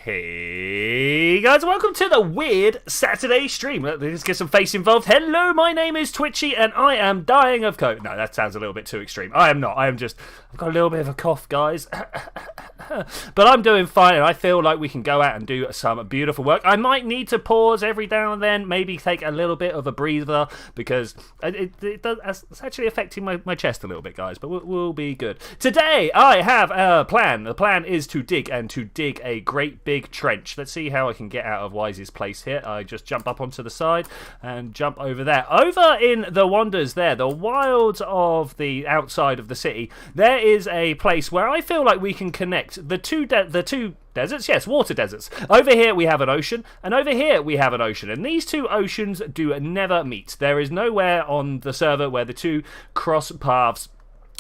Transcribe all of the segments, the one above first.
Hey guys, welcome to the weird Saturday stream. Let's get some face involved. Hello, my name is Twitchi and I am dying of COVID. No, that sounds a little bit too extreme. I am not. I've got a little bit of a cough, guys. But I'm doing fine and I feel like we can go out and do some beautiful work. I might need to pause every now and then, maybe take a little bit of a breather because it's actually affecting my chest a little bit, guys, but we'll be good. Today, I have a plan. The plan is to dig a great big trench. Let's see how I can get out of Wise's place here. I just jump up onto the side and jump over there. Over in the wonders there, the wilds of the outside of the city, there is a place where I feel like we can connect the two deserts, yes, water deserts. Over here we have an ocean, and over here we have an ocean, and these two oceans do never meet. There is nowhere on the server where the two cross paths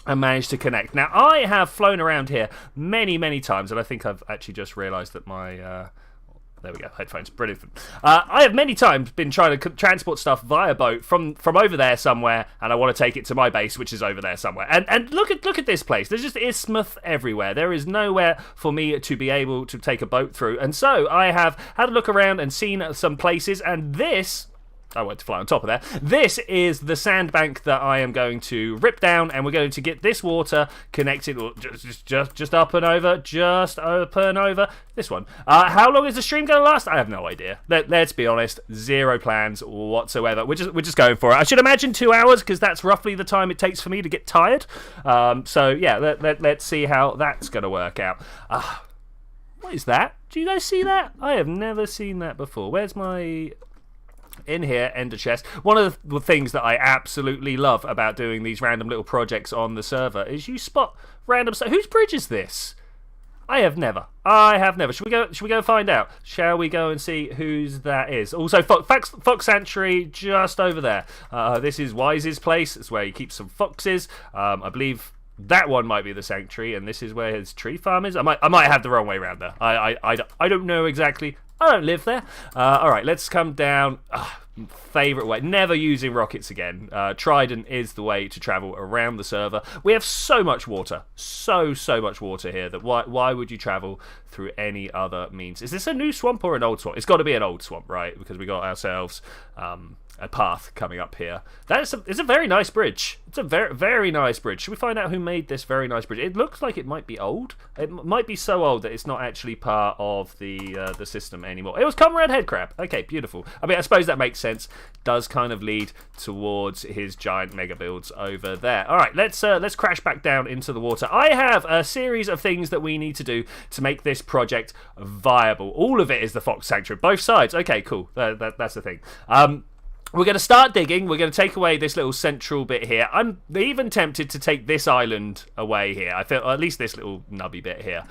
and managed to connect. Now, I have flown around here many times, and I think I've actually just realised that my... there we go, headphones, brilliant. I have many times been trying to transport stuff via boat from over there somewhere, and I want to take it to my base, which is over there somewhere. And look at this place. There's just isthmus everywhere. There is nowhere for me to be able to take a boat through. And so I have had a look around and seen some places, and this... I went to fly on top of there. This is the sandbank that I am going to rip down, and we're going to get this water connected, just up and over, this one. How long is the stream going to last? I have no idea. Let's be honest, zero plans whatsoever. We're just going for it. I should imagine 2 hours, because that's roughly the time it takes for me to get tired. So yeah, let's see how that's going to work out. What is that? Do you guys see that? I have never seen that before. Where's my... In here, ender chest. One of the things that I absolutely love about doing these random little projects on the server is you spot random stuff. Whose bridge is this? I have never. Should we go find out? Shall we go and see whose that is? Also, Fox Sanctuary just over there. This is Wise's place. It's where he keeps some foxes. I believe that one might be the sanctuary, and this is where his tree farm is. I might have the wrong way around there. I don't know exactly. I don't live there. Alright, let's come down. Favourite way. Never using rockets again. Trident is the way to travel around the server. We have so much water. So much water here that why would you travel through any other means? Is this a new swamp or an old swamp? It's got to be an old swamp, right? Because we got ourselves... a path coming up here. It's a very nice bridge. It's a very nice bridge. Should we find out who made this very nice bridge? It looks like it might be old. It might be so old that it's not actually part of the system anymore. It was Comrade Headcrab. Okay, beautiful. I mean, I suppose that makes sense. Does kind of lead towards his giant mega builds over there. All right, let's crash back down into the water. I have a series of things that we need to do to make this project viable. All of it is the Fox Sanctuary, both sides. Okay, cool. That's the thing. We're going to start digging. We're going to take away this little central bit here. I'm even tempted to take this island away here. I feel, or at least this little nubby bit here.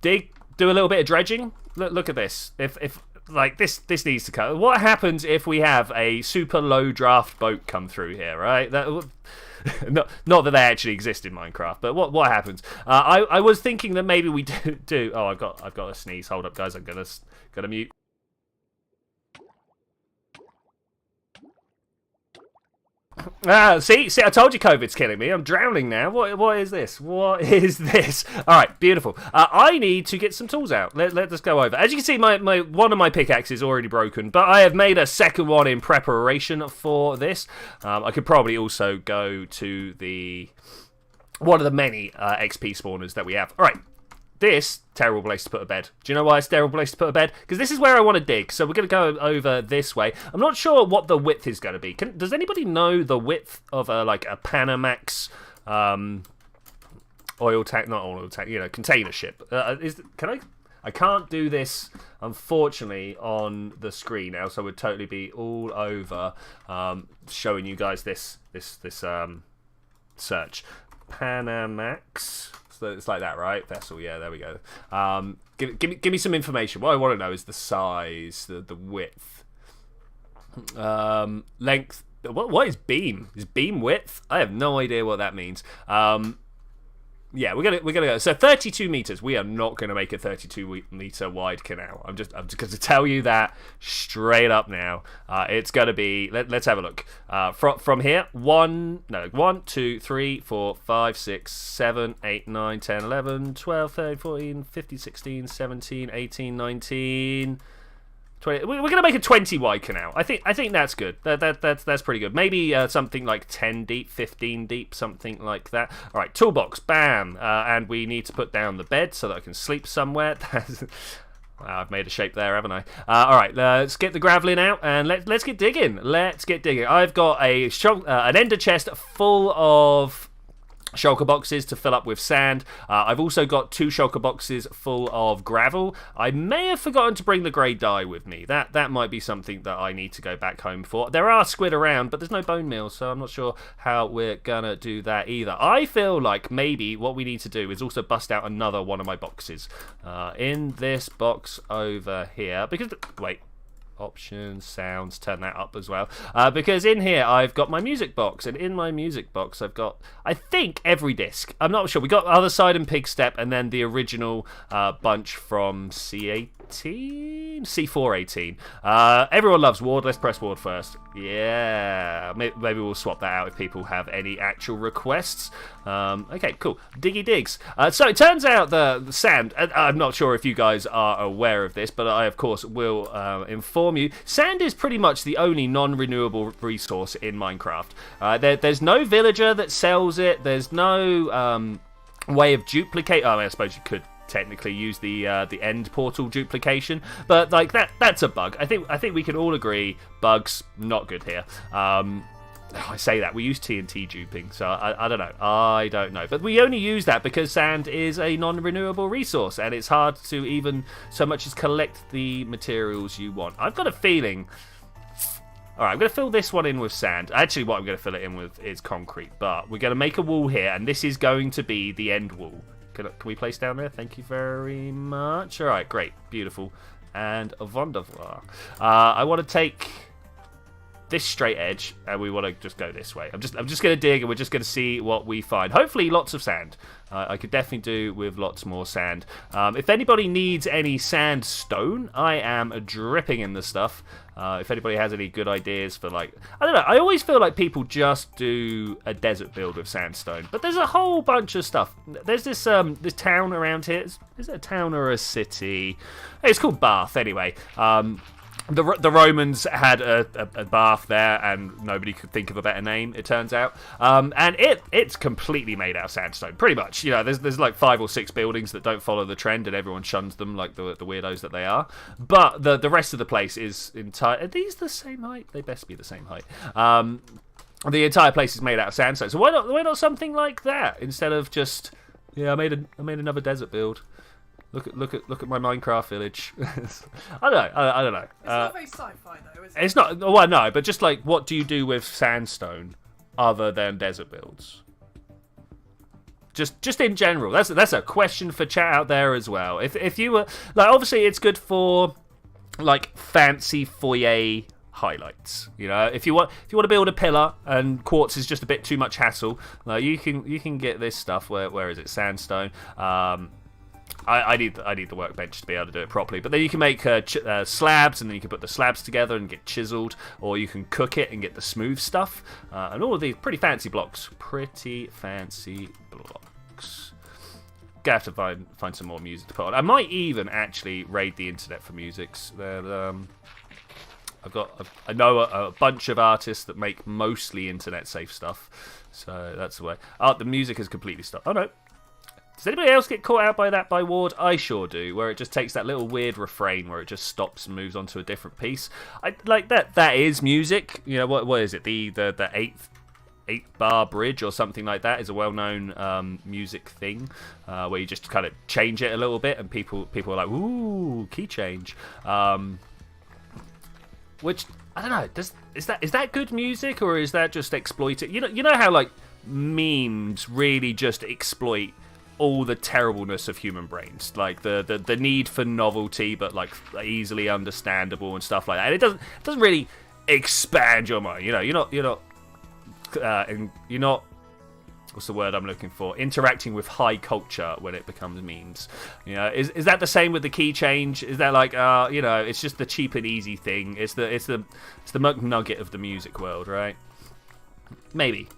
Do a little bit of dredging. Look at this. If like this needs to cut. What happens if we have a super low draft boat come through here, right? Not that they actually exist in Minecraft, but what happens? I was thinking that maybe we do. Oh, I've got a sneeze. Hold up, guys. I'm gonna mute. See, I told you COVID's killing me. I'm drowning now. What is this? What is this? All right, beautiful. I need to get some tools out. Let us go over. As you can see, my one of my pickaxes is already broken, but I have made a second one in preparation for this. I could probably also go to one of the many XP spawners that we have. All right. This, terrible place to put a bed. Do you know why it's a terrible place to put a bed? Because this is where I want to dig, so we're going to go over this way. I'm not sure what the width is going to be. Does anybody know the width of like a Panamax oil tank, not oil tank, container ship? I can't do this, unfortunately, on the screen now, so it would totally be all over showing you guys this search. Panamax... It's like that, right? Vessel, yeah, there we go. Give me some information. What I want to know is the size, the width, length. What is beam? Is beam width? I have no idea what that means. Yeah, we're gonna go. So 32 meters. We are not gonna make a 32-meter wide canal. I'm just going to tell you that straight up now. It's gonna be. Let's have a look. From here, 1, 2, 3, 4, 5, 6, 7, 8, 9, 10, 11, 12, 13, 14, 15, 16, 17, 18, 19. 20. We're going to make a 20 wide canal. I think that's good. That's pretty good. Maybe something like 10 deep, 15 deep, something like that. All right, toolbox, bam. And we need to put down the bed so that I can sleep somewhere. Wow, I've made a shape there, haven't I? All right, let's get the graveling out and let's get digging. Let's get digging. I've got an ender chest full of shulker boxes to fill up with sand. I've also got 2 shulker boxes full of gravel. I may have forgotten to bring the grey dye with me. That might be something that I need to go back home for. There are squid around, but there's no bone meal, so I'm not sure how we're gonna do that either. I feel like maybe what we need to do is also bust out another one of my boxes. In this box over here, because wait. Options, sounds, turn that up as well. Because in here I've got my music box, and in my music box I've got, I think, every disc. I'm not sure. We got Other Side and Pig Step, and then the original bunch from C418. Everyone loves Ward. Let's press Ward first. Yeah, maybe we'll swap that out if people have any actual requests. Okay, cool. Diggy digs. So it turns out the sand, I'm not sure if you guys are aware of this, but I of course will inform you. Sand is pretty much the only non-renewable resource in Minecraft. There's no villager that sells it. There's no way of duplicate. Oh, I suppose you could technically use the end portal duplication, but like that's a bug. I think we can all agree bugs not good here. I say that we use TNT duping, so I don't know, but we only use that because sand is a non-renewable resource and it's hard to even so much as collect the materials you want. I've got a feeling. Alright, I'm going to fill this one in with sand. Actually, what I'm going to fill it in with is concrete, but we're going to make a wall here, and this is going to be the end wall. Can we place down there? Thank you very much. All right, great, beautiful, and wonderful. I want to take this straight edge, and we want to just go this way. I'm just going to dig, and we're just going to see what we find. Hopefully, lots of sand. I could definitely do with lots more sand. If anybody needs any sandstone, I am dripping in the stuff. If anybody has any good ideas for, like, I don't know, I always feel like people just do a desert build with sandstone, but there's a whole bunch of stuff. There's this town around here. Is it a town or a city? It's called Bath, anyway. The Romans had a bath there, and nobody could think of a better name, it turns out. And it's completely made out of sandstone, pretty much. You know, there's like 5 or 6 buildings that don't follow the trend, and everyone shuns them like the weirdos that they are. But the rest of the place is entire. Are these the same height? They best be the same height. The entire place is made out of sandstone. So why not something like that instead of just I made another desert build. Look at my Minecraft village. I don't know. It's not very sci-fi though, is it? It's not. Well, no, but just like, what do you do with sandstone other than desert builds? Just in general. That's a question for chat out there as well. If you were like, obviously it's good for like fancy foyer highlights. You know, if you want to build a pillar and quartz is just a bit too much hassle, like you can get this stuff. Where is it? Sandstone. I need the workbench to be able to do it properly. But then you can make slabs, and then you can put the slabs together and get chiseled, or you can cook it and get the smooth stuff. And all of these pretty fancy blocks. Gonna have to find some more music to put on. I might even actually raid the internet for musics. I know a bunch of artists that make mostly internet safe stuff, so that's the way. Oh, the music has completely stopped. Oh no. Does anybody else get caught out by that by Ward? I sure do, where it just takes that little weird refrain where it just stops and moves on to a different piece. I like that. That is music. You know, what is it? The 8th bar bridge or something like that is a well-known music thing where you just kind of change it a little bit, and people are like, ooh, key change. Which I don't know. Is that good music, or is that just exploited? You know how like memes really just exploit all the terribleness of human brains, like the need for novelty, but like easily understandable and stuff like that. And it doesn't really expand your mind. You know, you're not what's the word I'm looking for? Interacting with high culture when it becomes memes. You know, is that the same with the key change? Is that like, you know, it's just the cheap and easy thing? It's the McNugget of the music world, right? Maybe.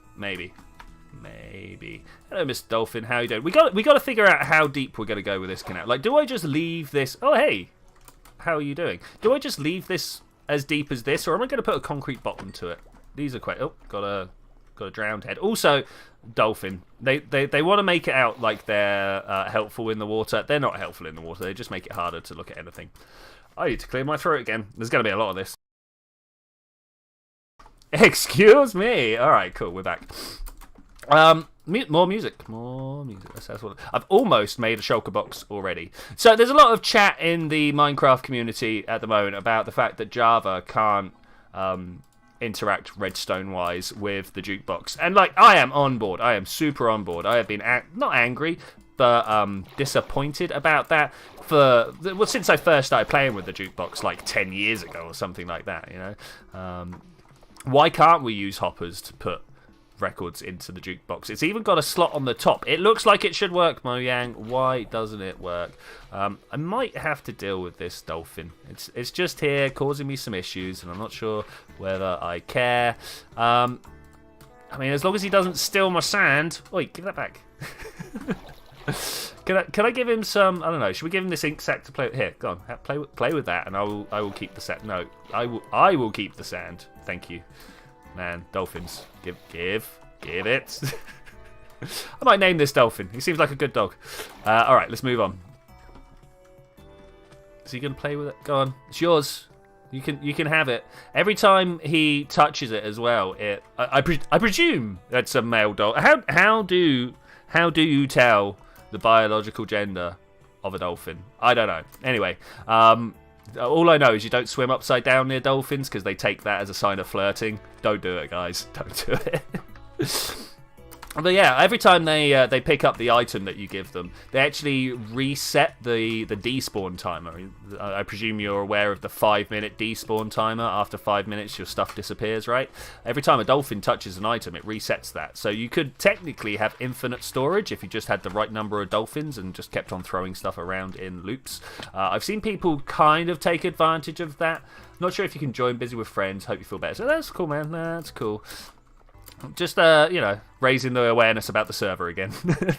Hello, Miss Dolphin. How you doing? We got to figure out how deep we're gonna go with this canal. Like, do I just leave this? Oh, hey, how are you doing? Do I just leave this as deep as this, or am I gonna put a concrete bottom to it? These are quite. Oh, got a drowned head. Also, dolphin. They want to make it out like they're helpful in the water. They're not helpful in the water. They just make it harder to look at anything. I need to clear my throat again. There's gonna be a lot of this. Excuse me. All right, cool. We're back. More music. That's what I've almost made a shulker box already. So there's a lot of chat in the Minecraft community at the moment about the fact that Java can't interact redstone-wise with the jukebox, and like I am on board. I am super on board. I have been not angry, but disappointed about that since I first started playing with the jukebox like 10 years ago or something like that. You know, why can't we use hoppers to put records into the jukebox? It's even got a slot on the top. It looks like it should work, Mojang. Why doesn't it work? I might have to deal with this dolphin. It's just here causing me some issues, and I'm not sure whether I care. I mean, as long as he doesn't steal my sand. Oi, give that back. Can I give him some? I don't know. Should we give him this ink sac to play with? Here, go on. Play with that, and I will keep the sand. No, I will keep the sand. Thank you. Man, dolphins. Give it. I might name this dolphin. He seems like a good dog. Alright, let's move on. Is he going to play with it? Go on. It's yours. You can have it. Every time he touches it as well, I presume that's a male dog. How do you tell the biological gender of a dolphin? I don't know. Anyway, all I know is you don't swim upside down near dolphins because they take that as a sign of flirting. Don't do it, guys. Don't do it. But yeah, every time they pick up the item that you give them, they actually reset the despawn timer. I presume you're aware of the 5-minute despawn timer. After 5 minutes, your stuff disappears, right? Every time a dolphin touches an item, it resets that. So you could technically have infinite storage if you just had the right number of dolphins and just kept on throwing stuff around in loops. I've seen people kind of take advantage of that. Not sure if you can join Busy with Friends. Hope you feel better. So that's cool, man. That's cool. Just, you know, raising the awareness about the server again.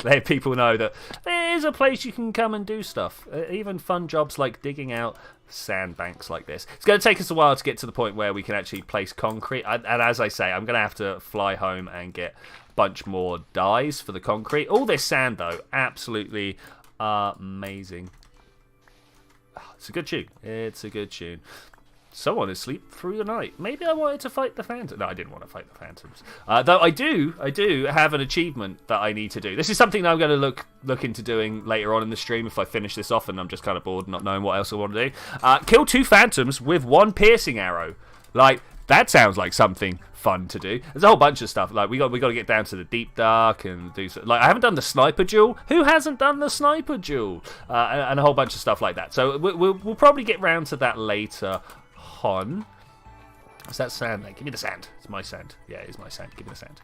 Let people know that there is a place you can come and do stuff. Even fun jobs like digging out sandbanks like this. It's going to take us a while to get to the point where we can actually place concrete. And as I say, I'm going to have to fly home and get a bunch more dyes for the concrete. All this sand, though, absolutely amazing. It's a good tune. It's a good tune. Someone is asleep through the night. Maybe I wanted to fight the phantoms. No, I didn't want to fight the phantoms. Though I do have an achievement that I need to do. This is something that I'm going to look into doing later on in the stream if I finish this off and I'm just kind of bored, not knowing what else I want to do. Kill 2 phantoms with 1 piercing arrow. Like, that sounds like something fun to do. There's a whole bunch of stuff. Like we got to get down to the deep dark and do like I haven't done the sniper duel. Who hasn't done the sniper duel? And a whole bunch of stuff like that. So we'll probably get round to that later. Is that sand there? Give me the sand. It's my sand. Yeah, it's my sand. Give me the sand.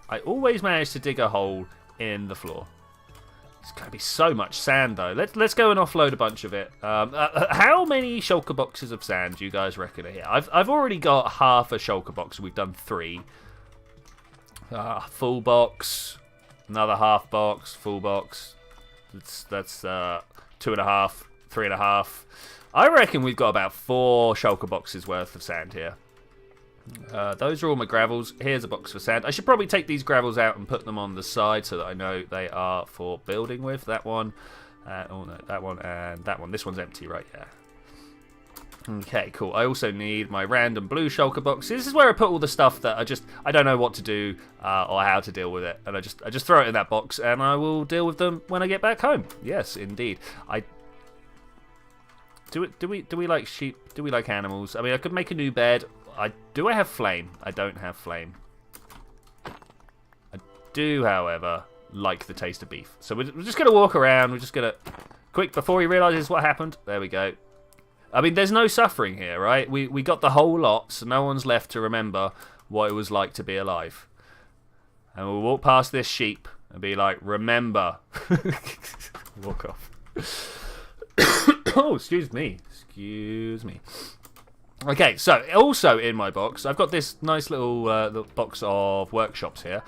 I always manage to dig a hole in the floor. It's going to be so much sand, though. Let's go and offload a bunch of it. How many shulker boxes of sand do you guys reckon are here? I've already got half a shulker box. We've done 3. Full box. Another half box. Full box. That's 2.5, 3.5. I reckon we've got about 4 shulker boxes worth of sand here. Those are all my gravels. Here's a box for sand. I should probably take these gravels out and put them on the side so that I know they are for building with. That one. Oh no, that one and that one. This one's empty, right? Yeah. Okay, cool. I also need my random blue shulker box. This is where I put all the stuff that I don't know what to do or how to deal with it, and I just throw it in that box, and I will deal with them when I get back home. Yes, indeed. Do we like sheep? Do we like animals? I mean, I could make a new bed. Do I have flame? I don't have flame. I do, however, like the taste of beef. So we're just gonna walk around. We're just gonna quick before he realizes what happened. There we go. I mean, there's no suffering here, right? We got the whole lot, so no one's left to remember what it was like to be alive. And we'll walk past this sheep and be like, remember. Walk off. Oh, excuse me. Excuse me. Okay, so also in my box, I've got this nice little box of workshops here.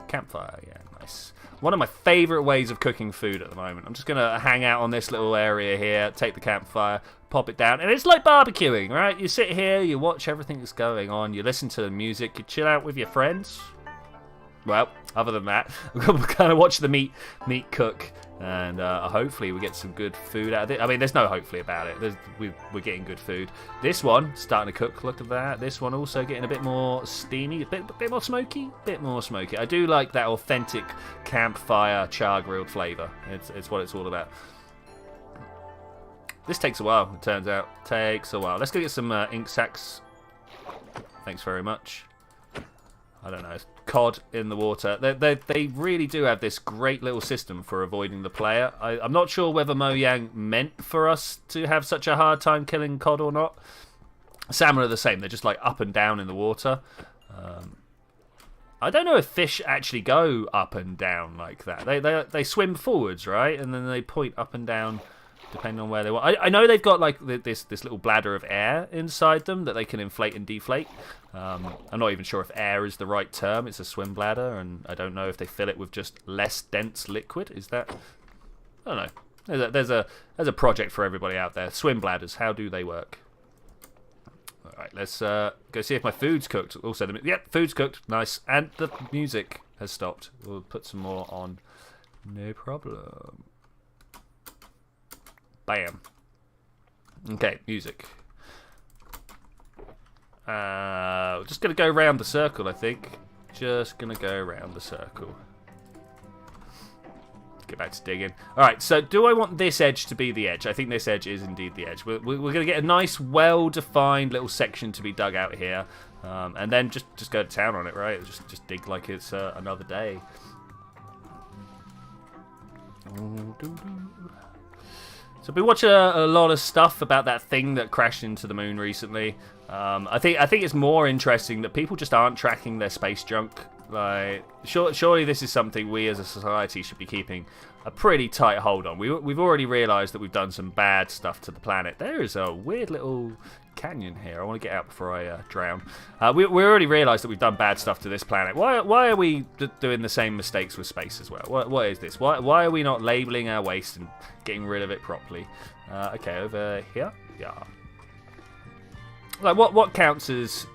Campfire, yeah, nice. One of my favourite ways of cooking food at the moment. I'm just going to hang out on this little area here, take the campfire, pop it down, and it's like barbecuing, right? You sit here, you watch everything that's going on, you listen to the music, you chill out with your friends. Well, other than that, we're going to watch the meat cook, and hopefully we get some good food out of it. I mean, there's no hopefully about it. We're getting good food. This one starting to cook. Look at that. This one also getting a bit more steamy, a bit more smoky, bit more smoky. I do like that authentic campfire char grilled flavour. It's what it's all about. This takes a while. It turns out takes a while. Let's go get some ink sacks. Thanks very much. I don't know, cod in the water. They really do have this great little system for avoiding the player. I'm not sure whether Mojang meant for us to have such a hard time killing cod or not. Salmon are the same. They're just like up and down in the water. I don't know if fish actually go up and down like that. They swim forwards, right? And then they point up and down depending on where they want. I know they've got like this little bladder of air inside them that they can inflate and deflate. I'm not even sure if air is the right term. It's a swim bladder, and I don't know if they fill it with just less dense liquid. Is that? I don't know. There's a project for everybody out there. Swim bladders. How do they work? All right, let's go see if my food's cooked. Also, yep, food's cooked. Nice, and the music has stopped. We'll put some more on. No problem. Bam. Okay, music. Just going to go around the circle, I think. Just going to go around the circle. Get back to digging. Alright, so do I want this edge to be the edge? I think this edge is indeed the edge. We're going to get a nice, well-defined little section to be dug out here. And then just go to town on it, right? Just dig like it's another day. So I've been watching a lot of stuff about that thing that crashed into the moon recently. I think it's more interesting that people just aren't tracking their space junk. Like, surely this is something we as a society should be keeping a pretty tight hold on. We've already realised that we've done some bad stuff to the planet. There is a weird little canyon here. I want to get out before I drown. We already realised that we've done bad stuff to this planet. Why are we doing the same mistakes with space as well? What is this? Why are we not labelling our waste and getting rid of it properly? Okay, over here. Yeah. Like what counts as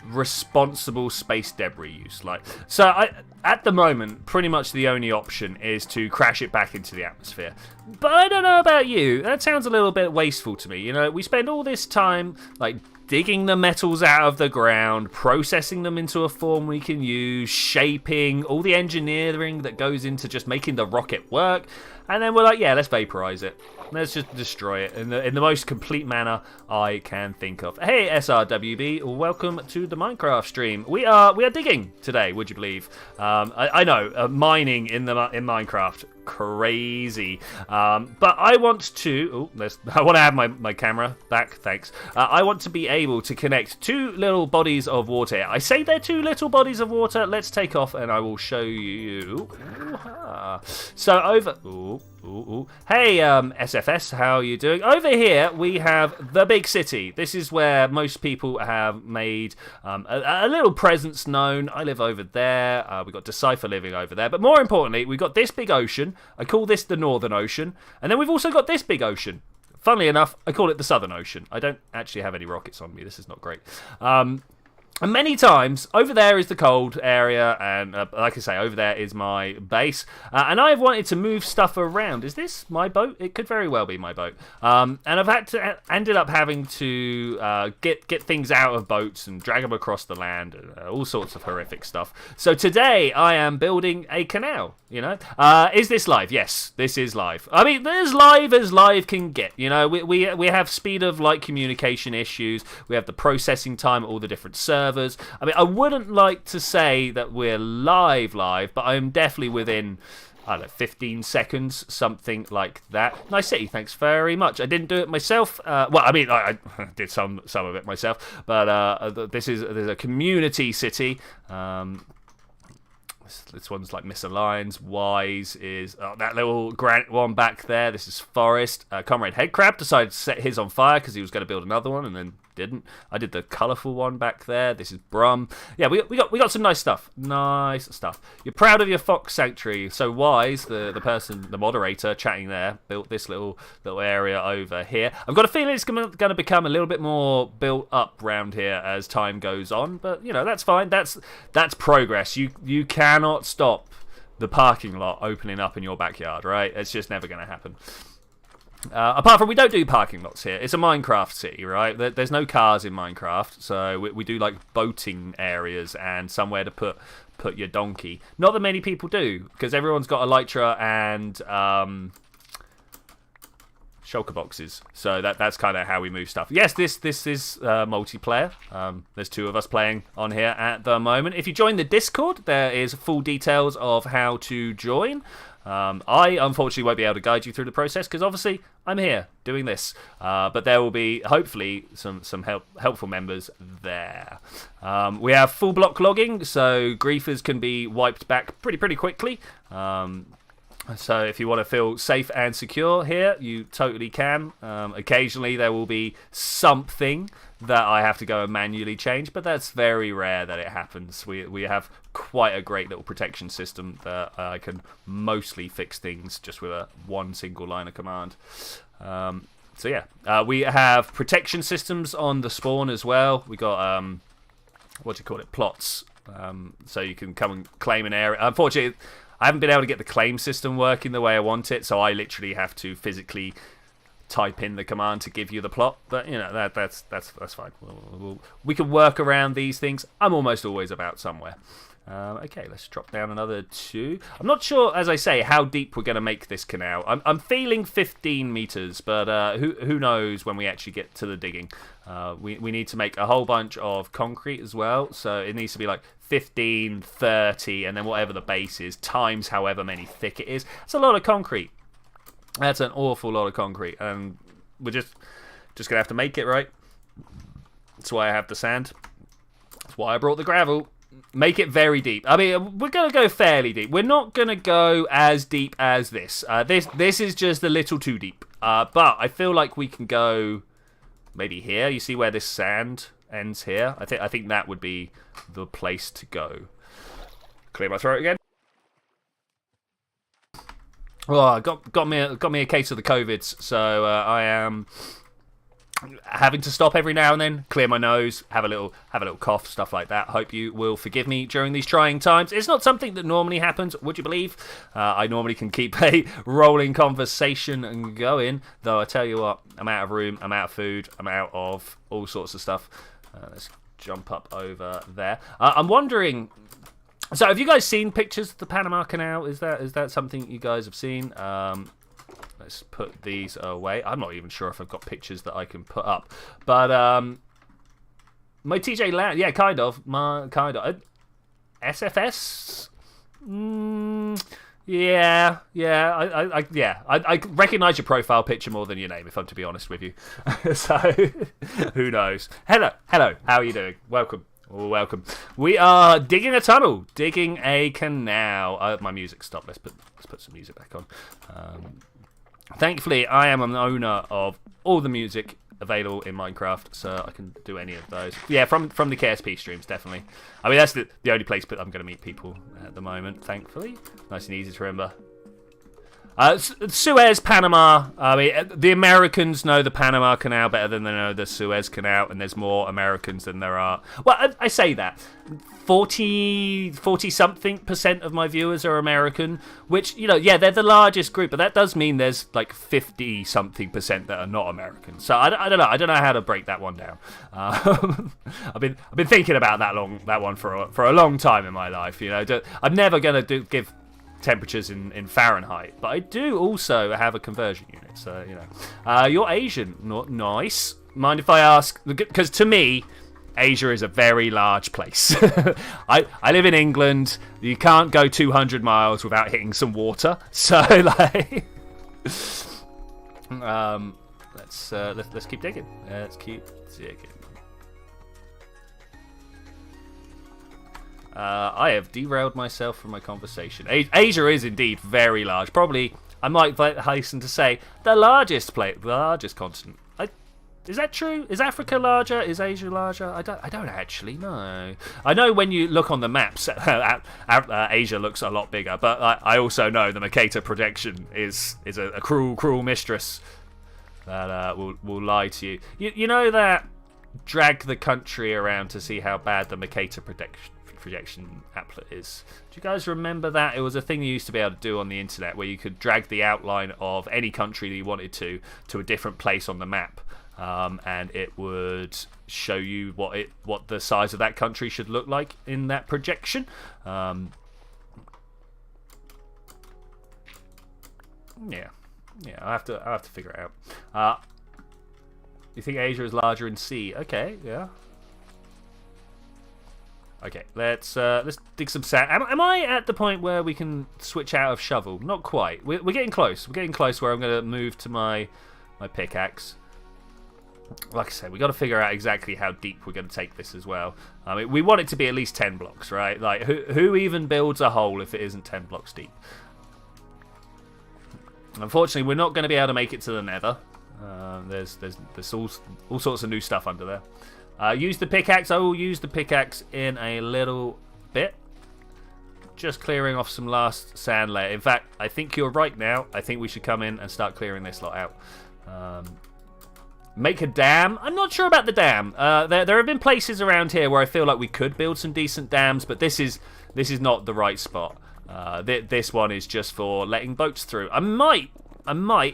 responsible space debris use? Like, so at the moment, pretty much the only option is to crash it back into the atmosphere. But I don't know about you. That sounds a little bit wasteful to me. You know, we spend all this time like digging the metals out of the ground, processing them into a form we can use, shaping, all the engineering that goes into just making the rocket work, and then we're like, yeah, let's vaporize it. Let's just destroy it in the most complete manner I can think of. Hey, SRWB, welcome to the Minecraft stream. We are digging today, would you believe? I know, mining in Minecraft, crazy. But I want to. I want to have my camera back. Thanks. I want to be able to connect two little bodies of water. I say they're two little bodies of water. Let's take off, and I will show you. So over. Hey, SFS, how are you doing? Over here, we have the big city. This is where most people have made a little presence known. I live over there. We've got Decipher living over there. But more importantly, we've got this big ocean. I call this the Northern Ocean. And then we've also got this big ocean. Funnily enough, I call it the Southern Ocean. I don't actually have any rockets on me. This is not great. And many times, over there is the cold area, and like I say, over there is my base. And I've wanted to move stuff around. Is this my boat? It could very well be my boat. And I've ended up having to get things out of boats and drag them across the land, and all sorts of horrific stuff. So today, I am building a canal, you know. Is this live? Yes, this is live. I mean, as live can get, you know. We have speed of light communication issues. We have the processing time at all the different servers. I mean, I wouldn't like to say that we're live, but I'm definitely within, I don't know, 15 seconds, something like that. Nice city, thanks very much. I didn't do it myself. Well, I mean, I did some of it myself, but there's a community city. This one's like misaligned. Wise is that little granite one back there. This is Forest. Comrade Headcrab decided to set his on fire because he was going to build another one and then didn't. I did the colourful one back there. This is Brum. Yeah, we got some nice stuff. Nice stuff. You're proud of your Fox Sanctuary. So Wise, the moderator chatting there, built this little area over here. I've got a feeling it's going to become a little bit more built up round here as time goes on, but you know, that's fine. That's progress. You cannot stop the parking lot opening up in your backyard, right? It's just never going to happen. Apart from we don't do parking lots here. It's a Minecraft city, right? There's no cars in Minecraft, so we do like boating areas and somewhere to put your donkey. Not that many people do, because everyone's got elytra and shulker boxes. So that's kind of how we move stuff. Yes, this is multiplayer. There's 2 of us playing on here at the moment. If you join the Discord, there is full details of how to join. I unfortunately won't be able to guide you through the process because obviously I'm here doing this, but there will be hopefully some helpful members there. We have full block logging, so griefers can be wiped back pretty quickly. So if you want to feel safe and secure here, you totally can. Occasionally there will be something that I have to go and manually change, but that's very rare that it happens. We have quite a great little protection system that I can mostly fix things just with one single line of command. So yeah, we have protection systems on the spawn as well. We got what do you call it? Plots. So you can come and claim an area. Unfortunately, I haven't been able to get the claim system working the way I want it, so I literally have to physically type in the command to give you the plot. But you know that's fine. We can work around these things. I'm almost always about somewhere. Okay, let's drop down another 2. I'm not sure, as I say, how deep we're going to make this canal. I'm feeling 15 meters, but who knows when we actually get to the digging. We need to make a whole bunch of concrete as well, so it needs to be like 15, 30, and then whatever the base is, times however many thick it is. It's a lot of concrete. That's an awful lot of concrete, and we're just going to have to make it, right? That's why I have the sand. That's why I brought the gravel. Make it very deep. I mean, we're going to go fairly deep. We're not going to go as deep as this. This is just a little too deep. But I feel like we can go maybe here. You see where this sand ends here? I think that would be the place to go. Clear my throat again. Oh, got me a case of the COVIDs, so I am having to stop every now and then, clear my nose, have a little cough, stuff like that. Hope you will forgive me during these trying times. It's not something that normally happens, would you believe? I normally can keep a rolling conversation going, though I tell you what, I'm out of room, I'm out of food, I'm out of all sorts of stuff. Let's jump up over there. I'm wondering, so have you guys seen pictures of the Panama Canal? Is that something you guys have seen? Let's put these away. I'm not even sure if I've got pictures that I can put up. But my TJ Land, yeah, kind of. SFS? Yeah. I recognise your profile picture more than your name, if I'm to be honest with you. So, who knows? Hello. How are you doing? Welcome. Welcome. We are digging a tunnel, digging a canal. My music stopped. Let's put some music back on. Thankfully, I am an owner of all the music available in Minecraft, so I can do any of those. Yeah, from the KSP streams, definitely. I mean, that's the only place I'm going to meet people at the moment, thankfully. Nice and easy to remember. Suez, Panama. I mean, the Americans know the Panama Canal better than they know the Suez Canal, and there's more Americans than there are. Well, I say that. 40-something% of my viewers are American, which, you know, yeah, they're the largest group, but that does mean there's like 50-something% that are not American. So I don't know. I don't know how to break that one down. I've been thinking about that one for a long time in my life. You know, I'm never gonna give temperatures in Fahrenheit, but I do also have a conversion unit, so you know. You're Asian, not nice. Mind if I ask? Because to me, Asia is a very large place. I live in England. You can't go 200 miles without hitting some water. So like, let's keep digging. Let's keep digging. I have derailed myself from my conversation. Asia is indeed very large. Probably, I might hasten to say, the largest continent. Is that true? Is Africa larger? Is Asia larger? I don't actually know. I know when you look on the maps, Asia looks a lot bigger. But I also know the Mercator projection is a cruel mistress that will lie to you. You know that drag the country around to see how bad the Mercator projection applet is. Do you guys remember that? It was a thing you used to be able to do on the internet where you could drag the outline of any country that you wanted to a different place on the map. And it would show you what the size of that country should look like in that projection. Yeah, I have to figure it out. You think Asia is larger in sea? Okay, yeah. Okay, let's dig some sand. Am I at the point where we can switch out of shovel? Not quite. We're getting close. We're getting close where I'm going to move to my pickaxe. Like I said, we got to figure out exactly how deep we're going to take this as well. I mean, we want it to be at least 10 blocks, right? Like, who even builds a hole if it isn't 10 blocks deep? Unfortunately, we're not going to be able to make it to the nether. There's all sorts of new stuff under there. Use the pickaxe. I will use the pickaxe in a little bit. Just clearing off some last sand layer. In fact, I think you're right now. I think we should come in and start clearing this lot out. Make a dam. I'm not sure about the dam. There have been places around here where I feel like we could build some decent dams, but this is not the right spot. This one is just for letting boats through. I might,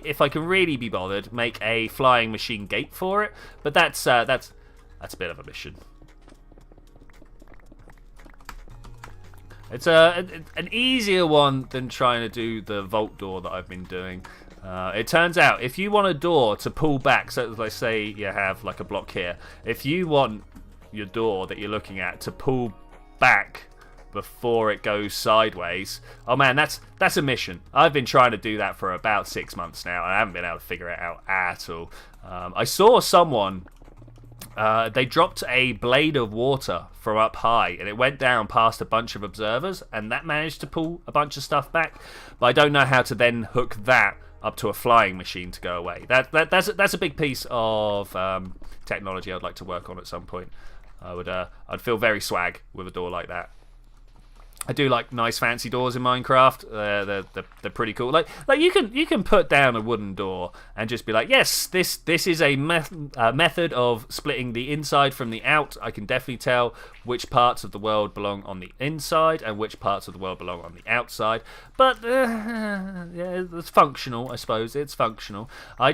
if I can really be bothered, make a flying machine gate for it, but that's a bit of a mission. It's an easier one than trying to do the vault door that I've been doing. It turns out if you want a door to pull back, so let's say you have like a block here, if you want your door that you're looking at to pull back before it goes sideways, oh man, that's a mission. I've been trying to do that for about 6 months now, and I haven't been able to figure it out at all. I saw someone, they dropped a blade of water from up high, and it went down past a bunch of observers, and that managed to pull a bunch of stuff back, but I don't know how to then hook that up to a flying machine to go away. That's a big piece of technology I'd like to work on at some point. I'd feel very swag with a door like that. I do like nice fancy doors in Minecraft. They're pretty cool. Like you can put down a wooden door and just be like, yes, this is a method of splitting the inside from the out. I can definitely tell which parts of the world belong on the inside and which parts of the world belong on the outside. But yeah, it's functional, I suppose. It's functional. I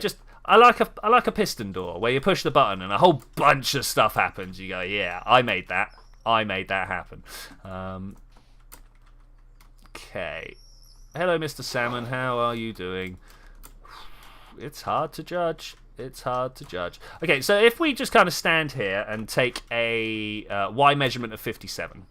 like a piston door where you push the button and a whole bunch of stuff happens. You go, yeah, I made that happen. Okay. Hello, Mr. Salmon. How are you doing? It's hard to judge. It's hard to judge. Okay, so if we just kind of stand here and take a Y measurement of 57.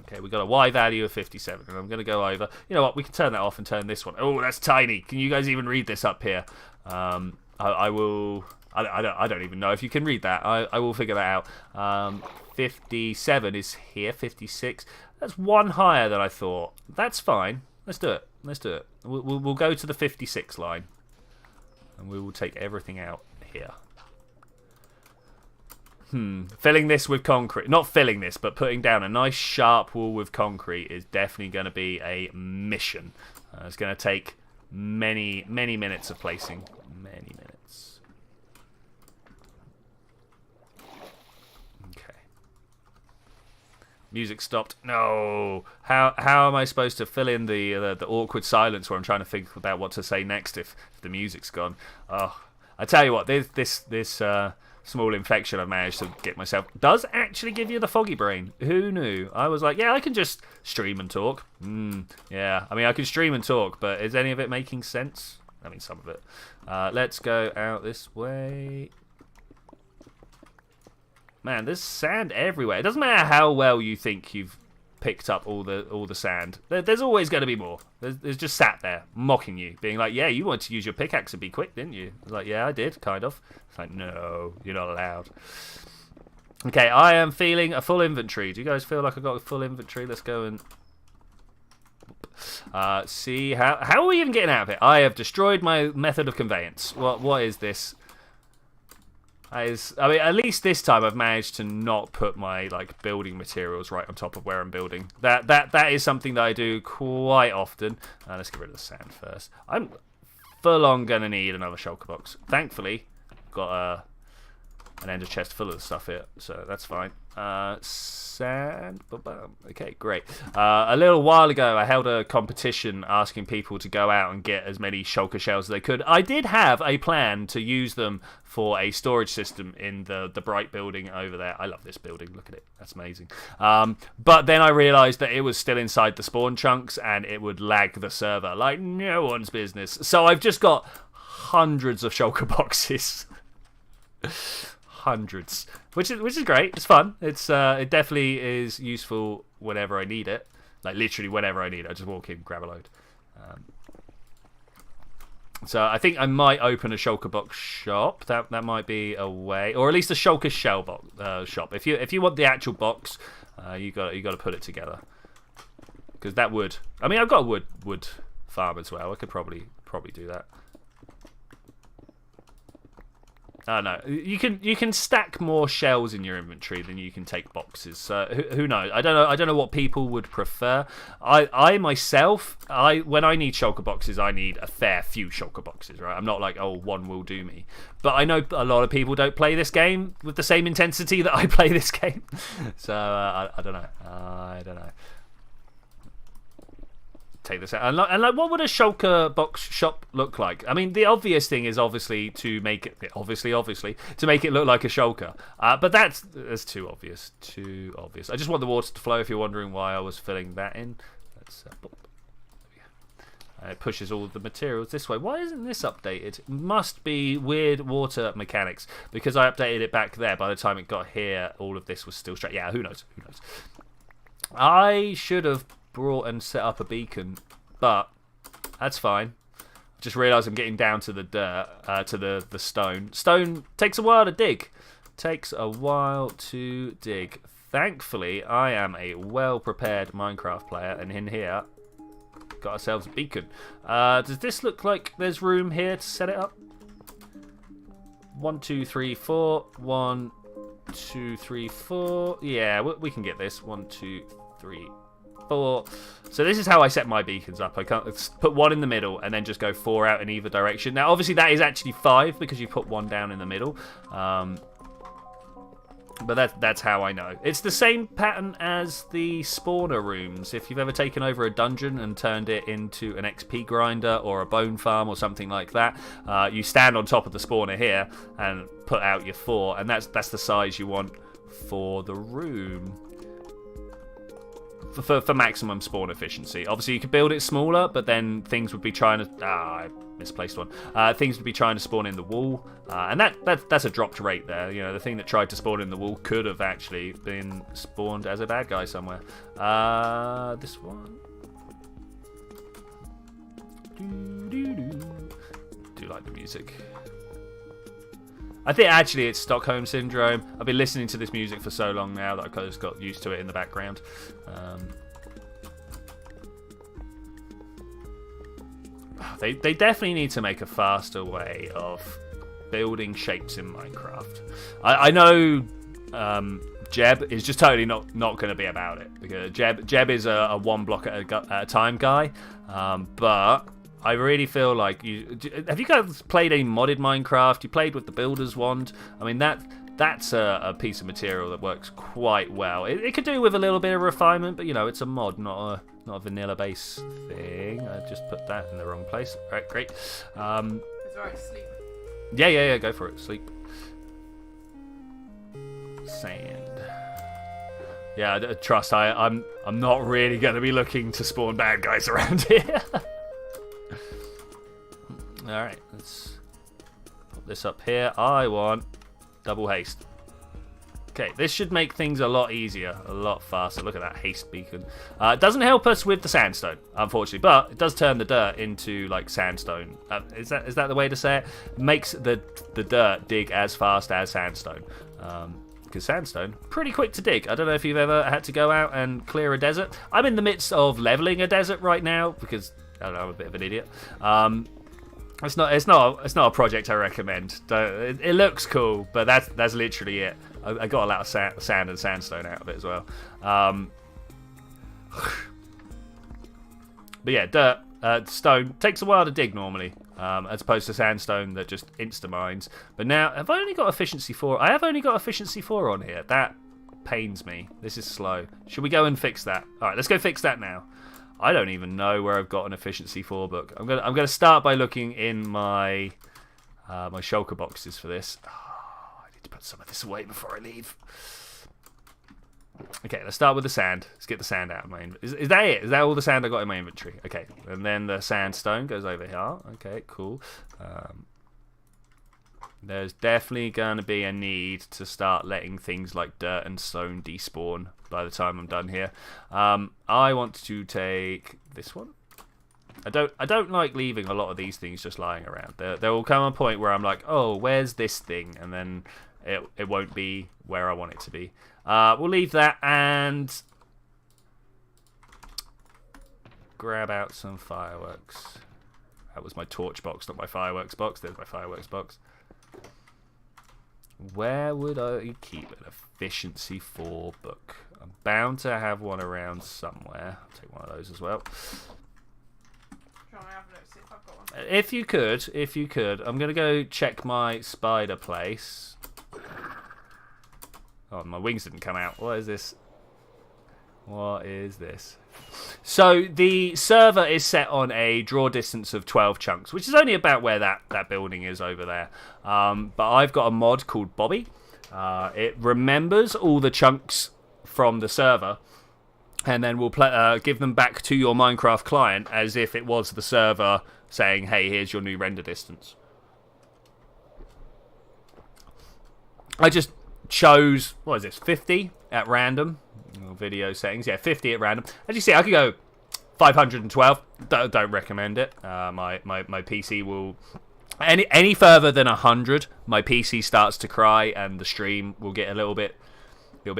Okay, we've got a Y value of 57, and I'm going to go over. You know what? We can turn that off and turn this one. Oh, that's tiny. Can you guys even read this up here? I will... I don't even know if you can read that. I will figure that out. 57 is here. 56. That's one higher than I thought. That's fine. Let's do it. Let's do it. We'll go to the 56 line. And we will take everything out here. Filling this with concrete. Not filling this, but putting down a nice sharp wall with concrete is definitely going to be a mission. It's going to take many, many minutes of placing. Many minutes. Music stopped. No. How am I supposed to fill in the awkward silence where I'm trying to think about what to say next if the music's gone? Oh, I tell you what, this small infection I've managed to get myself does actually give you the foggy brain. Who knew? I was like, yeah, I can just stream and talk. Yeah, I mean, I can stream and talk, but is any of it making sense? I mean, some of it. Let's go out this way. Man, there's sand everywhere. It doesn't matter how well you think you've picked up all the sand. There's always going to be more. There's just sat there mocking you, being like, yeah, you wanted to use your pickaxe and be quick, didn't you? It's like, yeah, I did, kind of. It's like, no, you're not allowed. Okay, I am feeling a full inventory. Do you guys feel like I got a full inventory? Let's go and see how are we even getting out of it? I have destroyed my method of conveyance. What is this? I mean, at least this time I've managed to not put my like building materials right on top of where I'm building. That is something that I do quite often. Let's get rid of the sand first. I'm full on gonna need another shulker box. Thankfully, I've got an ender chest full of the stuff here, so that's fine. Sand. Okay, great. A little while ago, I held a competition asking people to go out and get as many shulker shells as they could. I did have a plan to use them for a storage system in the bright building over there. I love this building. Look at it. That's amazing. But then I realized that it was still inside the spawn chunks and it would lag the server like no one's business. So I've just got hundreds of shulker boxes. Hundreds, which is great. It's fun. It definitely is useful whenever I need it. Like literally whenever I need it, I just walk in, grab a load. So I think I might open a shulker box shop. That might be a way, or at least a shulker shell box shop. If you want the actual box, you got to put it together. Because that would. I mean, I've got a wood farm as well. I could probably do that. Oh no, you can stack more shells in your inventory than you can take boxes. So who knows? I don't know what people would prefer. I myself, when I need shulker boxes, I need a fair few shulker boxes, right? I'm not like, oh, one will do me. But I know a lot of people don't play this game with the same intensity that I play this game. So I don't know. I don't know. Take this out and like what would a shulker box shop look like? I mean, the obvious thing is obviously to make it to make it look like a shulker, but that's too obvious. I just want the water to flow. If you're wondering why I was filling that in, it pushes all the materials this way. Why isn't this updated? It must be weird water mechanics because I updated it back there. By the time it got here, all of this was still straight. Yeah, who knows? I should have brought and set up a beacon, but that's fine. Just realised I'm getting down to the dirt, to the stone. Stone takes a while to dig. Thankfully, I am a well-prepared Minecraft player, and in here, got ourselves a beacon. Does this look like there's room here to set it up? 1, 2, 3, 4. 1, 2, 3, 4. Yeah, we can get this. 1, 2, 3, 4. So this is how I set my beacons up. I can't put one in the middle and then just go 4 out in either direction. Now, obviously, that is actually 5 because you put one down in the middle. But that's how I know. It's the same pattern as the spawner rooms. If you've ever taken over a dungeon and turned it into an XP grinder or a bone farm or something like that, you stand on top of the spawner here and put out your 4, and that's the size you want for the room. For maximum spawn efficiency. Obviously, you could build it smaller, but then things would be trying to... I misplaced one. Things would be trying to spawn in the wall, and that's a dropped rate there. You know, the thing that tried to spawn in the wall could have actually been spawned as a bad guy somewhere. This one. Do like the music. I think actually it's Stockholm Syndrome. I've been listening to this music for so long now that I just got used to it in the background. They definitely need to make a faster way of building shapes in Minecraft. I know Jeb is just totally not going to be about it, because Jeb is a one block at a time guy, but I really feel like have you guys played any modded Minecraft? You played with the builder's wand. I mean, that's a piece of material that works quite well. It could do with a little bit of refinement, but you know, it's a mod, not a vanilla base thing. I just put that in the wrong place. All right, great. It's alright to sleep. Yeah, go for it. Sleep. Sand. Yeah, trust. I'm not really going to be looking to spawn bad guys around here. Alright, let's put this up here. I want double haste. Okay, this should make things a lot easier, a lot faster. Look at that haste beacon. It doesn't help us with the sandstone, unfortunately, but it does turn the dirt into like sandstone. Is that the way to say it? Makes the dirt dig as fast as sandstone. Because sandstone, pretty quick to dig. I don't know if you've ever had to go out and clear a desert. I'm in the midst of leveling a desert right now because I don't know, I'm a bit of an idiot. It's not a project I recommend. It looks cool, but that's literally it. I got a lot of sand and sandstone out of it as well. But yeah, dirt, stone takes a while to dig normally, as opposed to sandstone that just insta-mines. But now, have I only got efficiency 4? I have only got efficiency 4 on here. That pains me. This is slow. Should we go and fix that? All right, let's go fix that now. I don't even know where I've got an efficiency 4 book. I'm gonna start by looking in my my shulker boxes for this. Oh, I need to put some of this away before I leave. Okay, let's start with the sand. Let's get the sand out of my inventory. Is that it? Is that all the sand I got in my inventory? Okay, and then the sandstone goes over here. Okay, cool. There's definitely going to be a need to start letting things like dirt and stone despawn by the time I'm done here. I want to take this one. I don't like leaving a lot of these things just lying around. There will come a point where I'm like, oh, where's this thing? And then it won't be where I want it to be. We'll leave that and grab out some fireworks. That was my torch box, not my fireworks box. There's my fireworks box. Where would I keep an efficiency 4 book? I'm bound to have one around somewhere. I'll take one of those as well. If you could, I'm going to go check my spider place. Oh, my wings didn't come out. What is this? What is this? So the server is set on a draw distance of 12 chunks, which is only about where that building is over there. But I've got a mod called Bobby. It remembers all the chunks from the server, and then we'll give them back to your Minecraft client as if it was the server saying, hey, here's your new render distance. I just chose, what is this, 50 at random. Video settings, yeah, 50 at random. As you see, I could go 512. Don't recommend it. My PC will any further than 100. My PC starts to cry, and the stream will get a little bit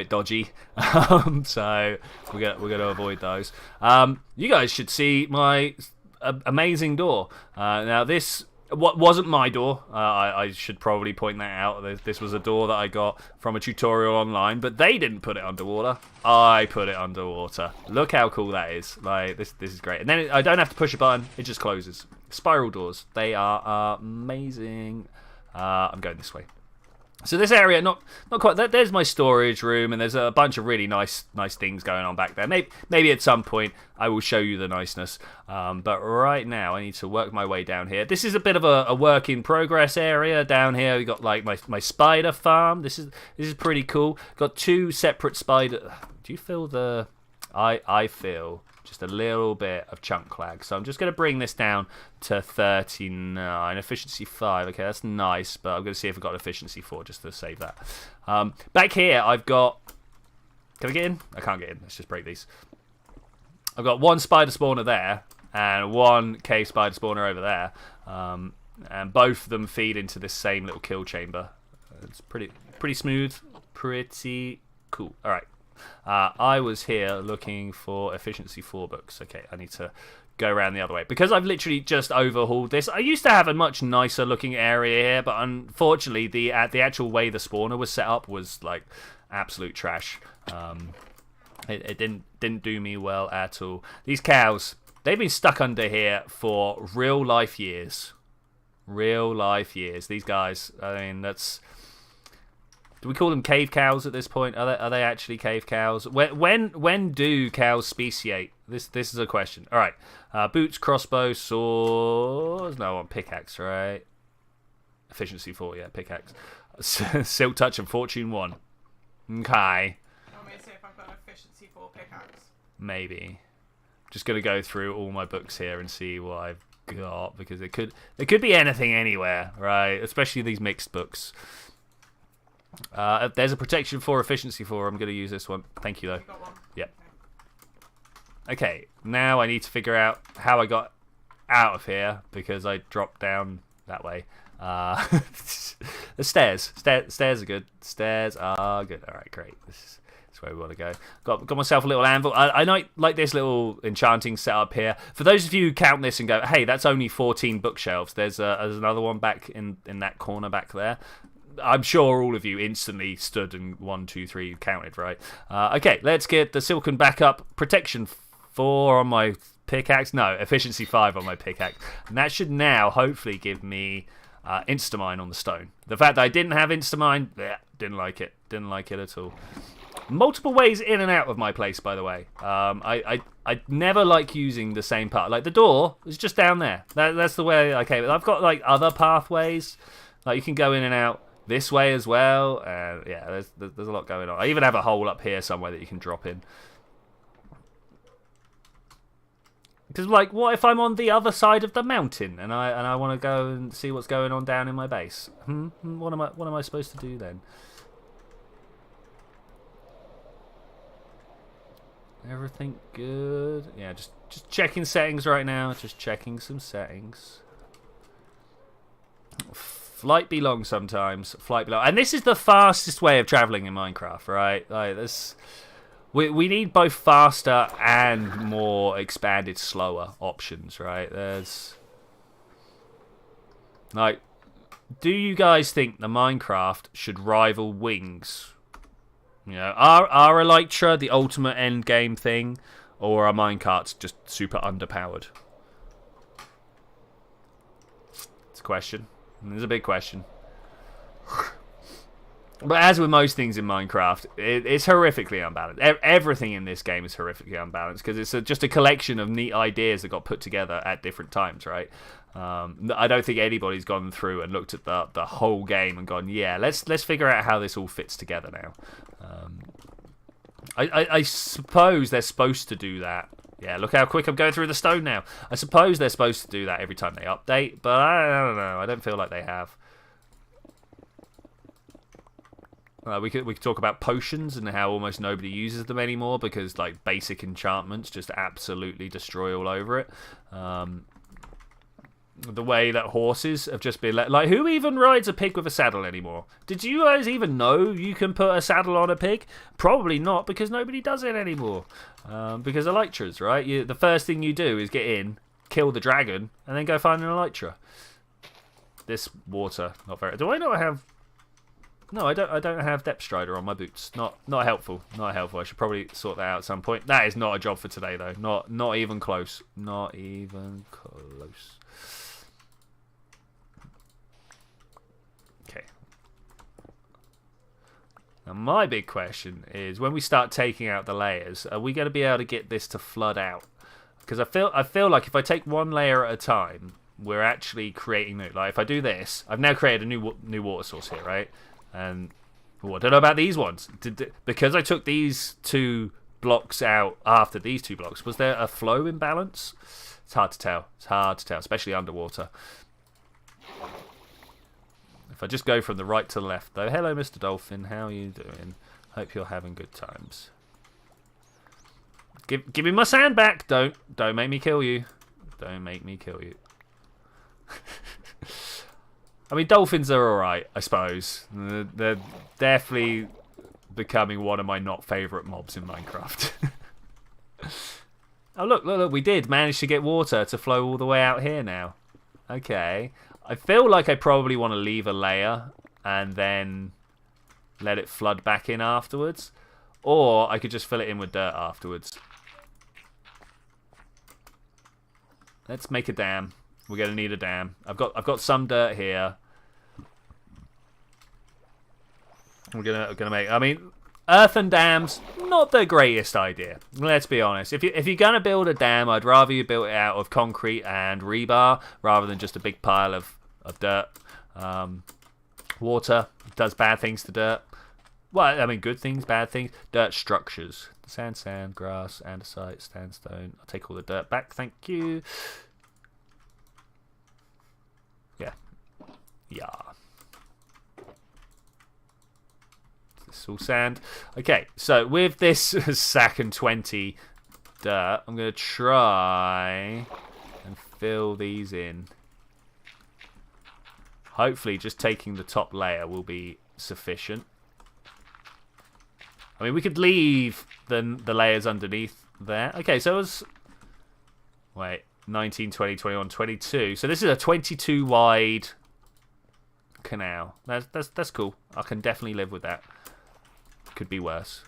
dodgy. So we're gonna avoid those. You guys should see my amazing door. Now this. What wasn't my door, I should probably point that out. This was a door that I got from a tutorial online, but they didn't put it underwater. I put it underwater. Look how cool that is. Like this is great. And then I don't have to push a button; it just closes. Spiral doors, they are amazing. I'm going this way. So this area, not quite. There's my storage room, and there's a bunch of really nice things going on back there. Maybe at some point I will show you the niceness. But right now I need to work my way down here. This is a bit of a work in progress area down here. We got like my spider farm. This is pretty cool. Got 2 separate spider. Do you feel the? I feel just a little bit of chunk lag. So I'm just going to bring this down to 39. Efficiency 5. Okay, that's nice, but I'm going to see if I've got efficiency 4 just to save that. Back here, I've got... Can I get in? I can't get in. Let's just break these. I've got 1 spider spawner there and 1 cave spider spawner over there. And both of them feed into this same little kill chamber. It's pretty smooth. Pretty cool. All right. I was here looking for efficiency 4 books. Okay, I need to go around the other way. Because I've literally just overhauled this. I used to have a much nicer looking area here, but unfortunately the actual way the spawner was set up was like absolute trash. It didn't do me well at all. These cows, they've been stuck under here for real life years. Real life years. These guys, I mean, that's... Do we call them cave cows at this point? Are they actually cave cows? When do cows speciate? This is a question. All right. Boots, crossbow, swords. No, I want pickaxe, right? Efficiency 4, yeah, pickaxe. Silk touch and fortune 1. Okay. Want me to see if I've got an efficiency 4 pickaxe? Maybe. Just gonna go through all my books here and see what I've got, because it could be anything anywhere, right? Especially these mixed books. There's a protection 4, efficiency 4. I'm going to use this one. Thank you, though. You got one? Yep. Okay, now I need to figure out how I got out of here because I dropped down that way. The stairs. Stairs are good. Stairs are good. All right, great. This is where we want to go. Got myself a little anvil. I like this little enchanting setup here. For those of you who count this and go, hey, that's only 14 bookshelves. There's another one back in that corner back there. I'm sure all of you instantly stood and 1, 2, 3 counted, right? Okay, let's get the silken back up. Protection 4 on my pickaxe. No, efficiency 5 on my pickaxe. And that should now hopefully give me Instamine on the stone. The fact that I didn't have Instamine, didn't like it. Didn't like it at all. Multiple ways in and out of my place, by the way. I never like using the same path. Like the door is just down there. That's the way I came. I've got like other pathways. Like you can go in and out this way as well. Yeah, there's a lot going on. I even have a hole up here somewhere that you can drop in. Because like, what if I'm on the other side of the mountain and I want to go and see what's going on down in my base? What am I supposed to do then? Everything good? Yeah, just checking settings right now. Just checking some settings. Flight be long sometimes. Flight be long. And this is the fastest way of traveling in Minecraft, right? Like this, we need both faster and more expanded, slower options, right? There's like, do you guys think the Minecraft should rival Wings? You know, are Elytra the ultimate end game thing, or are minecarts just super underpowered? It's a question. It's a big question. But as with most things in Minecraft, it's horrifically unbalanced. Everything in this game is horrifically unbalanced because it's just a collection of neat ideas that got put together at different times, right? I don't think anybody's gone through and looked at the whole game and gone, yeah, let's figure out how this all fits together now. I suppose they're supposed to do that. Yeah, look how quick I'm going through the stone now. I suppose they're supposed to do that every time they update, but I don't know. I don't feel like they have. We could talk about potions and how almost nobody uses them anymore because like basic enchantments just absolutely destroy all over it. The way that horses have just been like, who even rides a pig with a saddle anymore? Did you guys even know you can put a saddle on a pig? Probably not, because nobody does it anymore. Because elytras, right? The first thing you do is get in, kill the dragon, and then go find an elytra. This water, not very. Do I not have? No, I don't have depth strider on my boots. Not helpful. Not helpful. I should probably sort that out at some point. That is not a job for today, though. Not even close. Not even close. Now, my big question is, when we start taking out the layers, are we going to be able to get this to flood out? Because I feel like if I take one layer at a time, we're actually creating new. Like if I do this, I've now created a new water source here, right? And I don't know about these ones. Because I took these 2 blocks out after these 2 blocks, was there a flow imbalance? It's hard to tell. It's hard to tell, especially underwater. If I just go from the right to the left, though. Hello, Mr. Dolphin. How are you doing? Hope you're having good times. Give me my sand back. Don't make me kill you. Don't make me kill you. I mean, dolphins are alright, I suppose. They're definitely becoming one of my not favourite mobs in Minecraft. Oh, look. We did manage to get water to flow all the way out here now. Okay. I feel like I probably want to leave a layer and then let it flood back in afterwards. Or I could just fill it in with dirt afterwards. Let's make a dam. We're going to need a dam. I've got some dirt here. We're gonna make. I mean, earthen dams, not the greatest idea. Let's be honest. If you're gonna build a dam, I'd rather you build it out of concrete and rebar rather than just a big pile of dirt. Water does bad things to dirt. Well, I mean, good things, bad things. Dirt structures. Sand, grass, andesite, sandstone. I'll take all the dirt back, thank you. Yeah. It's all sand. Okay, so with this sack and 20 dirt, I'm going to try and fill these in. Hopefully just taking the top layer will be sufficient. I mean, we could leave the layers underneath there. Okay, so it was... Wait, 19, 20, 21, 22. So this is a 22 wide canal. That's cool. I can definitely live with that. Could be worse.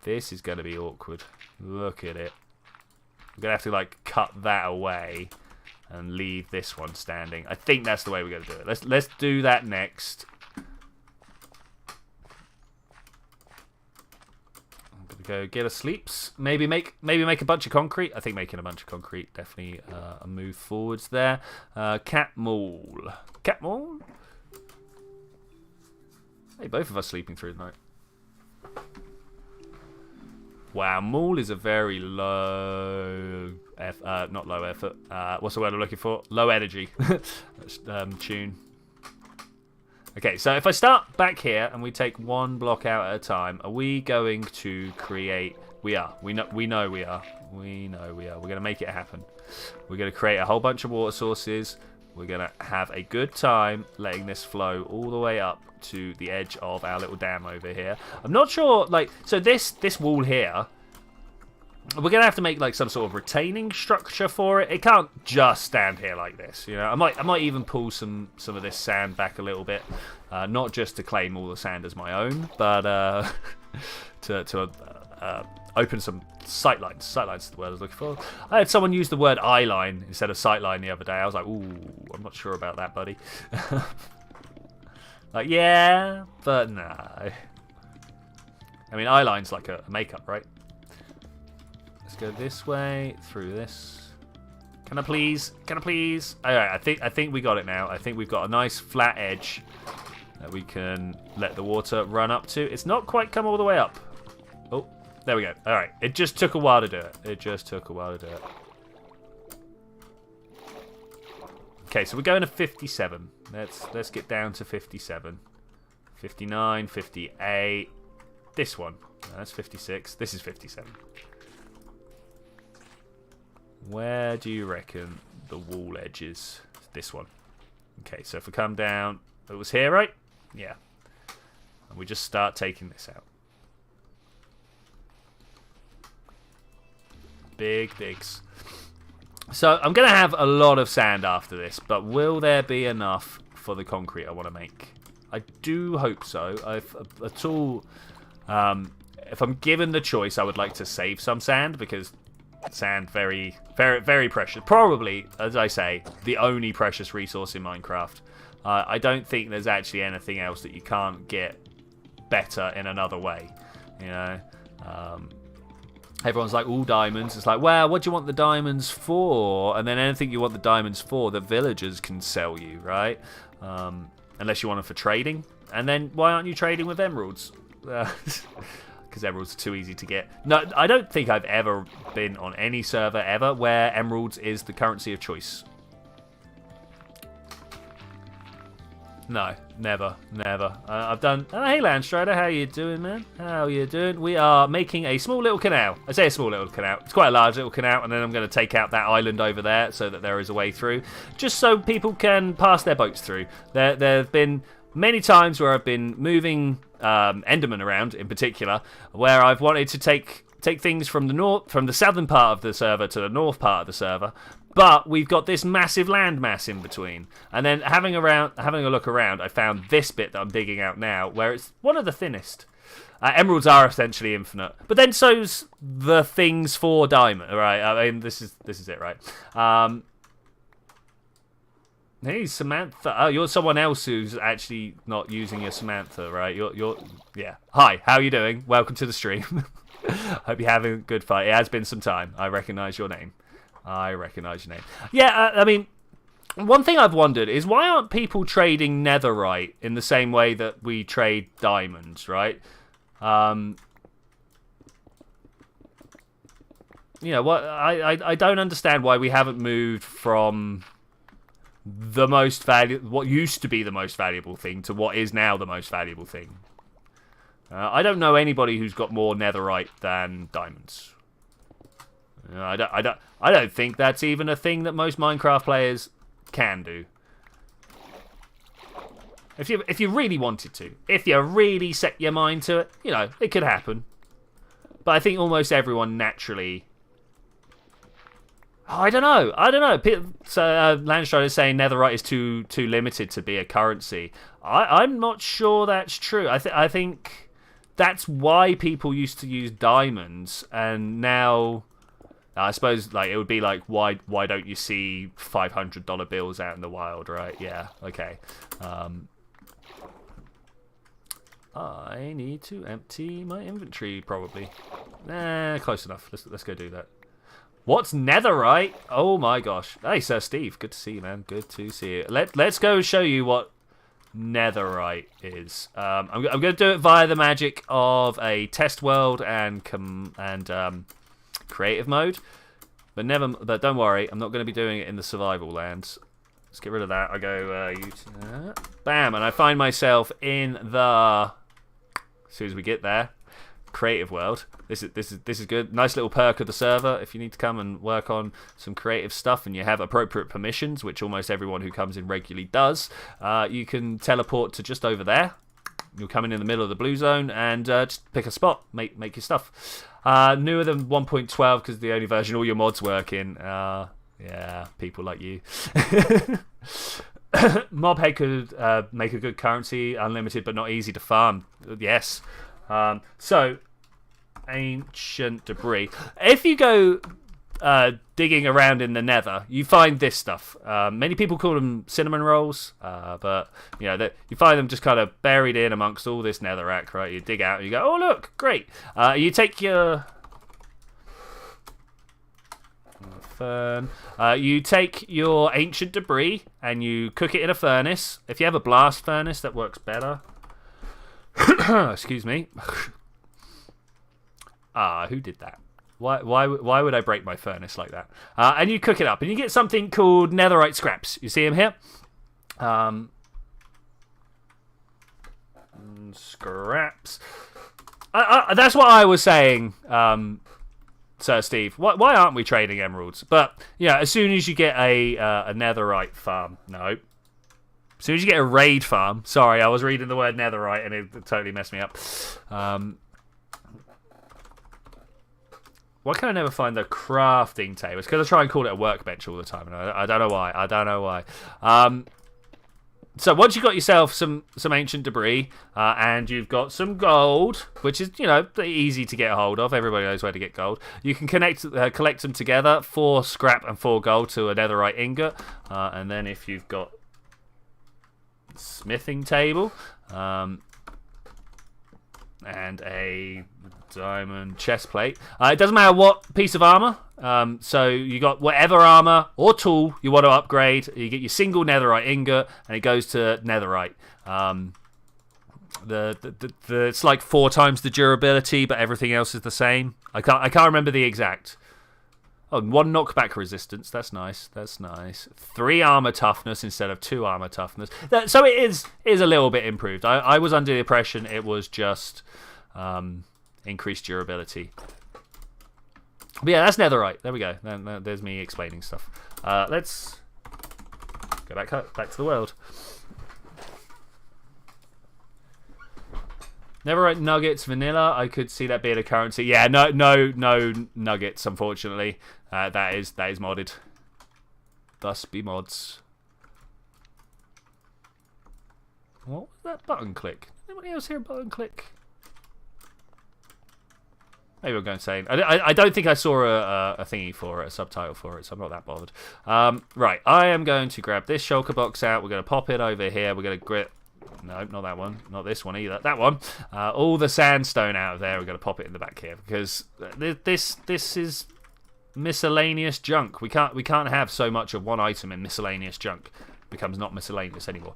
This is going to be awkward. Look at it. I'm going to have to, like, cut that away and leave this one standing. I think that's the way we're going to do it. Let's do that next. I'm going to go get a sleeps. Maybe make a bunch of concrete. I think making a bunch of concrete definitely a move forwards there. Cat mall. Cat mall? Hey, both of us sleeping through the night. Wow, Maul is a very low, not low effort. What's the word I'm looking for? Low energy tune. Okay, so if I start back here and we take one block out at a time, are we going to create? We are. We know we are. We know we are. We're going to make it happen. We're going to create a whole bunch of water sources. We're going to have a good time letting this flow all the way up to the edge of our little dam over here. I'm not sure, like, so this wall here, we're gonna have to make like some sort of retaining structure for it. It can't just stand here like this, you know. I might even pull some of this sand back a little bit, not just to claim all the sand as my own, but to open some sight lines. Sight lines is the word I was looking for. I had someone use the word eye line instead of sight line the other day. I was like, ooh, I'm not sure about that, buddy. Like, yeah, but no. I mean, eye line's like a makeup, right? Let's go this way, through this. Can I please? Can I please? Alright, I think we got it now. I think we've got a nice flat edge that we can let the water run up to. It's not quite come all the way up. Oh, there we go. Alright, it just took a while to do it. It just took a while to do it. Okay, so we're going to 57. Let's get down to 57. 59, 58. This one. No, that's 56. This is 57. Where do you reckon the wall edge is? This one. Okay, so if we come down, it was here, right? Yeah. And we just start taking this out. Big digs. So I'm going to have a lot of sand after this, but will there be enough for the concrete I want to make? I do hope so. If I'm given the choice, I would like to save some sand, because sand very, very, very precious. Probably, as I say, the only precious resource in Minecraft. I don't think there's actually anything else that you can't get better in another way. You know. Everyone's like, all diamonds. It's like, well, what do you want the diamonds for? And then anything you want the diamonds for, the villagers can sell you, right? Unless you want them for trading. And then why aren't you trading with emeralds? Because emeralds are too easy to get. No, I don't think I've ever been on any server ever where emeralds is the currency of choice. No, never. I've done... Oh, hey, Landstrider, how you doing, man? How you doing? We are making a small little canal. I say a small little canal. It's quite a large little canal, and then I'm going to take out that island over there so that there is a way through, just so people can pass their boats through. There have been many times where I've been moving Enderman around, in particular, where I've wanted to take things from the southern part of the server to the north part of the server. But we've got this massive landmass in between. And then having a look around, I found this bit that I'm digging out now, where it's one of the thinnest. Emeralds are essentially infinite. But then so's the things for diamond, right? I mean, this is it, right? Hey, Samantha. Oh, you're someone else who's actually not using your Samantha, right? Yeah. Hi, how are you doing? Welcome to the stream. Hope you're having a good fight. It has been some time. I recognise your name. Yeah, I mean, one thing I've wondered is why aren't people trading netherite in the same way that we trade diamonds, right? You know, what I don't understand why we haven't moved from the most what used to be the most valuable thing to what is now the most valuable thing. I don't know anybody who's got more netherite than diamonds. I don't think that's even a thing that most Minecraft players can do. If you really wanted to, if you really set your mind to it, you know, it could happen. But I think almost everyone naturally. Oh, I don't know. So Landstrider is saying netherite is too limited to be a currency. I'm not sure that's true. I think that's why people used to use diamonds, and now I suppose like it would be like why don't you see $500 bills out in the wild, right? Yeah, okay. I need to empty my inventory probably. Nah, close enough. Let's go do that. What's netherite? Oh my gosh. Hey, Sir Steve. Good to see you, man. Good to see you. Let's go show you what netherite is. I'm going to do it via the magic of a test world and creative mode. But don't worry, I'm not going to be doing it in the survival lands. Let's get rid of that. I go bam, and I find myself in the. As soon as we get there, creative world. This is good. Nice little perk of the server. If you need to come and work on some creative stuff and you have appropriate permissions, which almost everyone who comes in regularly does, you can teleport to just over there. You'll come in the middle of the blue zone and just pick a spot, make your stuff. Newer than 1.12 because the only version all your mods work in. Yeah, people like you. Mobhead could make a good currency, unlimited but not easy to farm. Yes. So, ancient debris. If you go digging around in the nether, you find this stuff. Many people call them cinnamon rolls, but you know you find them just kind of buried in amongst all this netherrack, right? You dig out and you go, oh look, great. You take your you take your ancient debris and you cook it in a furnace. If you have a blast furnace, that works better. Excuse me. Who did that? Why would I break my furnace like that? And you cook it up, and you get something called netherite scraps. You see them here? Scraps. That's what I was saying, Sir Steve. Why aren't we trading emeralds? But yeah, as soon as you get a netherite farm, no. As soon as you get a raid farm, sorry, I was reading the word netherite and it totally messed me up. Why can I never find the crafting table? It's because I try and call it a workbench all the time, and I don't know why. I don't know why. So once you've got yourself some ancient debris, and you've got some gold, which is, you know, easy to get a hold of. Everybody knows where to get gold. You can collect them together, 4 scrap and 4 gold to a netherite ingot. And then if you've got smithing table, and a diamond chest plate. It doesn't matter what piece of armor. So you got whatever armor or tool you want to upgrade. You get your single netherite ingot, and it goes to netherite. It's like 4 times the durability, but everything else is the same. I can't remember the exact. Oh, 1 knockback resistance. That's nice. That's nice. 3 armor toughness instead of 2 armor toughness. So it is a little bit improved. I was under the impression it was just increased durability. But yeah, that's netherite. There we go. There's me explaining stuff. Let's go back to the world. Netherite nuggets, vanilla. I could see that being a currency. Yeah, no nuggets. Unfortunately, that is modded. Thus be mods. What was that button click? Anybody else hear a button click? Maybe I'm going insane. I don't think I saw a thingy for it, a subtitle for it, so I'm not that bothered. Right, I am going to grab this shulker box out. We're going to pop it over here. We're going to grip. No, not that one. Not this one either. That one. All the sandstone out of there. We're going to pop it in the back here because this is miscellaneous junk. We can't have so much of one item in miscellaneous junk. It becomes not miscellaneous anymore.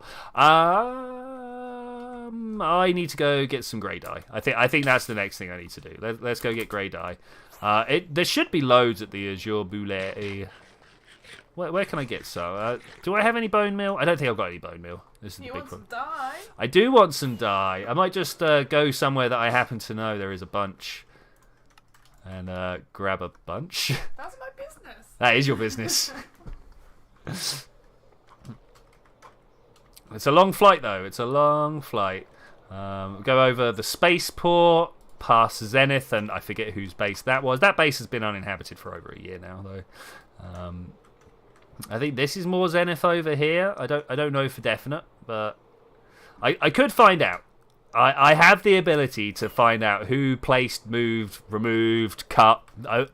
I need to go get some grey dye. I think that's the next thing I need to do. Let's go get grey dye. There should be loads at the Azure Boule. Where can I get some? Do I have any bone meal? I don't think I've got any bone meal. This is the You big want one. some dye? I do want some dye. I might just go somewhere that I happen to know there is a bunch. And grab a bunch. That's my business. That is your business. It's a long flight, though. It's a long flight. Go over the spaceport, past Zenith, and I forget whose base that was. That base has been uninhabited for over a year now, though. I think this is more Zenith over here. I don't know for definite, but I could find out. I have the ability to find out who placed, moved, removed, cut,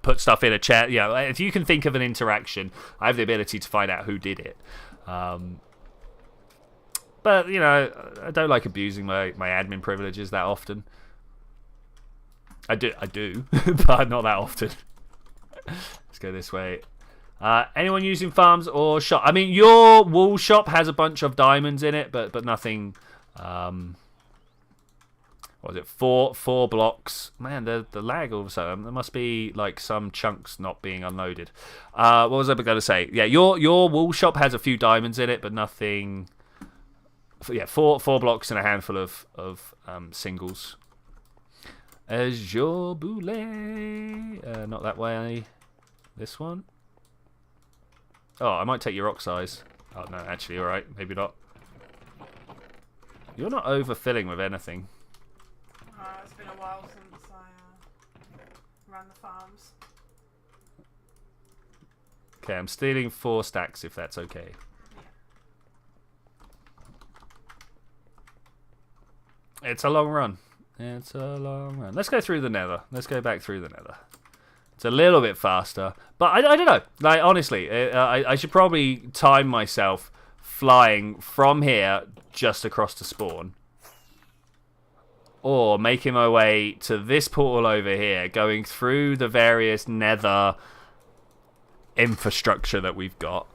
put stuff in a chat. You know, if you can think of an interaction, I have the ability to find out who did it. But, you know, I don't like abusing my admin privileges that often. I do, but not that often. Let's go this way. Anyone using farms or shop? I mean, your wool shop has a bunch of diamonds in it, but nothing... what was it? Four blocks. Man, the lag all of a sudden. There must be like some chunks not being unloaded. What was I going to say? Yeah, your wool shop has a few diamonds in it, but nothing. Yeah, four blocks and a handful of singles. Azure Boule. Not that way. This one. Oh, I might take your oxize. Oh no, actually, all right, maybe not. You're not overfilling with anything. It's been a while since I ran the farms. Okay, I'm stealing 4 stacks if that's okay. Yeah. It's a long run. It's a long run. Let's go through the nether. Let's go back through the nether. It's a little bit faster. But I don't know. Like, honestly, I should probably time myself flying from here just across to spawn. Or making my way to this portal over here, going through the various nether infrastructure that we've got.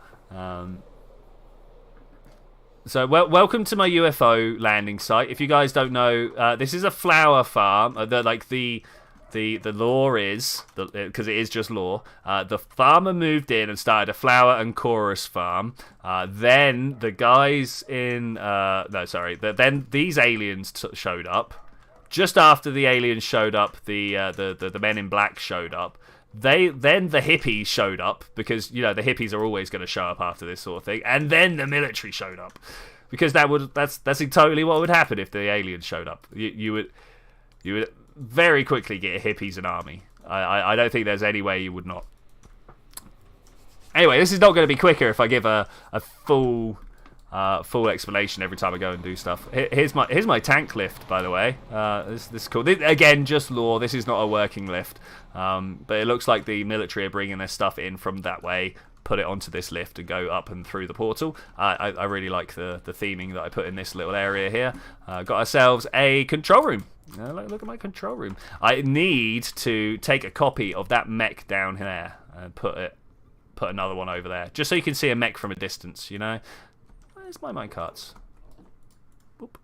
So, welcome to my UFO landing site. If you guys don't know, this is a flower farm. The lore is, because it is just lore, the farmer moved in and started a flower and chorus farm. Then the guys in... then these aliens showed up. Just after the aliens showed up, the men in black showed up. Then the hippies showed up, because, you know, the hippies are always going to show up after this sort of thing. And then the military showed up. Because that's totally what would happen if the aliens showed up. You would very quickly get hippies and army. I don't think there's any way you would not. Anyway, this is not going to be quicker if I give a full explanation every time I go and do stuff. Here's my tank lift, by the way. This is cool. Again, just lore. This is not a working lift, but it looks like the military are bringing their stuff in from that way, put it onto this lift and go up and through the portal. I really like the theming that I put in this little area here. Got ourselves a control room. Look at my control room. I need to take a copy of that mech down here and put another one over there, just so you can see a mech from a distance. You know. Where's my minecarts? Boop.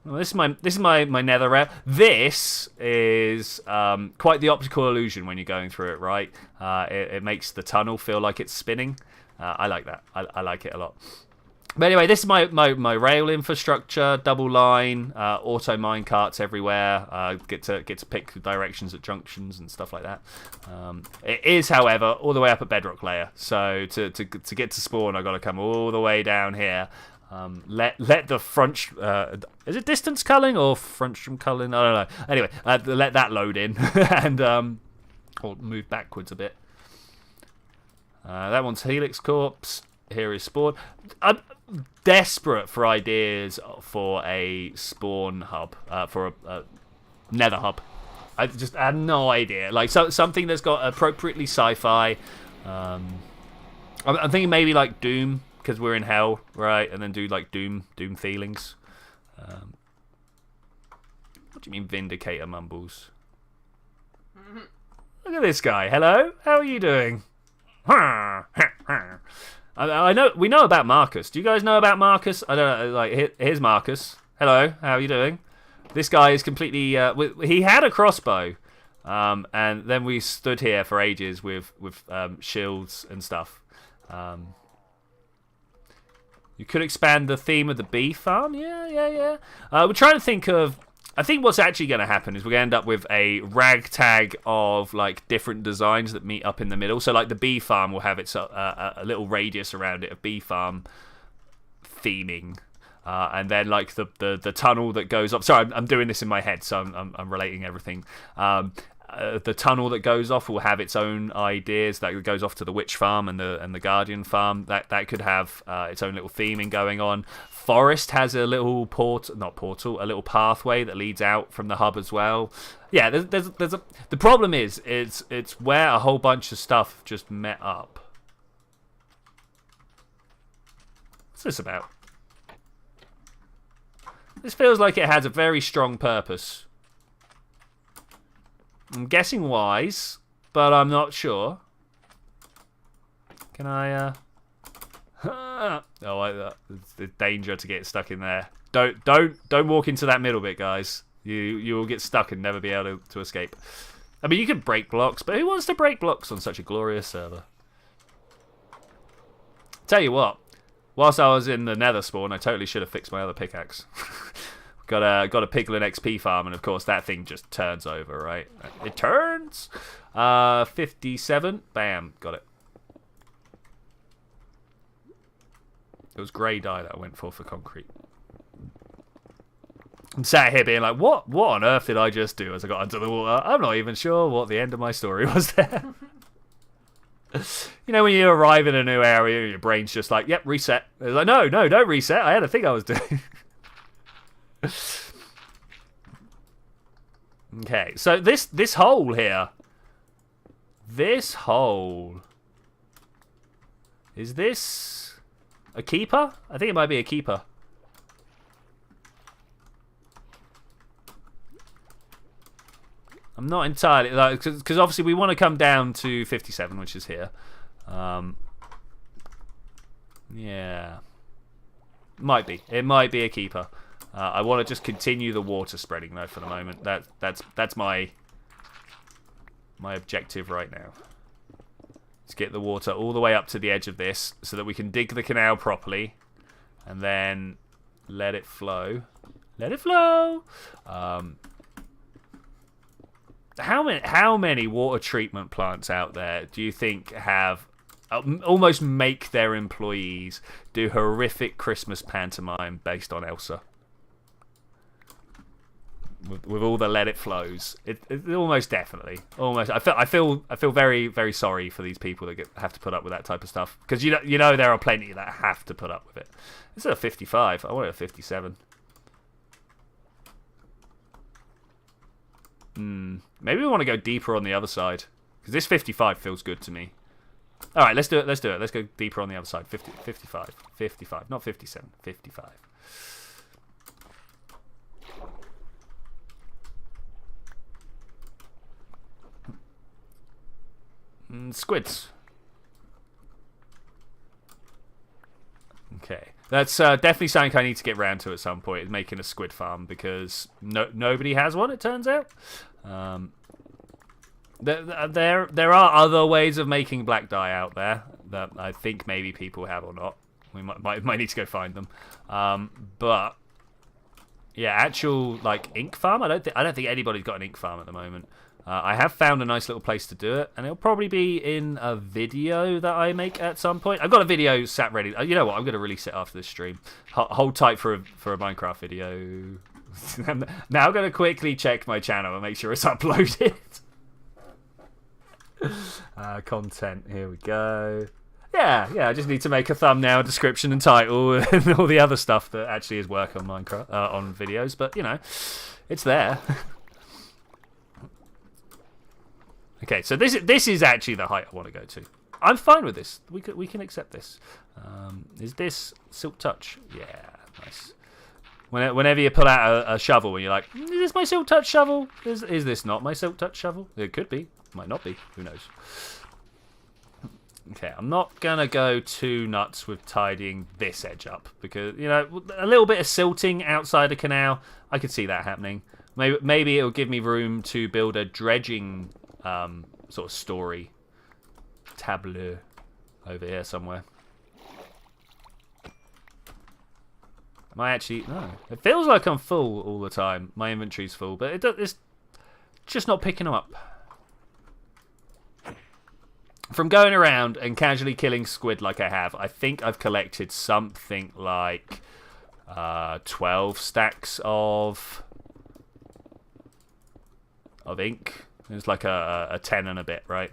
Well, this is my nether route. This is quite the optical illusion when you're going through it, right? It makes the tunnel feel like it's spinning. I like that. I like it a lot. But anyway, this is my rail infrastructure, double line, auto minecarts everywhere. Get to pick directions at junctions and stuff like that. It is, however, all the way up at bedrock layer. So to get to spawn, I've got to come all the way down here. Let the front... is it distance culling or front culling? I don't know. Anyway, let that load in and or move backwards a bit. That one's Helix Corpse. Here is spawn. I'm desperate for ideas for a spawn hub, for a nether hub. I just have no idea. Like something that's got appropriately sci-fi. I'm thinking maybe like Doom, because we're in hell, right? And then do like Doom feelings. What do you mean Vindicator mumbles? Look at this guy. Hello, how are you doing? I know we know about Marcus. Do you guys know about Marcus? I don't know. Like, here's Marcus. Hello, how are you doing? This guy is completely. He had a crossbow, And then we stood here for ages with shields and stuff. You could expand the theme of the bee farm. Yeah. We're trying to think of... I think what's actually going to happen is we're going to end up with a ragtag of like different designs that meet up in the middle. So like the bee farm will have its a little radius around it of bee farm theming, and then like the tunnel that goes up. Sorry, I'm doing this in my head, so I'm relating everything. The tunnel that goes off will have its own ideas. That goes off to the witch farm and the guardian farm. That could have its own little theming going on. Forest has a little a little pathway that leads out from the hub as well. Yeah, the problem is it's where a whole bunch of stuff just met up. What's this about? This feels like it has a very strong purpose. I'm guessing wise, but I'm not sure. Can I, it's the danger to get stuck in there. Don't walk into that middle bit, guys. You will get stuck and never be able to escape. I mean, you can break blocks, but who wants to break blocks on such a glorious server? Tell you what, whilst I was in the nether spawn, I totally should have fixed my other pickaxe. Got a piglin XP farm, and of course that thing just turns over, right? It turns. 57. Bam, got it. It was grey dye that I went for concrete. I'm sat here being like, what on earth did I just do as I got under the water? I'm not even sure what the end of my story was there. You know when you arrive in a new area, your brain's just like, yep, reset. It's like, no, don't reset. I had a thing I was doing. Okay, so this hole here. This hole. Is this a keeper? I think it might be a keeper. I'm not entirely, like, because obviously we want to come down to 57, which is here. Yeah, might be. It might be a keeper. I want to just continue the water spreading though for the moment. That's my objective right now. Let's get the water all the way up to the edge of this so that we can dig the canal properly, and then let it flow. Let it flow. How many water treatment plants out there do you think have almost make their employees do horrific Christmas pantomime based on Elsa? With all the let it flows, it almost definitely, almost. I feel very, very sorry for these people that have to put up with that type of stuff, because you know there are plenty that have to put up with it. This is a 55. I want a 57. Maybe we want to go deeper on the other side, because this 55 feels good to me. All right, let's do it. Let's go deeper on the other side. 55, not 57. 55. Squids. Okay, that's definitely something I need to get round to at some point, is making a squid farm, because nobody has one, it turns out. There are other ways of making black dye out there that I think maybe people have or not. We might need to go find them. But yeah, actual like ink farm. I don't think anybody's got an ink farm at the moment. I have found a nice little place to do it, and it'll probably be in a video that I make at some point. I've got a video sat ready. You know what? I'm going to release it after this stream. Hold tight for a Minecraft video. Now I'm going to quickly check my channel and make sure it's uploaded. Content. Here we go. Yeah. I just need to make a thumbnail, description, and title, and all the other stuff that actually is work on Minecraft on videos. But you know, it's there. Okay, so this is actually the height I want to go to. I'm fine with this. We can accept this. Is this Silk Touch? Yeah, nice. Whenever you pull out a shovel and you're like, is this my Silk Touch shovel? Is this not my Silk Touch shovel? It could be. Might not be. Who knows? Okay, I'm not gonna go too nuts with tidying this edge up because a little bit of silting outside the canal, I could see that happening. Maybe it'll give me room to build a dredging sort of story tableau over here somewhere. Am I actually? No. It feels like I'm full all the time. My inventory's full, but it's just not picking them up. From going around and casually killing squid like I have, I think I've collected something like 12 stacks of ink. It's like a 10 and a bit, right?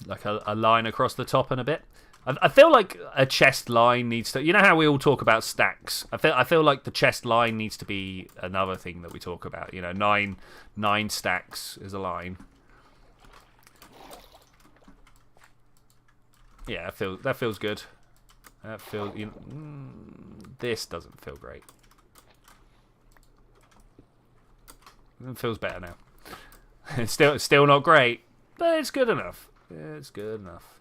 Like a line across the top and a bit. I feel like a chest line needs to... You know how we all talk about stacks? I feel like the chest line needs to be another thing that we talk about. 9 stacks is a line. Yeah, that feels good. That feels... this doesn't feel great. It feels better now. It's still not great, but it's good enough. It's good enough.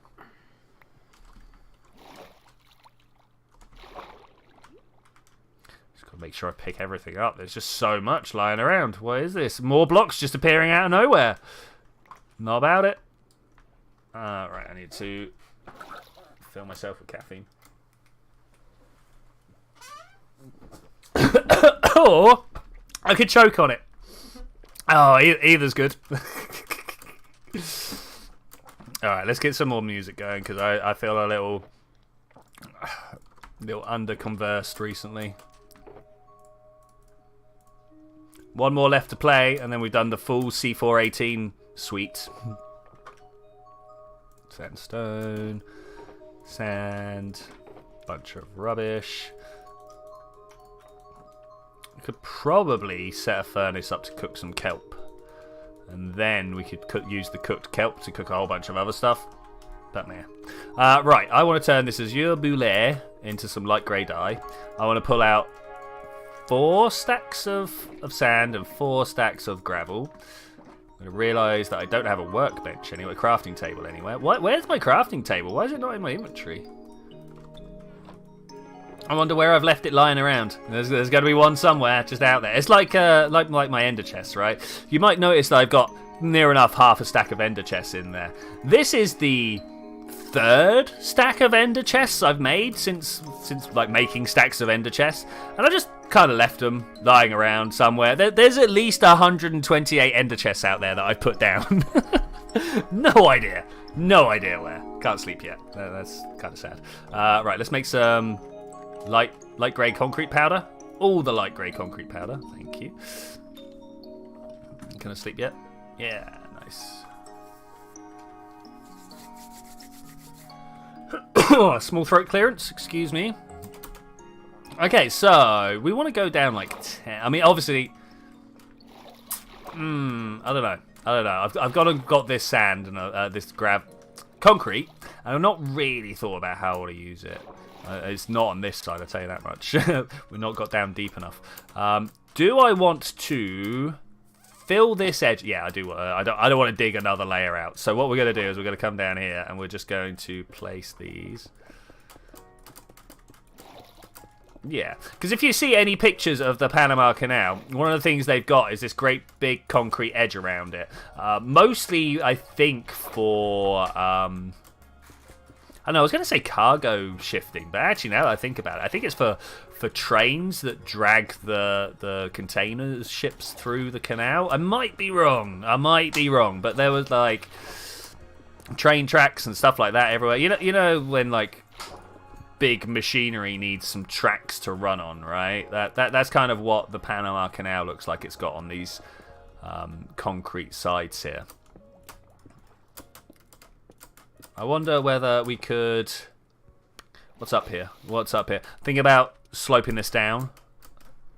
Just gotta make sure I pick everything up. There's just so much lying around. What is this? More blocks just appearing out of nowhere. Not about it. Right, I need to fill myself with caffeine. Or I could choke on it. Oh, either's good. Alright, let's get some more music going because I feel a little under-conversed recently. One more left to play and then we've done the full C418 suite. Sandstone, sand, bunch of rubbish. We could probably set a furnace up to cook some kelp. And then we could use the cooked kelp to cook a whole bunch of other stuff. But nah. Right, I want to turn this azure boulet into some light grey dye. I want to pull out 4 stacks of sand and 4 stacks of gravel. I'm going to realise that I don't have a workbench anywhere, crafting table anywhere. Where's my crafting table? Why is it not in my inventory? I wonder where I've left it lying around. There's got to be one somewhere, just out there. It's like my ender chest, right? You might notice that I've got near enough half a stack of ender chests in there. This is the 3rd stack of ender chests I've made since like making stacks of ender chests, and I just kind of left them lying around somewhere. There's at least 128 ender chests out there that I've put down. No idea where. Can't sleep yet. That's kind of sad. Right, let's make some light grey concrete powder. All the light grey concrete powder. Thank you. Can I sleep yet? Yeah, nice. Small throat clearance, excuse me. Okay, so we want to go down like 10. I mean, obviously, I don't know. I've got this sand and this concrete, and I've not really thought about how I want to use it. It's not on this side, I'll tell you that much. We've not got down deep enough. Do I want to fill this edge? Yeah, I do. I don't want to dig another layer out. So what we're going to do is we're going to come down here and we're just going to place these. Yeah, because if you see any pictures of the Panama Canal, one of the things they've got is this great big concrete edge around it. Mostly, I think, for... I don't know, I was going to say cargo shifting, but actually now that I think about it, I think it's for trains that drag the container ships through the canal. I might be wrong, but there was like train tracks and stuff like that everywhere. You know when like big machinery needs some tracks to run on, right? That's kind of what the Panama Canal looks like it's got on these concrete sides here. I wonder whether we could... What's up here? Think about sloping this down.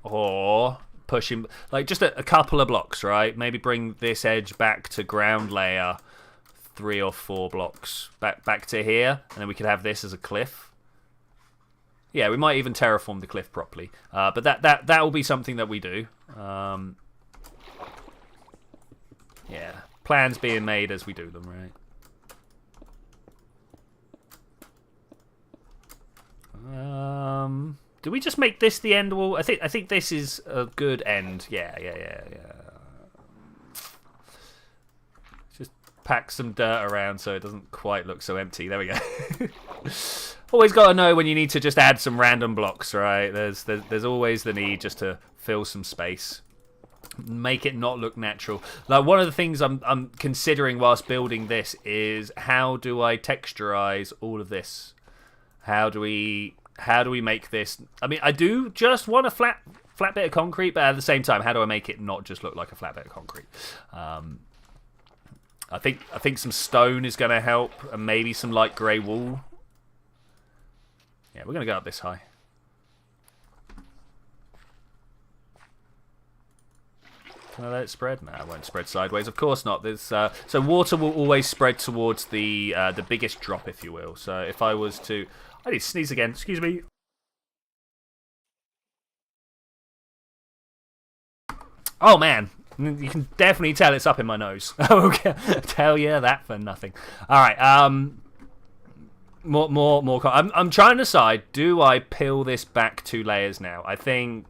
Or pushing... Like, just a couple of blocks, right? Maybe bring this edge back to ground layer 3 or 4 blocks. Back to here. And then we could have this as a cliff. Yeah, we might even terraform the cliff properly. But that will be something that we do. Yeah. Plans being made as we do them, right? Do we just make this the end wall? I think this is a good end. Yeah. Just pack some dirt around so it doesn't quite look so empty. There we go. Always got to know when you need to just add some random blocks, right? There's always the need just to fill some space. Make it not look natural. Like one of the things I'm considering whilst building this is how do I texturize all of this? How do we make this? I mean, I do just want a flat bit of concrete, but at the same time, how do I make it not just look like a flat bit of concrete? I think some stone is going to help, and maybe some light grey wool. Yeah, we're going to go up this high. Can I let it spread? No, it won't spread sideways. Of course not. There's so water will always spread towards the biggest drop, if you will. So if I was to, I need to sneeze again. Excuse me. Oh man, you can definitely tell it's up in my nose. Okay, tell you that for nothing. All right. More. I'm trying to decide. Do I peel this back 2 layers now? I think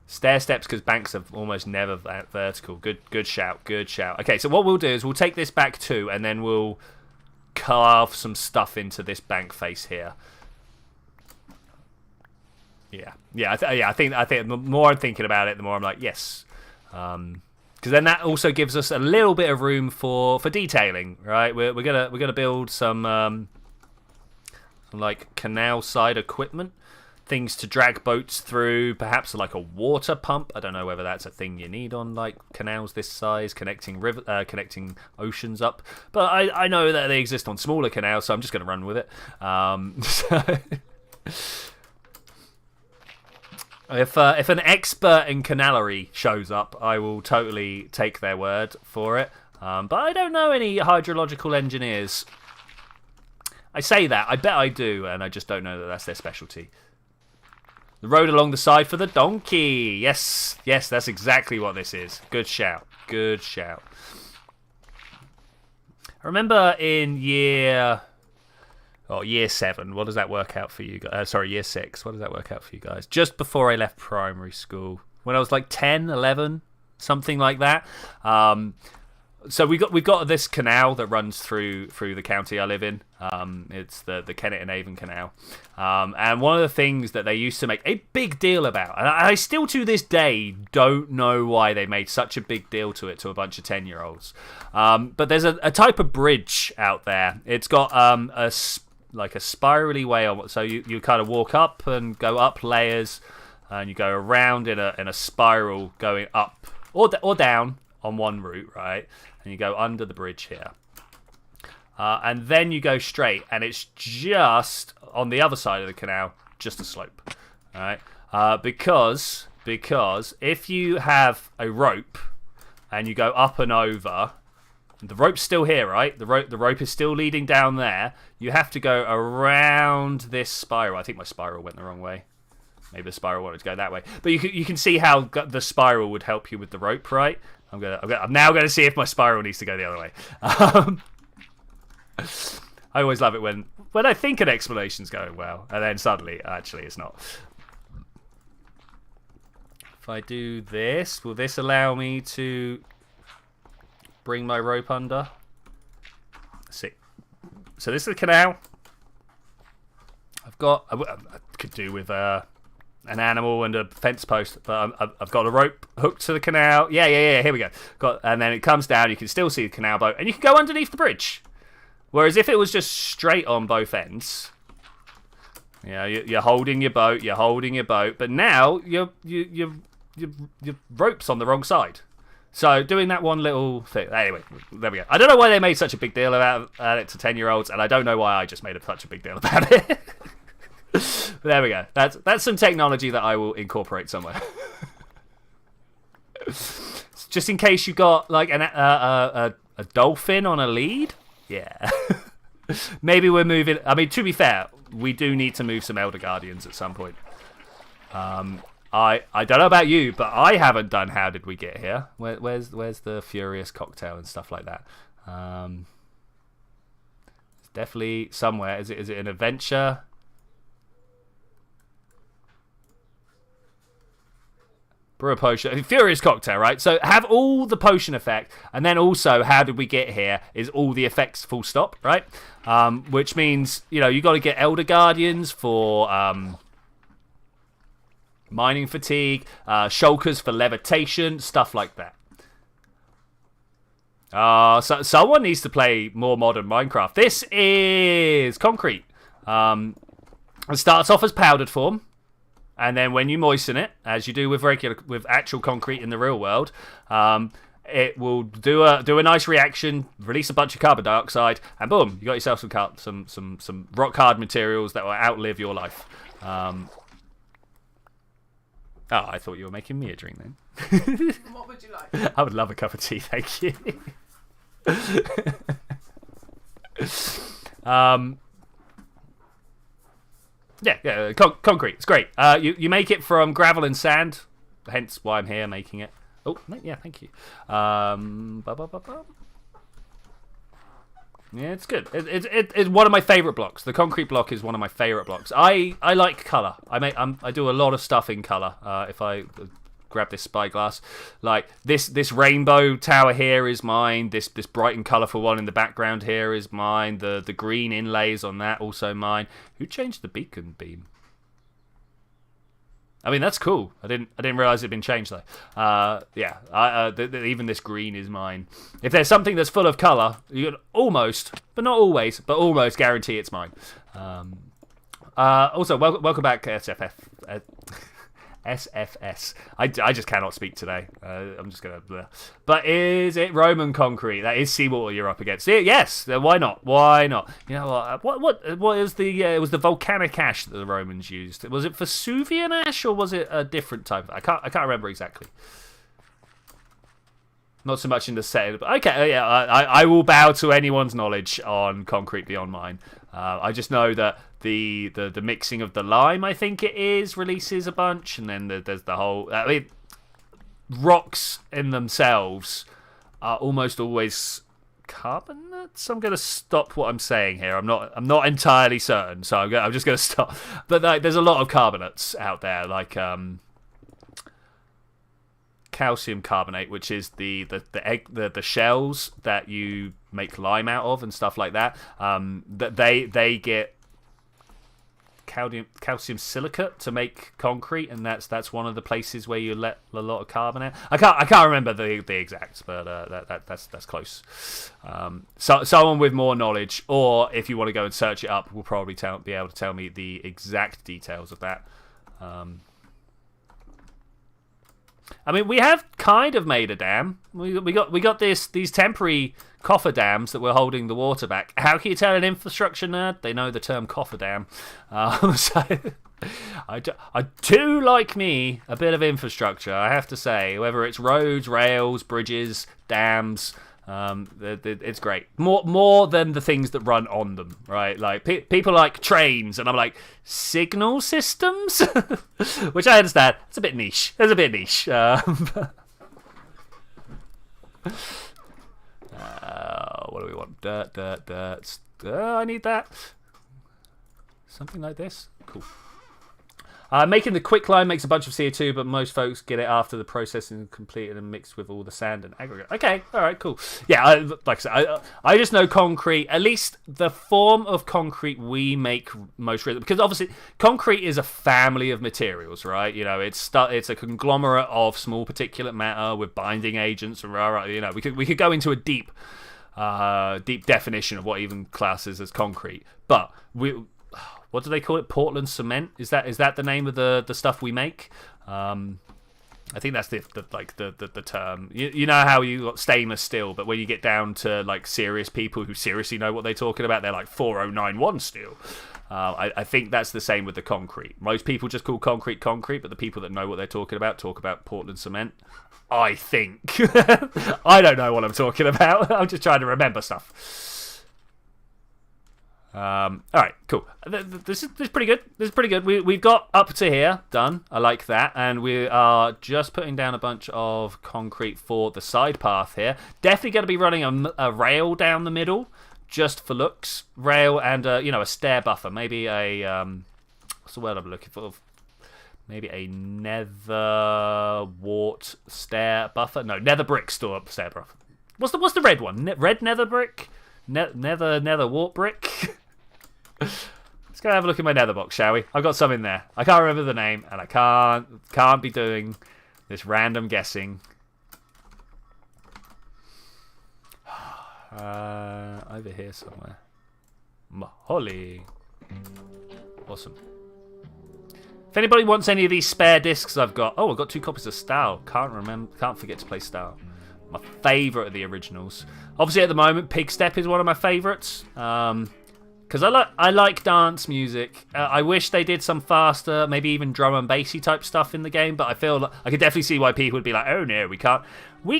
stair steps because banks are almost never vertical. Good shout. Okay, so what we'll do is we'll take this back 2, and then we'll carve some stuff into this bank face here. Yeah. I think the more I'm thinking about it, the more I'm like yes. Because then that also gives us a little bit of room for detailing, right? We're gonna build some like canal side equipment, things to drag boats through, perhaps like a water pump. I don't know whether that's a thing you need on like canals this size, connecting oceans up. But I know that they exist on smaller canals, so I'm just gonna run with it. If an expert in canallery shows up, I will totally take their word for it. But I don't know any hydrological engineers. I say that, I bet I do, and I just don't know that that's their specialty. The road along the side for the donkey. Yes, that's exactly what this is. Good shout. I remember in year 7. What does that work out for you guys? Sorry, year 6. What does that work out for you guys? Just before I left primary school, when I was like 10, 11, something like that. So we've got this canal that runs through the county I live in. It's the Kennet and Avon Canal. And one of the things that they used to make a big deal about, and I still to this day don't know why they made such a big deal to it to a bunch of 10-year-olds. But there's a type of bridge out there. It's got like a spirally way on, so you kind of walk up and go up layers, and you go around in a spiral going up or down on one route, right? And you go under the bridge here, and then you go straight, and it's just on the other side of the canal, just a slope, all right? Because if you have a rope and you go up and over, the rope's still here, right? The rope is still leading down there. You have to go around this spiral. I think my spiral went the wrong way. Maybe the spiral wanted to go that way. But you can see how the spiral would help you with the rope, right? I'm now going to see if my spiral needs to go the other way. I always love it when I think an explanation's going well, and then suddenly, actually, it's not. If I do this, will this allow me to bring my rope under? Let's see. So this is the canal. I could do with an animal and a fence post, but I've got a rope hooked to the canal. Yeah. Here we go. And then it comes down. You can still see the canal boat, and you can go underneath the bridge. Whereas if it was just straight on both ends, you're holding your boat. But now your rope's on the wrong side. So doing that one little thing. Anyway, there we go. I don't know why they made such a big deal about it to 10-year-olds, and I don't know why I just made such a big deal about it. But there we go. That's some technology that I will incorporate somewhere. Just in case you got like a dolphin on a lead. Yeah. Maybe we're moving. I mean, to be fair, we do need to move some Elder Guardians at some point. I don't know about you, but I haven't done How Did We Get Here? Where's the Furious Cocktail and stuff like that? It's definitely somewhere. Is it an adventure? Brew a potion. Furious cocktail, right? So have all the potion effect, and then also how did we get here is all the effects full stop, right? Which means, you know, you got to get Elder Guardians for mining fatigue, shulkers for levitation, stuff like that. So someone needs to play more modern Minecraft. This is concrete. It starts off as powdered form, and then when you moisten it, as you do with actual concrete in the real world, it will do a nice reaction, release a bunch of carbon dioxide, and boom, you got yourself some rock hard materials that will outlive your life. Oh, I thought you were making me a drink then. What would you like? I would love a cup of tea, thank you. Concrete. It's great. You make it from gravel and sand, hence why I'm here making it. Oh, yeah, thank you. Yeah, it's good. It's one of my favorite blocks. The concrete block is one of my favorite blocks. I like color. I do a lot of stuff in color. If I grab this spyglass, like this rainbow tower here is mine. This bright and colorful one in the background here is mine. The green inlays on that also mine. Who changed the beacon beam? I mean, that's cool. I didn't realize it'd been changed though. Yeah. Even this green is mine. If there's something that's full of color, you can almost, but not always, but almost guarantee it's mine. Also, welcome back, SFF. SFS. I just cannot speak today. I'm just gonna. Bleh. But is it Roman concrete? That is seawater you're up against. Yes. Why not? Why not? You know what is the? It was the volcanic ash that the Romans used. Was it Vesuvian ash or was it a different type? I can't remember exactly. Not so much in the setting, but okay. Yeah, I will bow to anyone's knowledge on concrete beyond mine. I just know that the mixing of the lime, I think it is, releases a bunch, and then there's the whole. I mean, rocks in themselves are almost always carbonates. I'm going to stop what I'm saying here. I'm not entirely certain, so I'm just going to stop. But there's a lot of carbonates out there, like calcium carbonate, which is the shells that you make lime out of and stuff like that. That they get calcium silicate to make concrete, and that's one of the places where you let a lot of carbon out. I can't remember the exacts, but that's close. So someone with more knowledge, or if you want to go and search it up, will probably be able to tell me the exact details of that. I mean, we have kind of made a dam. We got these temporary coffer dams that we're holding the water back. How can you tell an infrastructure nerd? They know the term coffer dam. So I do like me a bit of infrastructure, I have to say. Whether it's roads, rails, bridges, dams, it's great. More than the things that run on them, right? Like people like trains, and I'm like, signal systems, which I understand. It's a bit niche. What do we want? Dirt. I need that. Something like this. Cool. Making the quicklime makes a bunch of CO2, but most folks get it after the processing is completed and mixed with all the sand and aggregate. Okay, all right, cool. Yeah, like I said, I just know concrete, at least the form of concrete we make most real, because obviously concrete is a family of materials, right? You know, it's a conglomerate of small particulate matter with binding agents, and you know, we could go into a deep definition of what even classes as concrete, but what do they call it? Portland cement? Is that the name of the stuff we make? I think that's the term. You know how you got stainless steel, but when you get down to like serious people who seriously know what they're talking about, they're like 4091 steel. I think that's the same with the concrete. Most people just call concrete, but the people that know what they're talking about talk about Portland cement. I think. I don't know what I'm talking about. I'm just trying to remember stuff. All right, cool. This is pretty good. We've got up to here done. I like that, and we are just putting down a bunch of concrete for the side path here. Definitely going to be running a rail down the middle, just for looks. Rail and a stair buffer. Maybe a what's the word I'm looking for? maybe a nether wart stair buffer. No, nether brick stair buffer. What's the red one? Red nether brick? Nether wart brick? Let's go have a look in my nether box, shall we? I've got some in there. I can't remember the name, and I can't be doing this random guessing. Over here somewhere. Holly. Awesome. If anybody wants any of these spare discs I've got... Oh, I've got 2 copies of Style. Can't forget to play Style. My favourite of the originals. Obviously, at the moment, Pig Step is one of my favourites. Because I like dance music. I wish they did some faster, maybe even drum and bassy type stuff in the game. But I feel like I could definitely see why people would be like, "Oh no, we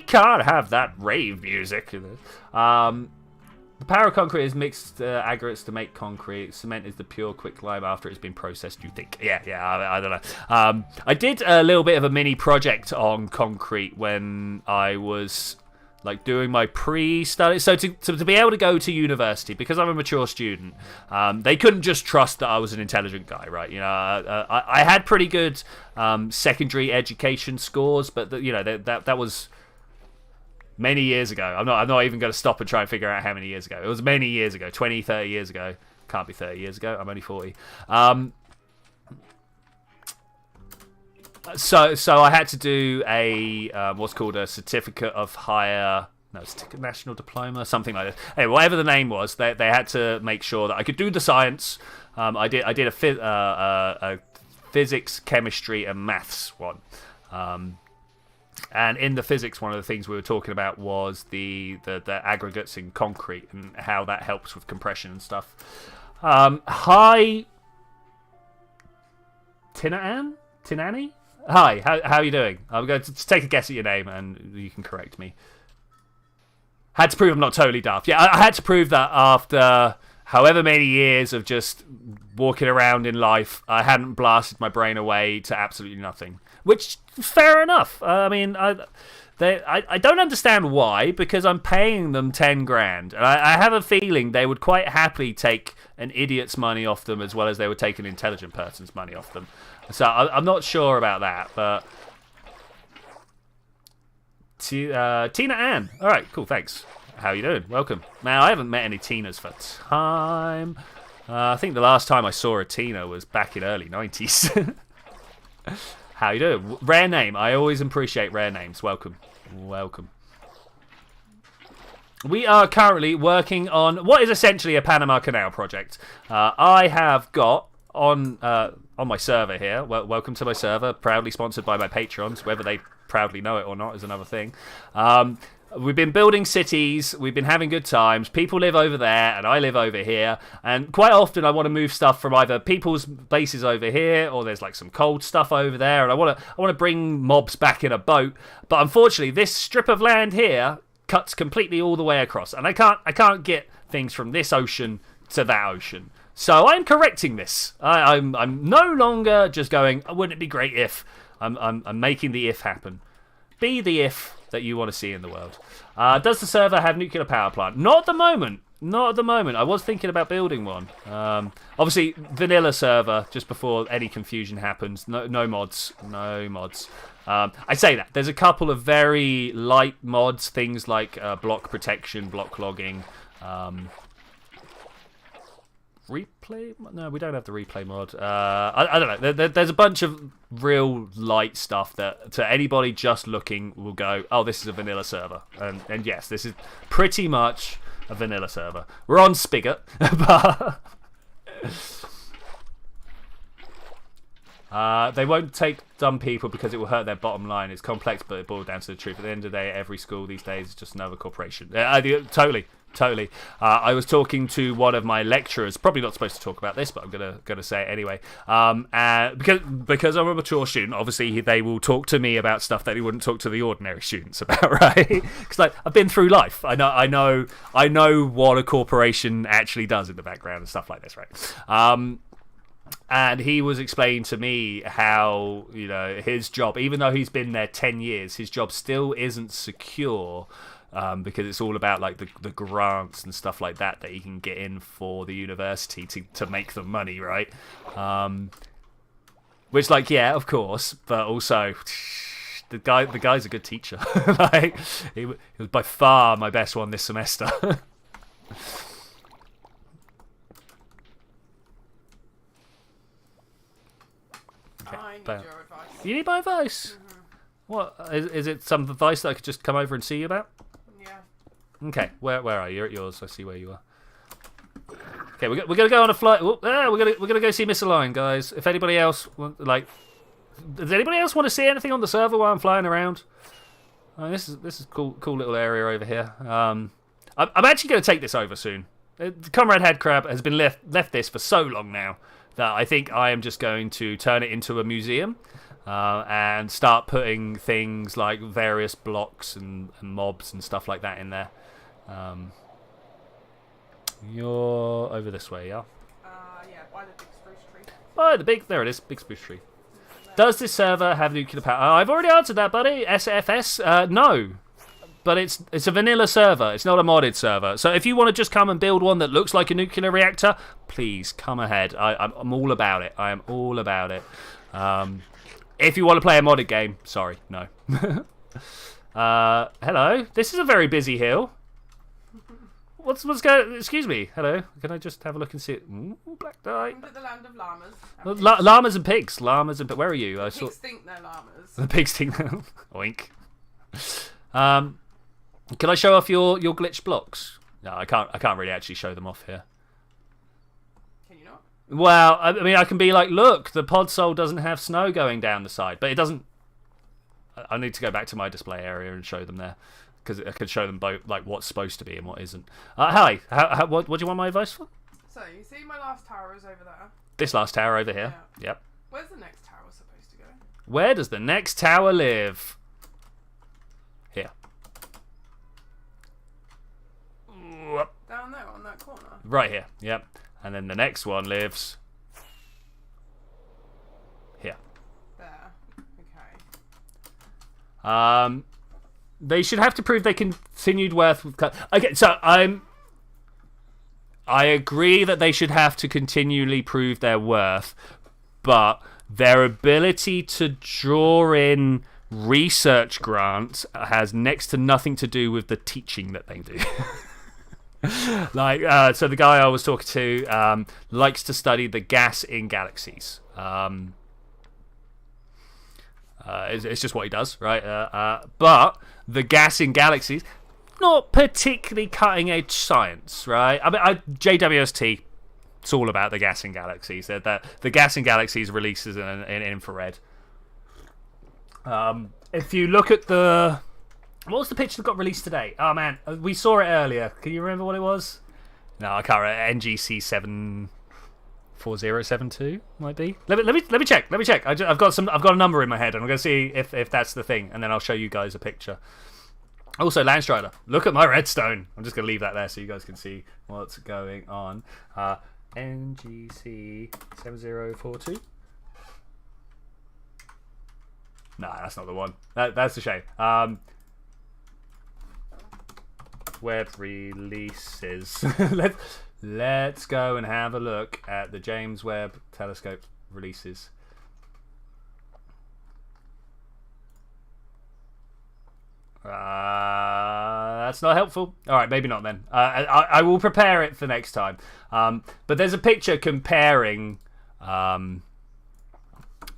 can't have that rave music." The power of concrete is mixed aggregates to make concrete. Cement is the pure quick lime after it's been processed, you think. Yeah, I don't know. I did a little bit of a mini project on concrete when I was like doing my pre-study. So to be able to go to university, because I'm a mature student, they couldn't just trust that I was an intelligent guy, right? You know, I had pretty good secondary education scores, but that was many years ago. I'm not even going to stop and try and figure out how many years ago. It was many years ago, 20, 30 years ago. Can't be 30 years ago. I'm only 40. So I had to do a what's called a certificate of higher, national diploma, something like this. Anyway, whatever the name was, they had to make sure that I could do the science. I did a physics, chemistry, and maths one. And in the physics, one of the things we were talking about was the aggregates in concrete and how that helps with compression and stuff. Hi, Tinani? Hi, how are you doing? I'm going to take a guess at your name and you can correct me. Had to prove I'm not totally daft. Yeah, I had to prove that after however many years of just walking around in life, I hadn't blasted my brain away to absolutely nothing. Which, fair enough. I mean, I don't understand why, because I'm paying them 10 grand. And I have a feeling they would quite happily take an idiot's money off them as well as they would take an intelligent person's money off them. So I'm not sure about that, but... Tina Ann. All right, cool, thanks. How you doing? Welcome. Now, I haven't met any Tinas for time. I think the last time I saw a Tina was back in early 90s. How you doing? Rare name. I always appreciate rare names. Welcome. Welcome. We are currently working on what is essentially a Panama Canal project. I have got on my server here. Welcome to my server. Proudly sponsored by my patrons. Whether they proudly know it or not is another thing. We've been building cities, we've been having good times, people live over there and I live over here, and quite often I want to move stuff from either people's bases over here or there's like some cold stuff over there, and I want to bring mobs back in a boat, but unfortunately this strip of land here cuts completely all the way across, and I can't get things from this ocean to that ocean. So I'm correcting this. I'm no longer just going, wouldn't it be great if. I'm making the if happen. Be the if that you want to see in the world. Does the server have nuclear power plant? Not at the moment. Not at the moment. I was thinking about building one. Obviously, vanilla server, just before any confusion happens. No mods. No mods. I say that. There's a couple of very light mods, things like block protection, block logging. Replay? No, we don't have the replay mod. I don't know. There's a bunch of real light stuff that to anybody just looking will go, oh, this is a vanilla server. And yes, this is pretty much a vanilla server. We're on Spigot, but they won't take dumb people because it will hurt their bottom line. It's complex, but it boils down to the truth. At the end of the day, every school these days is just another corporation. Totally. I was talking to one of my lecturers. Probably not supposed to talk about this, but I'm gonna say it anyway. Because I'm a mature student, obviously they will talk to me about stuff that they wouldn't talk to the ordinary students about, right? Because like I've been through life. I know what a corporation actually does in the background and stuff like this, right? And he was explaining to me how, his job, even though he's been there 10 years, his job still isn't secure. Because it's all about like the grants and stuff like that he can get in for the university to make them money, right? Which, like, yeah, of course, but also the guy's a good teacher. Like, he was by far my best one this semester. I need your advice. You need my advice? What is it? Some advice that I could just come over and see you about? Yeah. Okay, where are you? You're at yours. I see where you are. Okay, we're gonna go on a flight. We're gonna go see Misaligned, guys. If anybody else does anybody else want to see anything on the server while I'm flying around? This is cool little area over here. I'm actually gonna take this over soon. Comrade Headcrab has been left this for so long now that I think I am just going to turn it into a museum and start putting things like various blocks and mobs and stuff like that in there. You're over this way, yeah? Yeah, by the big spruce tree. Oh, there it is, big spruce tree. Does this server have nuclear power? Oh, I've already answered that, buddy. SFS, no. But it's a vanilla server. It's not a modded server. So if you want to just come and build one that looks like a nuclear reactor, please come ahead. I'm all about it. I am all about it. If you want to play a modded game, sorry, no. Hello. This is a very busy hill. What's going? Excuse me. Hello. Can I just have a look and see it? Ooh, black dye. Into the land of llamas. Llamas and pigs. Llamas and where are you? The pigs think they're llamas. The pigs think. Oink. Can I show off your glitched blocks? No, I can't. I can't really actually show them off here. Can you not? Well, I mean, I can be like, look, the pod soul doesn't have snow going down the side, but it doesn't. I need to go back to my display area and show them there. Because I could show them both, like, what's supposed to be and what isn't. Hi, what do you want my advice for? So, you see my last tower is over there? This last tower over here? Yeah. Yep. Where's the next tower supposed to go? Where does the next tower live? Here. Down there, on that corner? Right here, yep. And then the next one lives... here. There. Okay. They should have to prove they continued worth with... Okay, so I agree that they should have to continually prove their worth, but their ability to draw in research grants has next to nothing to do with the teaching that they do. Like, so the guy I was talking to likes to study the gas in galaxies. It's just what he does, right? But the gas in galaxies, not particularly cutting edge science, right? I mean, JWST, it's all about the gas in galaxies. The gas in galaxies releases in infrared. If you look at what was the picture that got released today? Oh man, we saw it earlier. Can you remember what it was? No, I can't remember. NGC 74072 might be. Let me check. I've got a number in my head, and I'm gonna see if that's the thing, and then I'll show you guys a picture. Also, Landstrider, look at my redstone. I'm just gonna leave that there so you guys can see what's going on. NGC 7042. No, that's not the one. That's a shame. Web releases. Let's go and have a look at the James Webb Telescope releases. That's not helpful. All right, maybe not then. I will prepare it for next time. But there's a picture comparing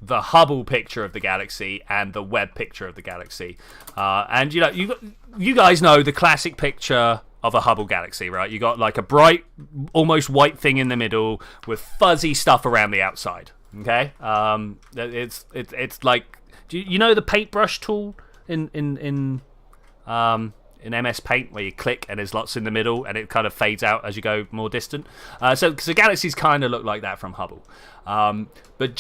the Hubble picture of the galaxy and the Webb picture of the galaxy. And you guys know the classic picture of a Hubble galaxy, right? You got like a bright, almost white thing in the middle with fuzzy stuff around the outside. Okay, it's like, do you know the paintbrush tool in MS Paint where you click and there's lots in the middle and it kind of fades out as you go more distant. So galaxies kind of look like that from Hubble. But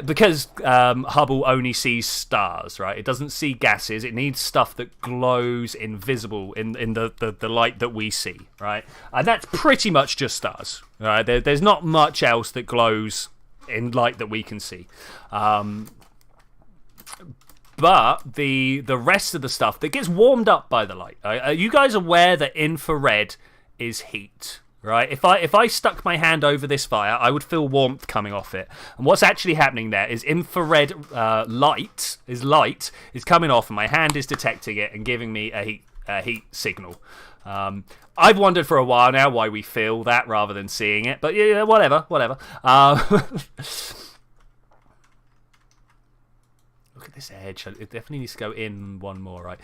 because Hubble only sees stars, right? It doesn't see gases. It needs stuff that glows invisible in the light that we see, right? And that's pretty much just stars, right? There's not much else that glows in light that we can see. But the rest of the stuff that gets warmed up by the light. Are you guys aware that infrared is heat? right? If I stuck my hand over this fire, I would feel warmth coming off it. And what's actually happening there is infrared light is coming off, and my hand is detecting it and giving me a heat signal. I've wondered for a while now why we feel that rather than seeing it, but yeah, whatever. Look at this edge. It definitely needs to go in one more, right?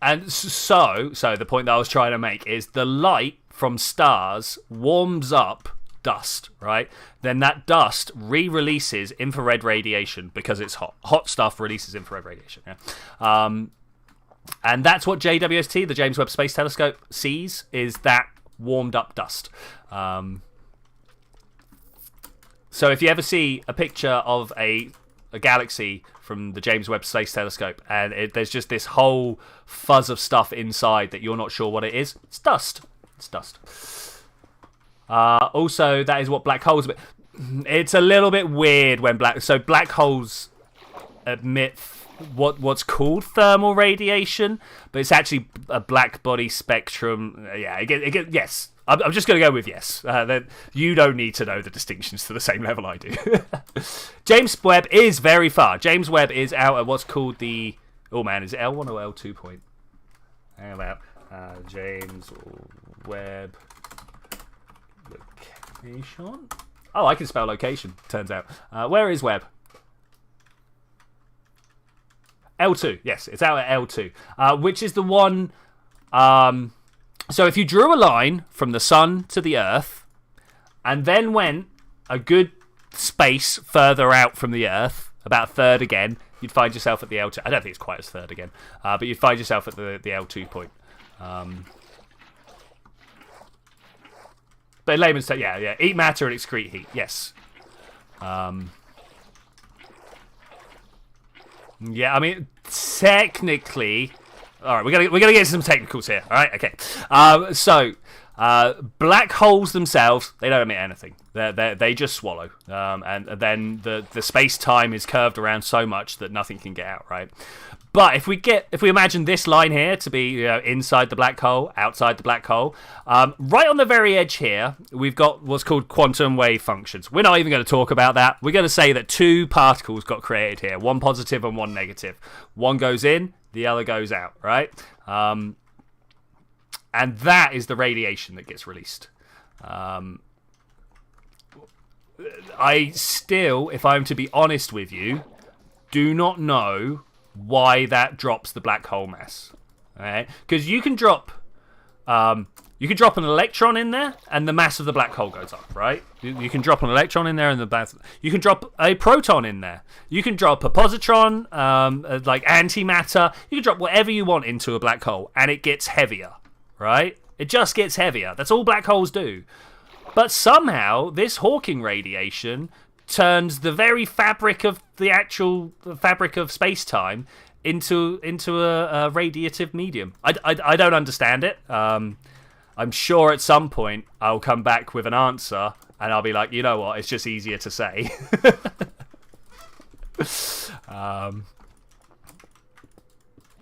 And so the point that I was trying to make is the light from stars warms up dust, right? Then that dust re-releases infrared radiation because it's hot. Hot stuff releases infrared radiation. Yeah? And that's what JWST, the James Webb Space Telescope, sees, is that warmed up dust. So if you ever see a picture of a galaxy from the James Webb Space Telescope and there's just this whole fuzz of stuff inside that you're not sure what it is, it's dust. It's dust. Also, that is what black holes... It's a little bit weird when black holes emit what's called thermal radiation, but it's actually a black body spectrum. Yeah, yes. I'm just going to go with yes. You don't need to know the distinctions to the same level I do. James Webb is very far. James Webb is out at what's called the... Oh, man, is it L1 or L2 point? Hang about. James Webb location? Oh, I can spell location, turns out. Where is Webb? L2, yes, it's out at L2, which is the one... So if you drew a line from the sun to the Earth, and then went a good space further out from the Earth, about a third again, you'd find yourself at the L2. I don't think it's quite as third again, but you'd find yourself at the L2 point. But in layman's terms, yeah, eat matter and excrete heat, yes. Yeah, I mean, technically... Alright, we're gonna get some technicals here. Alright, okay. So, black holes themselves, they don't emit anything. They just swallow. And then the space-time is curved around so much that nothing can get out, right? But if we imagine this line here to be inside the black hole, outside the black hole, right on the very edge here, we've got what's called quantum wave functions. We're not even going to talk about that. We're going to say that two particles got created here, one positive and one negative. One goes in, the other goes out, right? And that is the radiation that gets released. I still, if I'm to be honest with you, do not know why that drops the black hole mass. Right? Because you can drop an electron in there and the mass of the black hole goes up, right? You can drop an electron in there and the mass... You can drop a proton in there. You can drop a positron, like antimatter. You can drop whatever you want into a black hole and it gets heavier, right? It just gets heavier. That's all black holes do. But somehow this Hawking radiation turns the very fabric of the actual fabric of space-time into a radiative medium. I don't understand it. I'm sure at some point I'll come back with an answer and I'll be like, you know what, it's just easier to say. But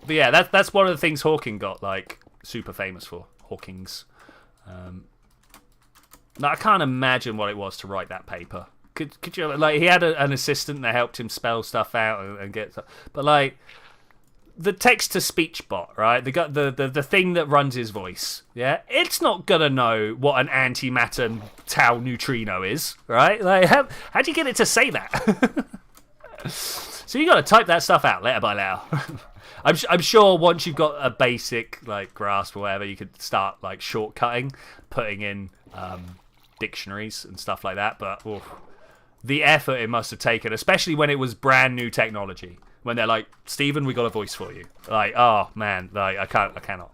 yeah, that's one of the things Hawking got like super famous for. Hawking's. Now I can't imagine what it was to write that paper. Could you, like, he had an assistant that helped him spell stuff out and get stuff, but like the text to speech bot, right? The thing that runs his voice, yeah, it's not gonna know what an antimatter tau neutrino is, right? Like, how do you get it to say that? So you got to type that stuff out letter by letter. I'm sure once you've got a basic like grasp or whatever, you could start like shortcutting, putting in dictionaries and stuff like that. But the effort it must have taken, especially when it was brand new technology, when they're like, Stephen, we got a voice for you. Like, oh man, like I cannot.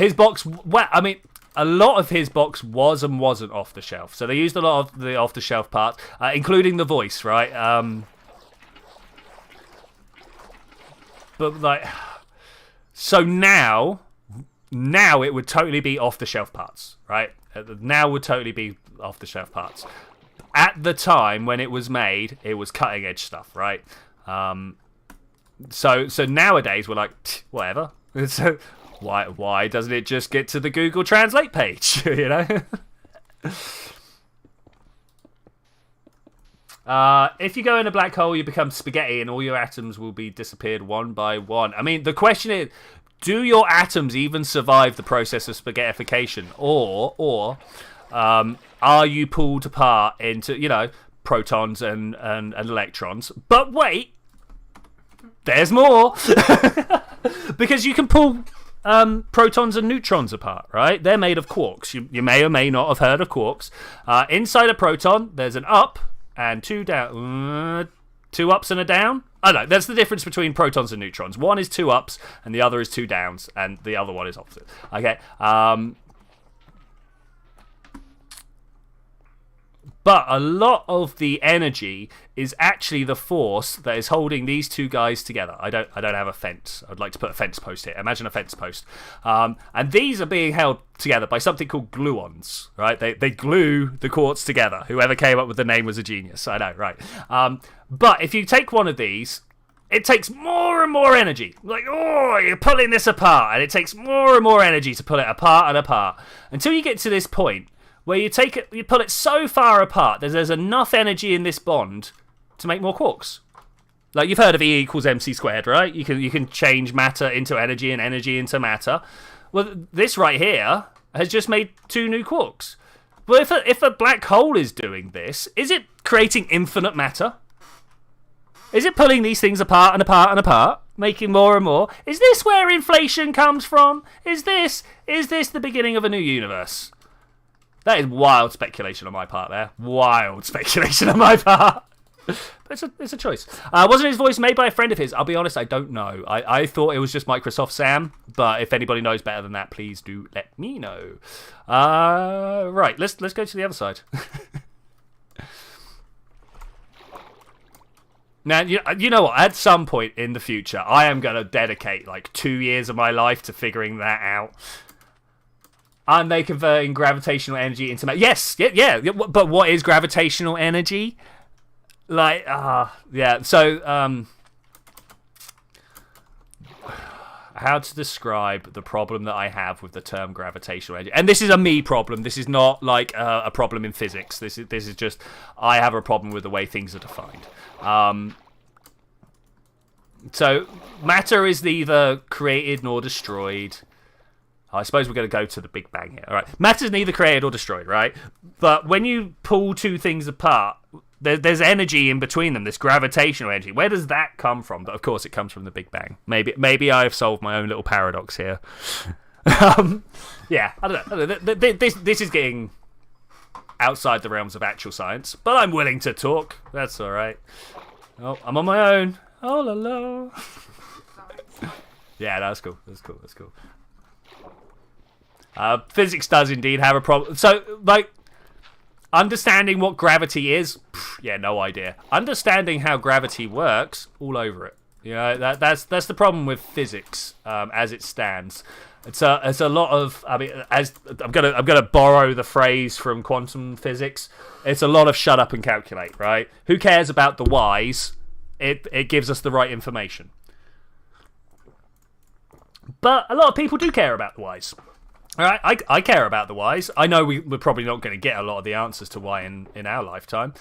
His box, well, I mean, a lot of his box was and wasn't off the shelf. So they used a lot of the off the shelf parts, including the voice, right? But like, so now it would totally be off the shelf parts, right? Now would totally be off the shelf parts. At the time when it was made, it was cutting edge stuff, right? So nowadays we're like, whatever. So why doesn't it just get to the Google Translate page? You know. If you go in a black hole, you become spaghetti, and all your atoms will be disappeared one by one. I mean, the question is, do your atoms even survive the process of spaghettification, or are you pulled apart into, you know, protons and electrons? But wait, there's more. Because you can pull protons and neutrons apart, right? They're made of quarks. You may or may not have heard of quarks. Inside a proton, there's an up and two down. Two ups and a down? I don't know. That's the difference between protons and neutrons. One is two ups and the other is two downs, and the other one is opposite. Okay. But a lot of the energy is actually the force that is holding these two guys together. I don't have a fence. I'd like to put a fence post here. Imagine a fence post. And these are being held together by something called gluons, right? They glue the quartz together. Whoever came up with the name was a genius. I know, right? But if you take one of these, it takes more and more energy. Like, oh, you're pulling this apart, and it takes more and more energy to pull it apart and apart until you get to this point where you take it, you pull it so far apart that there's enough energy in this bond to make more quarks. Like, you've heard of E equals mc squared, right? You can change matter into energy and energy into matter. Well, this right here has just made two new quarks. Well, if a black hole is doing this, is it creating infinite matter? Is it pulling these things apart and apart and apart, making more and more? Is this where inflation comes from? Is this the beginning of a new universe? That is wild speculation on my part there. Wild speculation on my part. But it's a choice. Wasn't his voice made by a friend of his? I'll be honest, I don't know. I thought it was just Microsoft Sam, but if anybody knows better than that, please do let me know. Right, let's go to the other side. Now, you know what? At some point in the future, I am going to dedicate like 2 years of my life to figuring that out. Are they converting gravitational energy into matter? Yes, yeah. But what is gravitational energy? Like, yeah. So, how to describe the problem that I have with the term gravitational energy? And this is a me problem. This is not like a problem in physics. This is just I have a problem with the way things are defined. So, matter is neither created nor destroyed. I suppose we're going to go to the Big Bang here. All right. Matter's neither created or destroyed, right? But when you pull two things apart, there's energy in between them, this gravitational energy. Where does that come from? But of course, it comes from the Big Bang. Maybe I've solved my own little paradox here. Yeah, I don't know. This is getting outside the realms of actual science, but I'm willing to talk. That's all right. Oh, I'm on my own. All alone. Yeah, that's cool. That's cool. Physics does indeed have a problem. So, like, understanding what gravity is, yeah, no idea. Understanding how gravity works, all over it. You know, that's the problem with physics as it stands. It's a lot of. I mean, as I'm gonna borrow the phrase from quantum physics. It's a lot of shut up and calculate, right? Who cares about the whys? It gives us the right information. But a lot of people do care about the whys. All right, I care about the whys. I know we're probably not going to get a lot of the answers to why in our lifetime,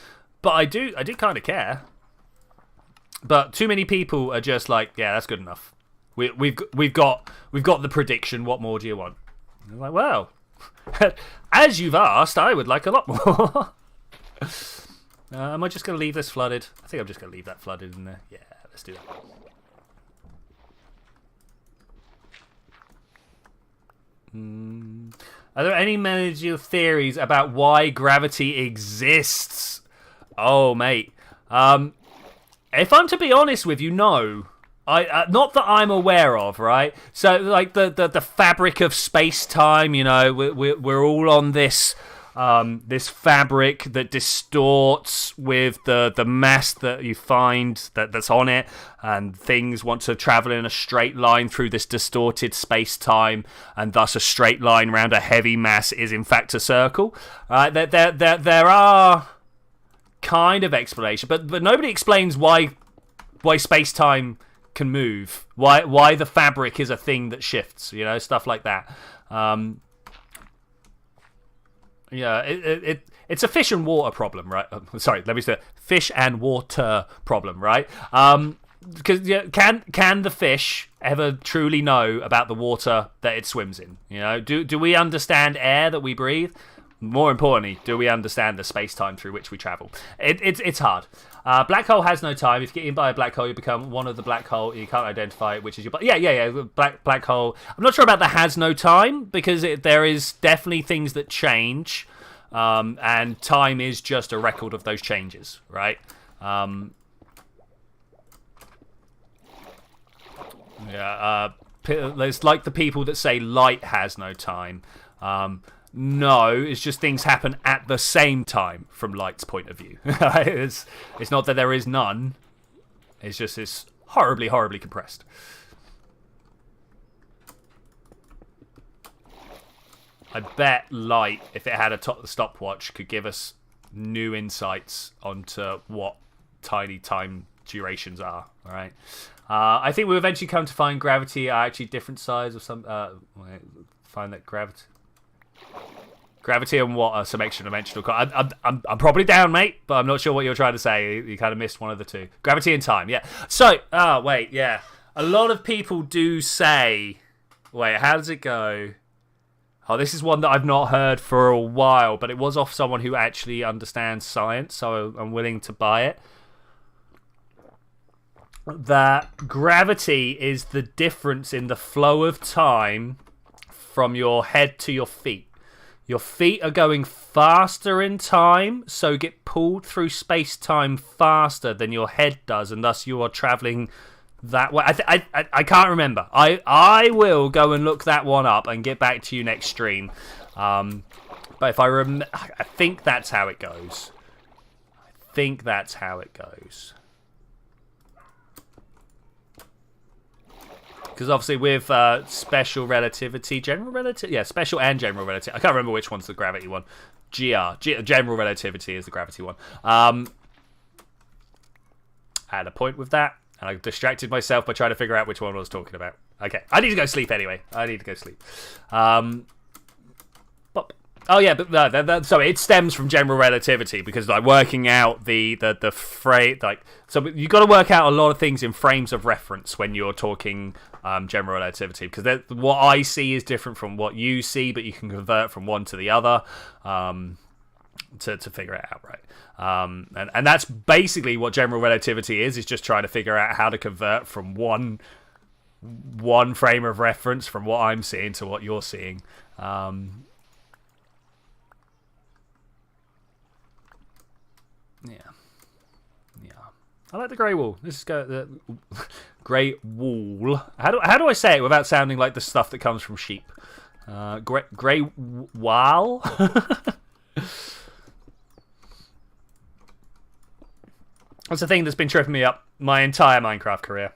but I do kind of care. But too many people are just like, yeah, that's good enough. We've got the prediction. What more do you want? And I'm like, well, as you've asked, I would like a lot more. Am I just going to leave this flooded? I think I'm just going to leave that flooded in there. Yeah, let's do that. Are there any managerial theories about why gravity exists? Oh, mate. If I'm to be honest with you, no. Not that I'm aware of, right? So, like the fabric of space-time, you know, we're all on this fabric that distorts with the mass that you find that's on it, and things want to travel in a straight line through this distorted space-time, and thus a straight line around a heavy mass is in fact a circle. There are kind of explanation, but nobody explains why space-time can move, why the fabric is a thing that shifts, you know, stuff like that. Yeah, it's a fish and water problem, right? Sorry, let me say fish and water problem, right? Because can the fish ever truly know about the water that it swims in? You know, do we understand air that we breathe? More importantly, do we understand the space-time through which we travel? It's hard. Black hole has no time. If you get eaten by a black hole, you become one of the black hole. You can't identify which is your... Yeah. Black hole. I'm not sure about the has no time, because there is definitely things that change, and time is just a record of those changes, right? There's like the people that say light has no time. No, it's just things happen at the same time from light's point of view. It's not that there is none. It's just it's horribly, horribly compressed. I bet light, if it had a stopwatch, could give us new insights onto what tiny time durations are. All right. I think we'll eventually come to find gravity are actually different sides of some. Find that gravity and what are some extra dimensional. I'm probably down, mate, but I'm not sure what you're trying to say. You kind of missed one of the two. Gravity and time, yeah. So, wait, yeah. A lot of people do say... Wait, how does it go? Oh, this is one that I've not heard for a while, but it was off someone who actually understands science, so I'm willing to buy it. That gravity is the difference in the flow of time from your head to your feet. Your feet are going faster in time, so get pulled through space-time faster than your head does, and thus you are travelling that way. I can't remember. I will go and look that one up and get back to you next stream. But if I think that's how it goes. Because obviously with special relativity, special and general relativity. I can't remember which one's the gravity one. General relativity is the gravity one. I had a point with that, and I distracted myself by trying to figure out which one I was talking about. Okay, I need to go sleep anyway. Oh yeah, but so it stems from general relativity, because like working out the frame, like, so you got to work out a lot of things in frames of reference when you're talking general relativity, because what I see is different from what you see, but you can convert from one to the other to figure it out, right? And that's basically what general relativity is just trying to figure out how to convert from one frame of reference from what I'm seeing to what you're seeing. Yeah. I like the grey wall. This is the grey wall. How do I say it without sounding like the stuff that comes from sheep? Grey wall. That's the thing that's been tripping me up my entire Minecraft career.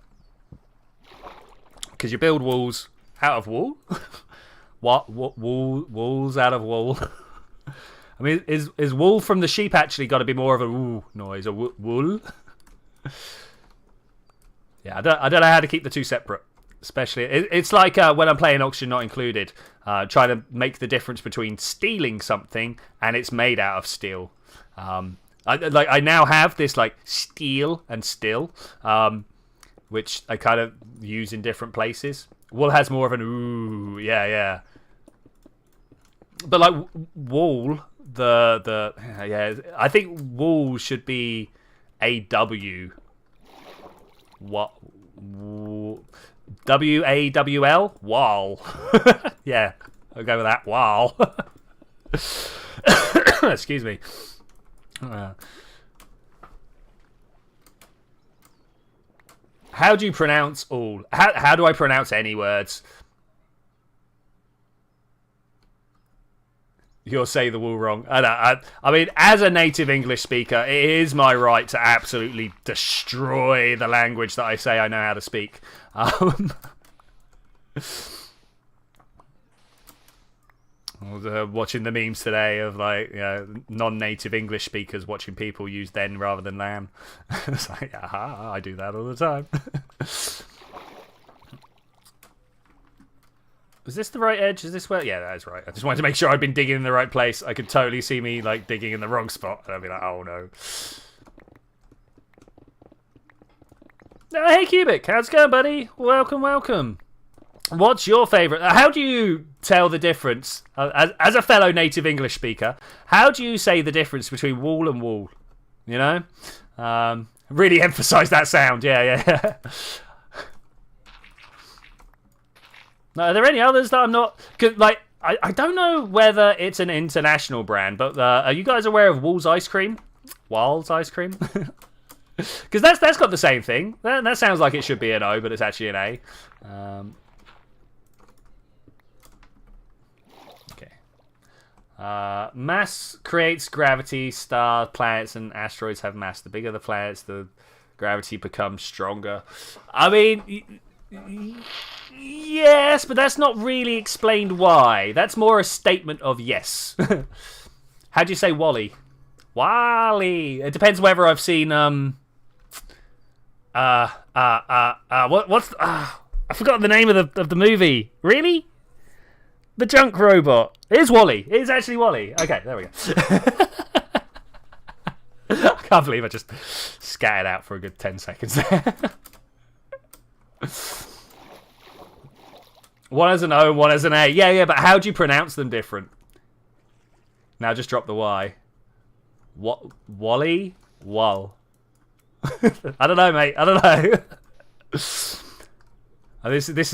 Because you build walls out of wool. What walls out of wool? I mean, is wool from the sheep actually got to be more of a woo noise? A wool? Yeah, I don't know how to keep the two separate. Especially, it's like when I'm playing Oxygen Not Included, trying to make the difference between stealing something and it's made out of steel. I now have this like steel and still, which I kind of use in different places. Wool has more of an ooh, yeah. But like wool, I think wool should be AW. What? WAWL? Wall. Yeah, I'll go with that. Wall. Excuse me. How do you pronounce all? How do I pronounce any words? You'll say the wool wrong. I mean, as a native English speaker, it is my right to absolutely destroy the language that I say I know how to speak. I was watching the memes today of like, you know, non-native English speakers watching people use then rather than lamb. It's like, aha, I do that all the time. Is this the right edge? Is this where? Yeah, that is right. I just wanted to make sure I'd been digging in the right place. I could totally see me like digging in the wrong spot, and I'd be like, oh no. Oh, hey Cubic, how's it going, buddy? Welcome, welcome. What's your favourite? How do you tell the difference, as a fellow native English speaker, how do you say the difference between wall and wall? You know? Really emphasise that sound, yeah. Now, are there any others that I'm not... Cause, like, I don't know whether it's an international brand, but are you guys aware of Wall's Ice Cream? Wall's Ice Cream? Because that's got the same thing. That sounds like it should be an O, but it's actually an A. Mass creates gravity. Stars, planets, and asteroids have mass. The bigger the planets, the gravity becomes stronger. I mean, yes, but that's not really explained why. That's more a statement of yes. How do you say Wally? Wally. It depends whether I've seen I forgot the name of the movie. Really? The junk robot. It is Wally. It is actually Wally. Okay, there we go. I can't believe I just scattered out for a good 10 seconds there. One as an O and one as an A. Yeah, but how do you pronounce them different? Now just drop the Y. What? Wally? Wall. I don't know, mate. I don't know. This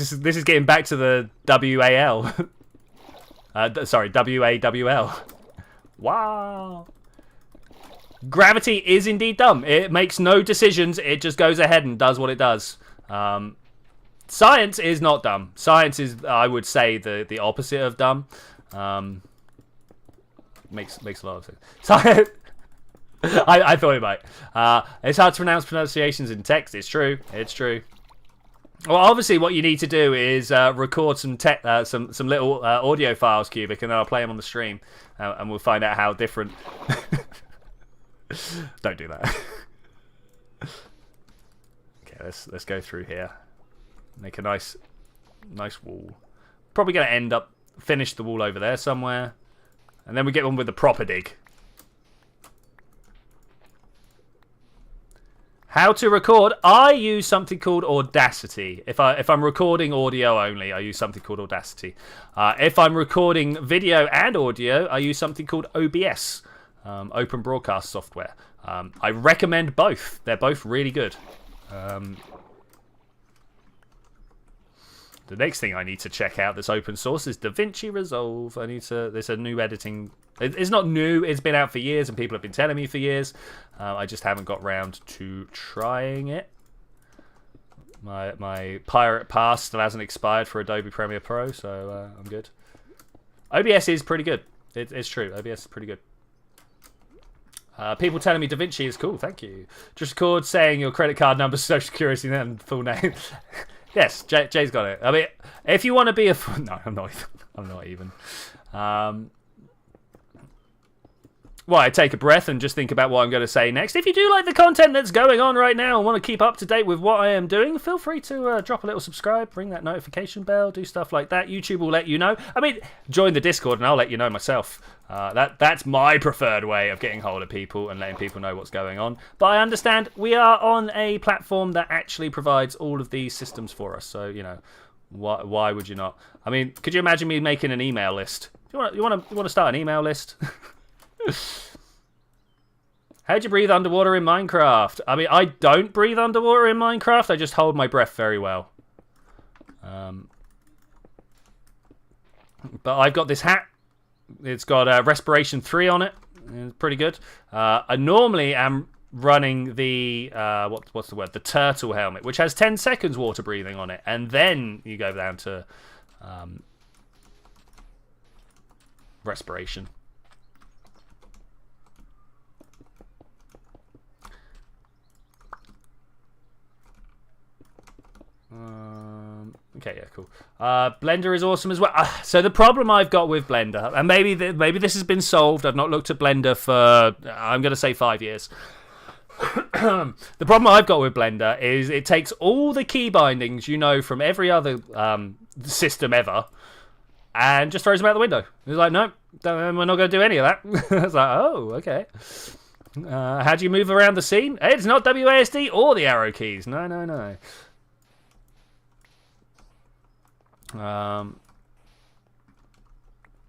is getting back to the WAL. Sorry, WAWL. Wow. Gravity is indeed dumb. It makes no decisions. It just goes ahead and does what it does. Science is not dumb. Science is, I would say, the opposite of dumb. Makes a lot of sense. Science. I thought it might. It's hard to pronounce pronunciations in text. It's true. It's true. Well, obviously, what you need to do is record some little audio files, Cubic, and then I'll play them on the stream, and we'll find out how different. Don't do that. Okay, let's go through here. Make a nice wall. Probably going to end up finish the wall over there somewhere, and then we get on with the proper dig. How to record? I use something called Audacity. If I'm recording audio only, I use something called Audacity. If I'm recording video and audio, I use something called OBS, Open Broadcast Software. I recommend both. They're both really good. The next thing I need to check out that's open source is DaVinci Resolve. There's a new editing. It's not new. It's been out for years, and people have been telling me for years. I just haven't got round to trying it. My pirate pass still hasn't expired for Adobe Premiere Pro, so I'm good. OBS is pretty good. It's true. OBS is pretty good. People telling me DaVinci is cool. Thank you. Just record saying your credit card number, social security, and full name. Yes, Jay's got it. I mean, if you want to be a... No, I'm not even. I'm not even. Well, I take a breath and just think about what I'm going to say next. If you do like the content that's going on right now and want to keep up to date with what I am doing, feel free to drop a little subscribe, ring that notification bell, do stuff like that. YouTube will let you know. I mean, join the Discord and I'll let you know myself. That's my preferred way of getting hold of people and letting people know what's going on. But I understand we are on a platform that actually provides all of these systems for us. So, you know, why would you not? I mean, could you imagine me making an email list? You want to start an email list? How'd you breathe underwater in Minecraft? I mean, I don't breathe underwater in Minecraft. I just hold my breath very well. But I've got this hat. It's got respiration 3 on it. It's pretty good. I normally am running the what's the word? The turtle helmet, which has 10 seconds water breathing on it, and then you go down to respiration. Okay, yeah, cool. Blender is awesome as well. So the problem I've got with Blender, and maybe this has been solved. I've not looked at Blender for, I'm going to say 5 years. The problem I've got with Blender is it takes all the key bindings from every other system ever and just throws them out the window. It's like, no, we're not going to do any of that. It's like, oh, okay. How do you move around the scene? It's not WASD or the arrow keys. No.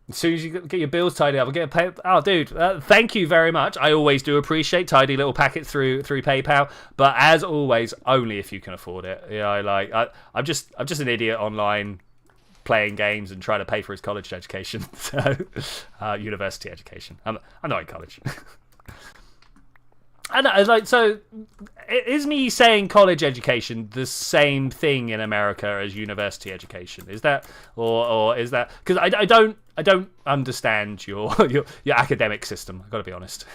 As soon as you get your bills tidied up, I'll get a pay. Oh, dude, thank you very much. I always do appreciate tidy little packets through PayPal, but as always, only if you can afford it. I'm just an idiot online playing games and trying to pay for his college education, so university education. I'm not in college. So is me saying college education the same thing in America as university education? Is that or is that, because I don't understand your academic system. I've got to be honest.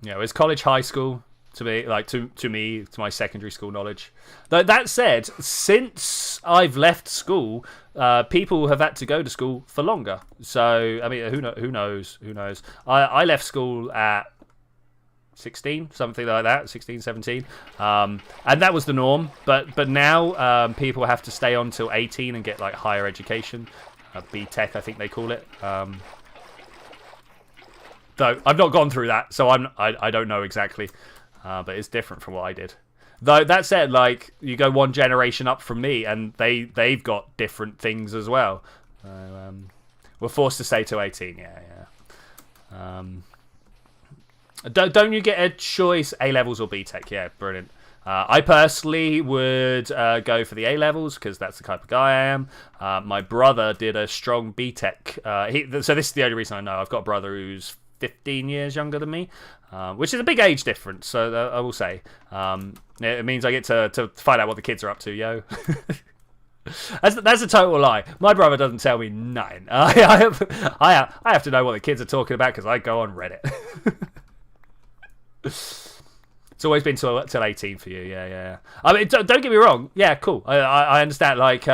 Is college high school to me, to my secondary school knowledge? Though that said, since I've left school, people have had to go to school for longer. So I mean, who knows? I left school at 16, something like that, 16, 17, and that was the norm. But now people have to stay on till 18 and get like higher education, BTEC, I think they call it. Though I've not gone through that, so I don't know exactly. But it's different from what I did. Though that said, like, you go one generation up from me, and they've got different things as well. We're forced to stay to 18. Yeah. Don't you get a choice, A levels or BTEC? Yeah, brilliant. I personally would go for the A levels because that's the type of guy I am. My brother did a strong BTEC. So this is the only reason I know. I've got a brother who's 15 years younger than me, which is a big age difference, so I will say. It means I get to find out what the kids are up to, yo. That's a total lie. My brother doesn't tell me nothing. I have to know what the kids are talking about because I go on Reddit. It's always been till 18 for you, yeah. I mean, don't get me wrong. Yeah, cool. I understand. Like,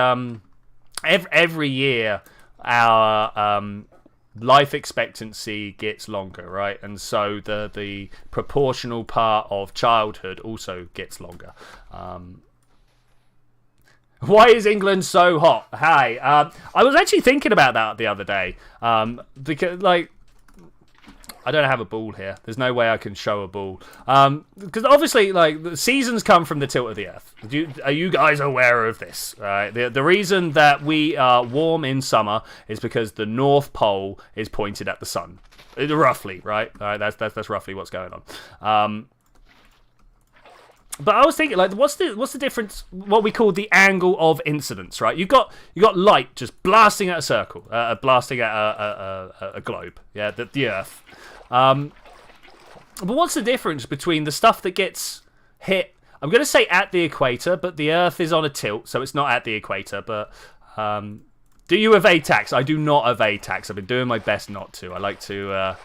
every year our life expectancy gets longer, right? And so the proportional part of childhood also gets longer. Why is England so hot? Hi. I was actually thinking about that the other day. Because, like, I don't have a ball here. There's no way I can show a ball. Because obviously, like, the seasons come from the tilt of the Earth. Are you guys aware of this? The reason that we are warm in summer is because the North Pole is pointed at the sun. Roughly, right? That's roughly what's going on. But I was thinking, like, what's the difference? What we call the angle of incidence, right? You got light just blasting at a circle, blasting at a globe, yeah, the Earth. But what's the difference between the stuff that gets hit? I'm going to say at the equator, but the Earth is on a tilt, so it's not at the equator. But do you evade tax? I do not evade tax. I've been doing my best not to. I like to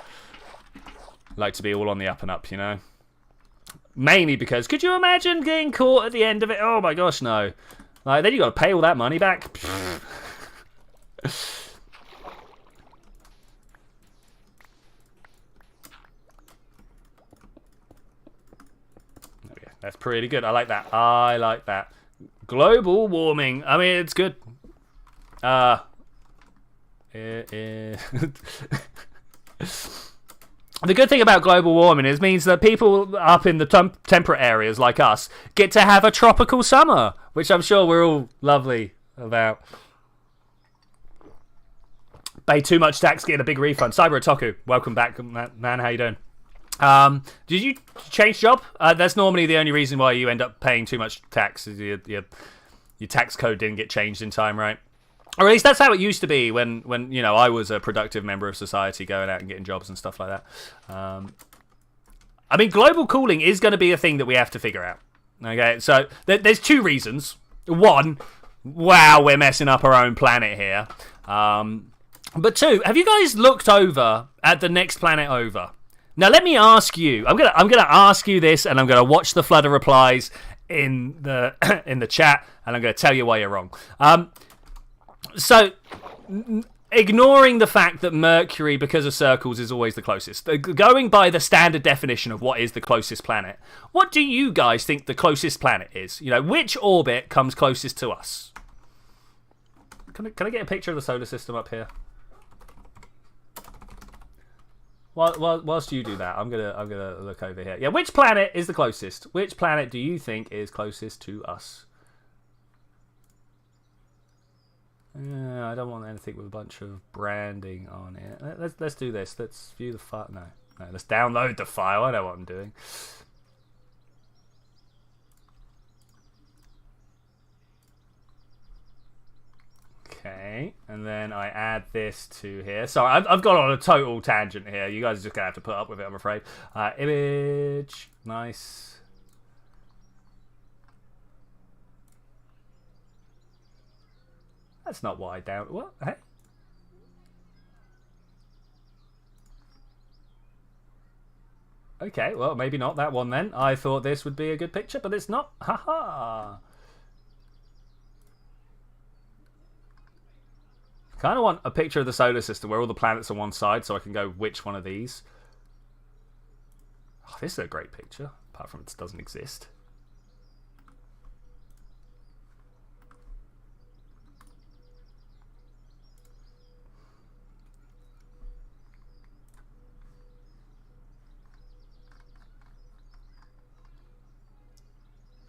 be all on the up and up, you know. Mainly because, could you imagine getting caught at the end of it? Oh my gosh, no. Like, then you got to pay all that money back. Okay, that's pretty good. I like that. Global warming. I mean, it's good. The good thing about global warming is it means that people up in the temperate areas like us get to have a tropical summer, which I'm sure we're all lovely about. Pay too much tax, get a big refund. Cyber Otaku, welcome back, man. How you doing? Did you change job? That's normally the only reason why you end up paying too much tax. Is your tax code didn't get changed in time, right? Or at least that's how it used to be when you know, I was a productive member of society going out and getting jobs and stuff like that. I mean, global cooling is going to be a thing that we have to figure out. Okay, so there's two reasons. One, wow, we're messing up our own planet here. But two, have you guys looked over at the next planet over? Now, let me ask you. I'm gonna ask you this, and I'm gonna watch the flood of replies. in the in the chat, and I'm going to tell you why you're wrong. So, ignoring the fact that Mercury, because of circles, is always the closest, going by the standard definition of what is the closest planet, what do you guys think the closest planet is? You know, which orbit comes closest to us? Can I get a picture of the solar system up here? Whilst you do that, I'm gonna look over here. Yeah, which planet is the closest? Which planet do you think is closest to us? I don't want anything with a bunch of branding on it. Let's do this. Let's view the file. No, let's download the file. I know what I'm doing. Okay, and then I add this to here. So I've gone on a total tangent here. You guys are just going to have to put up with it, I'm afraid. Image. Nice. That's not what I down... What? Hey? Okay, well, maybe not that one then. I thought this would be a good picture, but it's not. Haha. Kind of want a picture of the solar system where all the planets are on one side so I can go, which one of these? Oh, this is a great picture, apart from it doesn't exist.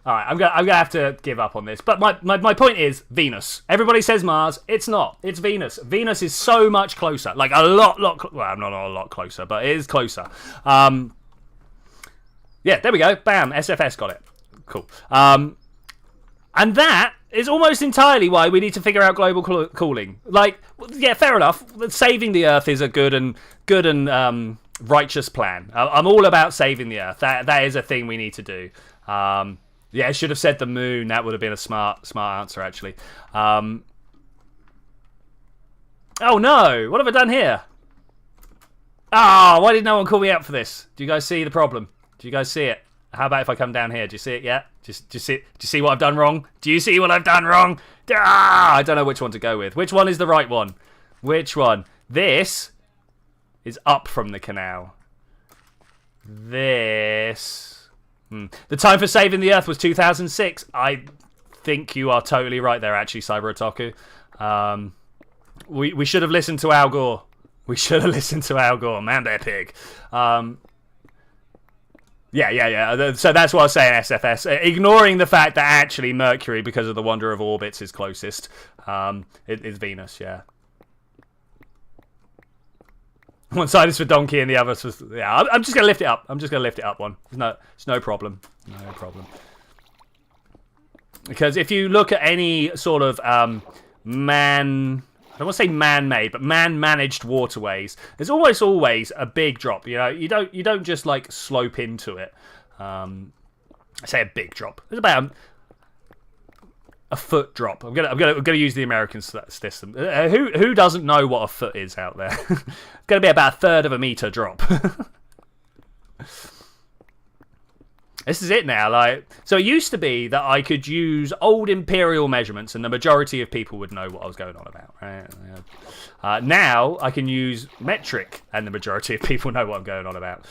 All right, I'm gonna have to give up on this. But my point is Venus. Everybody says Mars. It's not. It's Venus. Venus is so much closer. Like a lot. Well, not a lot closer, but it is closer. Yeah, there we go. Bam. SFS got it. Cool. And that is almost entirely why we need to figure out global cooling. Like, yeah, fair enough. Saving the Earth is a good and righteous plan. I'm all about saving the Earth. That is a thing we need to do. Yeah, I should have said the moon. That would have been a smart answer, actually. Oh, no. What have I done here? Ah, why did no one call me out for this? Do you guys see the problem? Do you guys see it? How about if I come down here? Do you see it yet? Do you see what I've done wrong? Do you see what I've done wrong? Ah, I don't know which one to go with. Which one is the right one? Which one? This is up from the canal. This... The time for saving the Earth was 2006. I think you are totally right there, actually, Cyber Otaku. We should have listened to Al Gore. We should have listened to Al Gore. Man, they're pig. Yeah. So that's what I was saying, SFS. Ignoring the fact that actually Mercury, because of the wander of orbits, is closest. It is Venus, yeah. One side is for donkey and the other is for... Yeah, I'm just going to lift it up. I'm just going to lift it up one. It's no problem. No problem. Because if you look at any sort of I don't want to say man-made, but man-managed waterways, there's almost always a big drop. You know, you don't just like slope into it. I say a big drop. There's about a foot drop. I'm gonna use the American system. Who doesn't know what a foot is out there? It's gonna be about a third of a meter drop. This is it now. Like, so it used to be that I could use old imperial measurements, and the majority of people would know what I was going on about. Right? Now I can use metric, and the majority of people know what I'm going on about.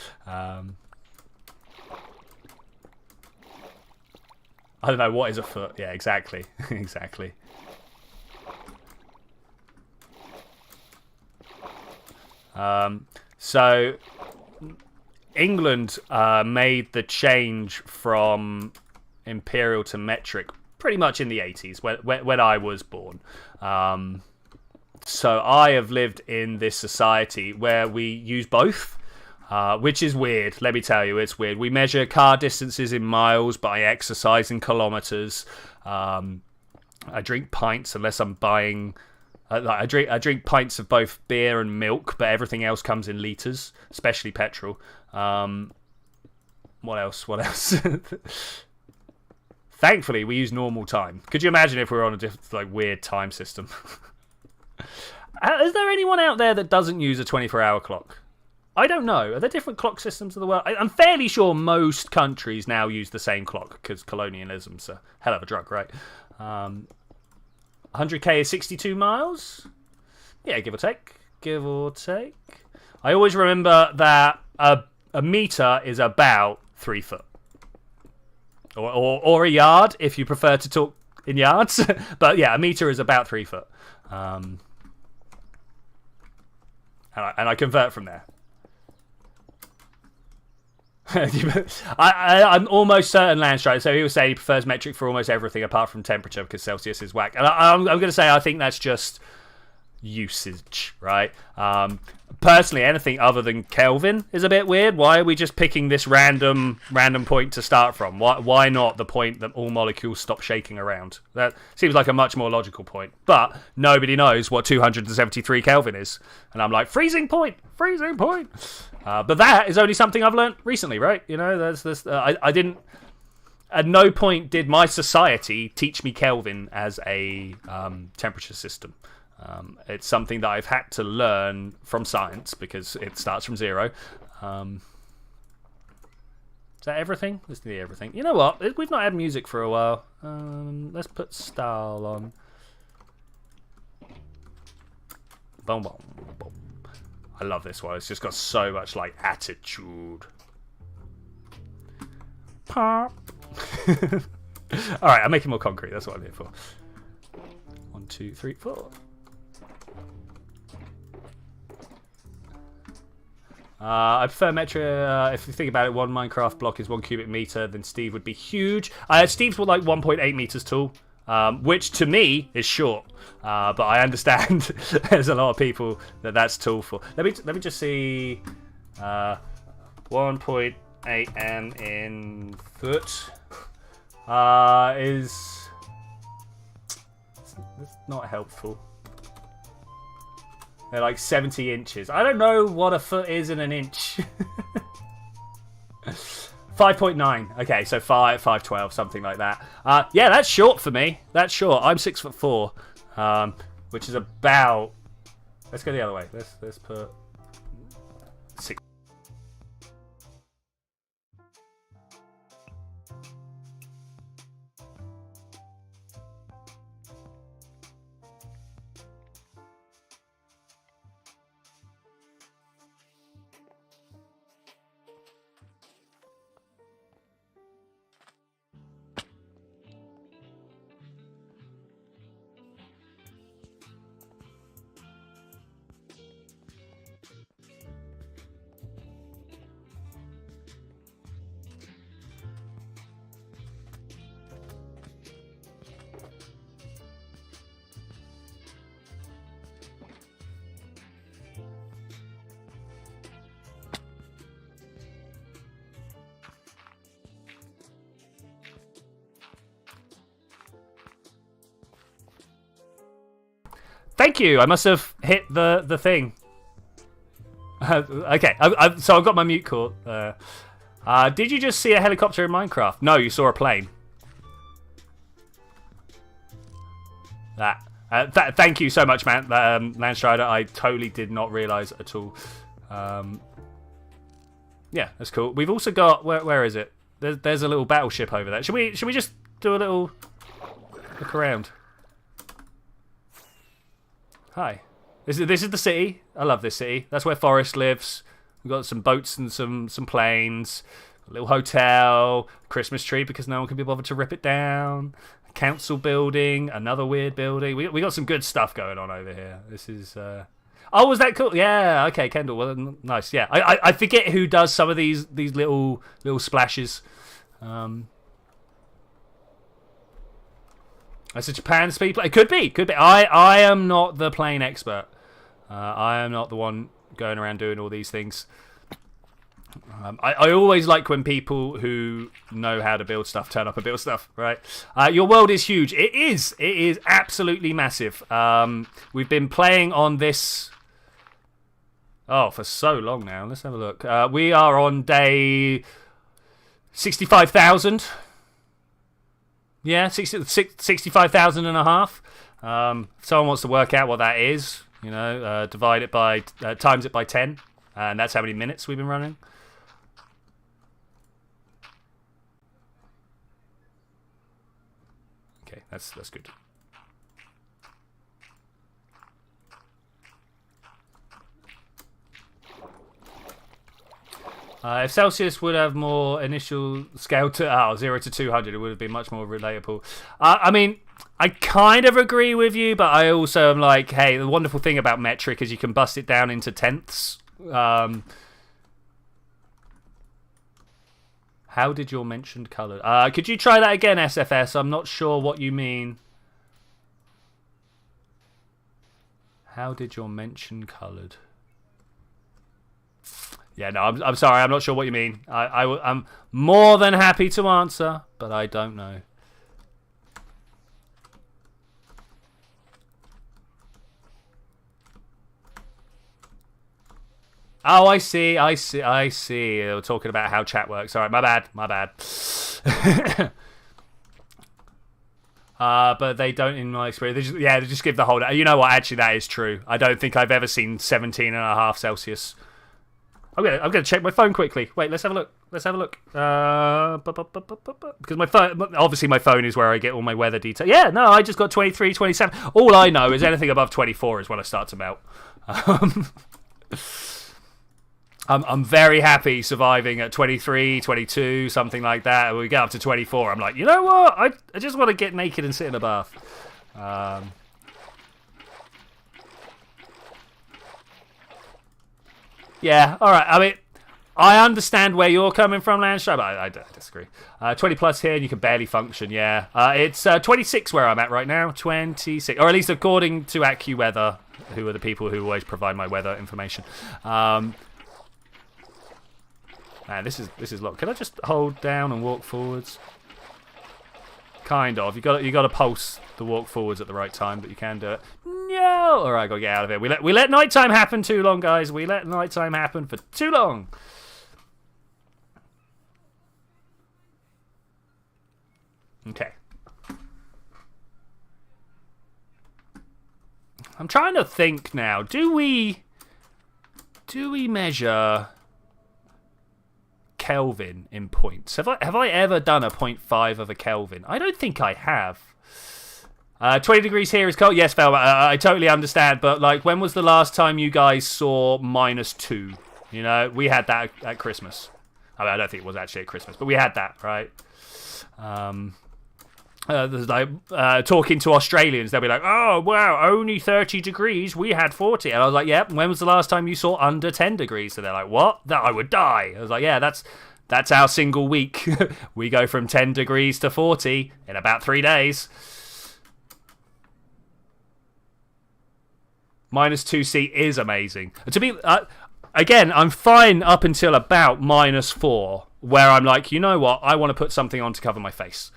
I don't know, what is a foot? Yeah, exactly. Exactly. So, England made the change from imperial to metric pretty much in the 80s, when I was born. So I have lived in this society where we use both. Which is weird, let me tell you, it's weird. We measure car distances in miles, but I exercise in kilometers. I drink pints unless I'm buying... I drink pints of both beer and milk, but everything else comes in liters, especially petrol. What else? Thankfully, we use normal time. Could you imagine if we were on a different, weird time system? Is there anyone out there that doesn't use a 24-hour clock? I don't know. Are there different clock systems in the world? I'm fairly sure most countries now use the same clock because colonialism's a hell of a drug, right? 100k is 62 miles. Yeah, give or take. Give or take. I always remember that a meter is about 3 foot. Or a yard, if you prefer to talk in yards. But yeah, a meter is about 3 foot. And I convert from there. I'm almost certain Landstrider. So he was saying he prefers metric for almost everything apart from temperature because Celsius is whack. And I'm going to say I think that's just usage, right? Personally, anything other than Kelvin is a bit weird. Why are we just picking this random point to start from? Why not the point that all molecules stop shaking around? That seems like a much more logical point. But nobody knows what 273 Kelvin is. And I'm like, freezing point. But that is only something I've learned recently, right? You know, there's this. I didn't. At no point did my society teach me Kelvin as a temperature system. It's something that I've had to learn from science because it starts from 0. Is that everything? Let's do everything. You know what? We've not had music for a while. Let's put style on. Boom, boom, boom. I love this one. It's just got so much like attitude. Pop. All right, I'm making more concrete. That's what I'm here for. 1, 2, 3, 4. I prefer Metro. If you think about it, one Minecraft block is 1 cubic meter, then Steve would be huge. Steve's more like 1.8 meters tall, which to me is short. But I understand there's a lot of people that's tall for. Let me just see. 1.8 m in foot is it's not helpful. They're like 70 inches. I don't know what a foot is in an inch. 5.9. Okay, so 5'12", something like that. Yeah, that's short for me. That's short. I'm 6'4", which is about. Let's go the other way. Let's put 6. Thank you. I must have hit the thing. Okay, so I've got my mute caught. Did you just see a helicopter in Minecraft? No, you saw a plane. Thank you so much, man. Landstrider, I totally did not realise at all. Yeah, that's cool. We've also got where is it? There's a little battleship over there. Should we just do a little look around? Hi. This is the city. I love this city. That's where Forrest lives. We've got some boats and some planes. A little hotel. Christmas tree because no one can be bothered to rip it down. A council building. Another weird building. We got some good stuff going on over here. This is... Oh, was that cool? Yeah, okay, Kendall. Well, nice. Yeah, I forget who does some of these little splashes. That's a Japan speed plane. It could be. I am not the plane expert. I am not the one going around doing all these things. I always like when people who know how to build stuff turn up and build stuff, right? Your world is huge. It is. It is absolutely massive. We've been playing on this... Oh, for so long now. Let's have a look. We are on day 65,000. Yeah, 65,000 and a half. If someone wants to work out what that is, you know, divide it by, times it by 10. And that's how many minutes we've been running. Okay, that's good. If Celsius would have more initial scale to 0 to 200, it would have been much more relatable. I mean, I kind of agree with you, but I also am like, hey, the wonderful thing about metric is you can bust it down into tenths. How did your mentioned colour? Could you try that again, SFS? I'm not sure what you mean. How did your mention coloured? Yeah, no, I'm sorry. I'm not sure what you mean. I'm more than happy to answer, but I don't know. Oh, I see. They were talking about how chat works. All right, my bad. But they don't, in my experience. They just give the whole... You know what? Actually, that is true. I don't think I've ever seen 17.5 Celsius. I'm gonna check my phone quickly. Wait, let's have a look. Because my phone, obviously my phone is where I get all my weather details. Yeah, no, I just got 23, 27. All I know is anything above 24 is when I start to melt. I'm very happy surviving at 23, 22, something like that. When we get up to 24, I'm like, you know what? I just want to get naked and sit in a bath. Yeah, all right. I mean, I understand where you're coming from, Landstripe, but I disagree. 20 plus here, and you can barely function, yeah. It's 26 where I'm at right now, 26. Or at least according to AccuWeather, who are the people who always provide my weather information. Man, this is locked. Can I just hold down and walk forwards? Kind of. You got to pulse the walk forwards at the right time, but you can do it. No! All right, gotta get out of here. We let nighttime happen too long, guys. We let nighttime happen for too long. Okay. I'm trying to think now. Do we measure Kelvin in points? Have I ever done a 0.5 of a Kelvin? I don't think I have. 20 degrees here is cold. Yes, Val, I totally understand. But like, when was the last time you guys saw -2? You know, we had that at Christmas. I mean, I don't think it was actually at Christmas, but we had that, right? Talking to Australians, they'll be like, "Oh wow, only 30 degrees. We had 40." And I was like, "Yep. When was the last time you saw under 10 degrees?" So they're like, "What? That I would die." I was like, "Yeah, that's our single week. We go from 10 degrees to 40 in about 3 days." -2C is amazing. To be again, I'm fine up until about -4, where I'm like, you know what? I want to put something on to cover my face.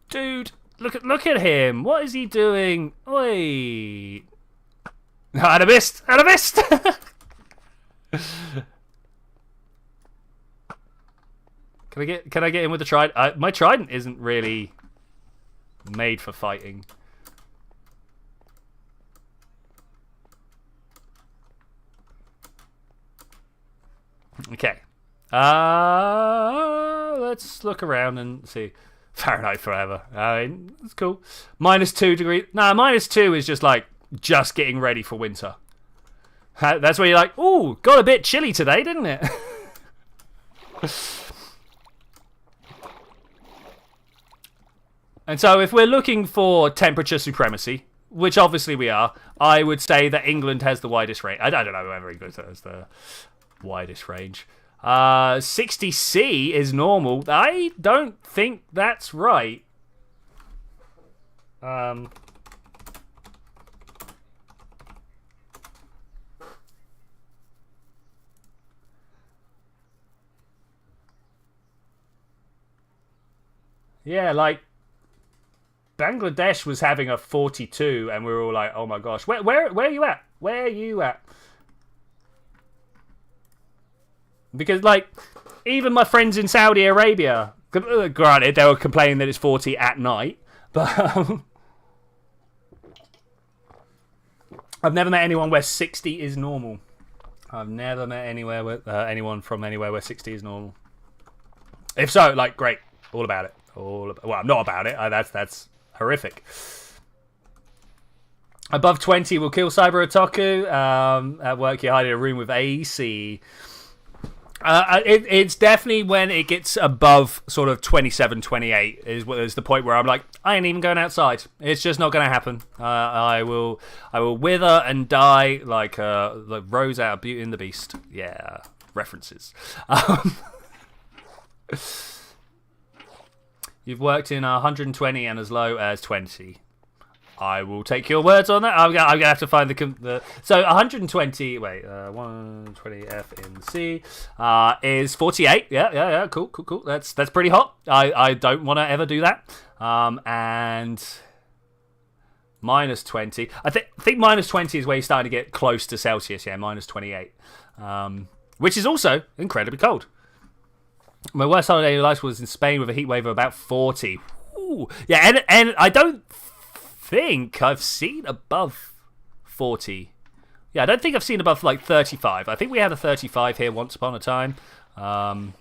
Dude, look at him. What is he doing? Oi! Had a mist. Can I get in with the trident? My trident isn't really made for fighting. Okay. Let's look around and see. Fahrenheit forever. I mean, it's cool. -2 degrees. Nah, -2 is just getting ready for winter. That's where you're like, ooh, got a bit chilly today, didn't it? And so if we're looking for temperature supremacy, which obviously we are, I would say that England has the widest range. I don't know whether England has the widest range. 60C is normal. I don't think that's right. Yeah, like Bangladesh was having a 42, and we were all like, "Oh my gosh, where are you at? Where are you at?" Because, like, even my friends in Saudi Arabia, granted, they were complaining that it's 40 at night, but I've never met anyone where 60 is normal. I've never met anyone from anywhere where 60 is normal. If so, like, great. All about it. Well, I'm not about it. That's horrific. Above 20 will kill Cyber Otaku. At work, you hide in a room with AC. It's definitely when it gets above sort of 27, 28 is the point where I'm like, I ain't even going outside. It's just not going to happen. I will wither and die like Rose out of Beauty and the Beast. Yeah, references. You've worked in 120 and as low as 20. I will take your words on that. I'm gonna have to find the so 120. Wait, 120 F in C is 48. Yeah. Cool. That's pretty hot. I don't want to ever do that. And minus 20. I think minus 20 is where you're starting to get close to Celsius. Yeah, minus 28, which is also incredibly cold. My worst holiday life was in Spain with a heat wave of about 40. Ooh. Yeah, and I don't think I've seen above 40. Yeah, I don't think I've seen above like 35. I think we had a 35 here once upon a time. And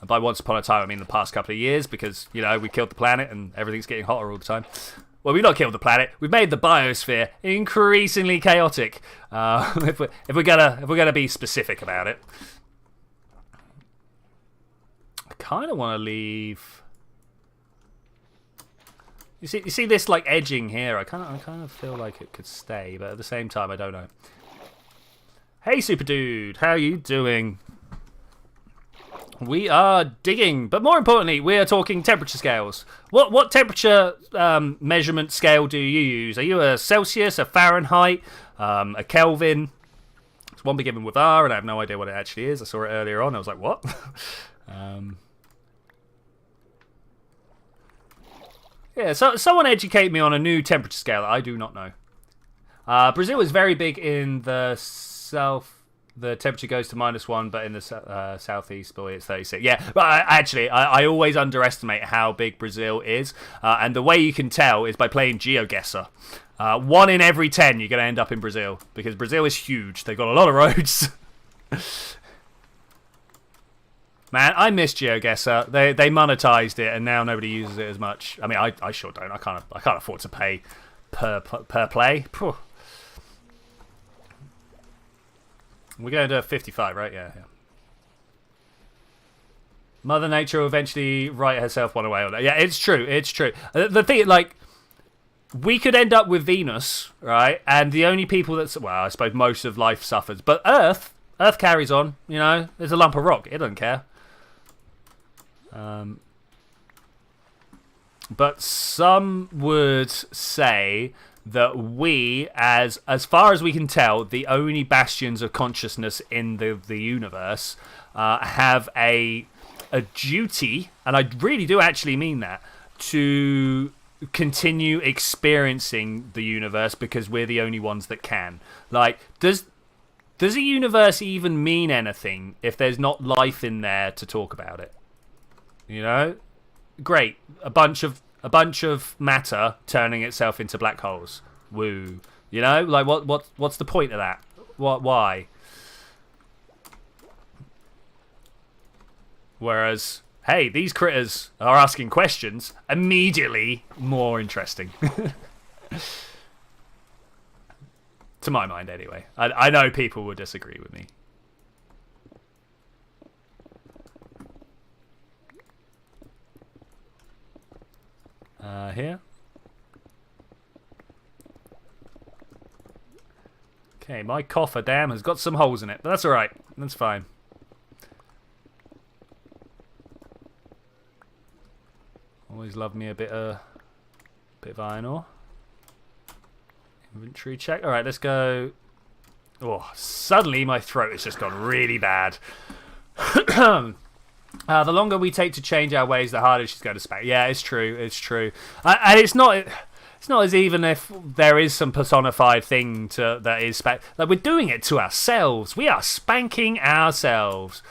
by once upon a time, I mean the past couple of years because, you know, we killed the planet and everything's getting hotter all the time. Well, we've not killed the planet. We've made the biosphere increasingly chaotic. If we're gonna be specific about it, I kind of want to leave. You see this like edging here. I kind of feel like it could stay, but at the same time, I don't know. Hey, Super Dude, how you doing? We are digging, but more importantly, we are talking temperature scales. What temperature measurement scale do you use? Are you a Celsius, a Fahrenheit, a Kelvin? It's one beginning with R, and I have no idea what it actually is. I saw it earlier on. I was like, what? Yeah, so someone educate me on a new temperature scale. I do not know. Brazil is very big in the south. The temperature goes to -1, but in the southeast, boy, it's 36. Yeah, but I always underestimate how big Brazil is. And the way you can tell is by playing GeoGuessr. 1 in every 10, you're going to end up in Brazil. Because Brazil is huge. They've got a lot of roads. Man, I miss GeoGuessr. They monetized it, and now nobody uses it as much. I mean, I sure don't. I can't afford to pay per play. Phew. We're going to 55, right? Yeah. Mother Nature will eventually write herself one away on that. Yeah, it's true. The thing, like, we could end up with Venus, right? And the only people that's, well, I suppose most of life suffers, but Earth carries on. You know, there's a lump of rock. It doesn't care. But some would say that we, as far as we can tell, the only bastions of consciousness in the universe, have a duty, and I really do actually mean that, to continue experiencing the universe because we're the only ones that can. Like, does a universe even mean anything if there's not life in there to talk about it? You know, great. A bunch of matter turning itself into black holes. Woo. You know, like what's the point of that? Why? Whereas, hey, these critters are asking questions. Immediately more interesting. To my mind, anyway. I know people will disagree with me. Here. Okay, my coffer dam has got some holes in it, but that's alright. That's fine. Always love me a bit of iron ore. Inventory check. Alright, let's go. Oh, suddenly my throat has just gone really bad. The longer we take to change our ways, the harder she's going to spank. Yeah, it's true. And it's not as even if there is some personified thing that is spank. Like, we're doing it to ourselves. We are spanking ourselves.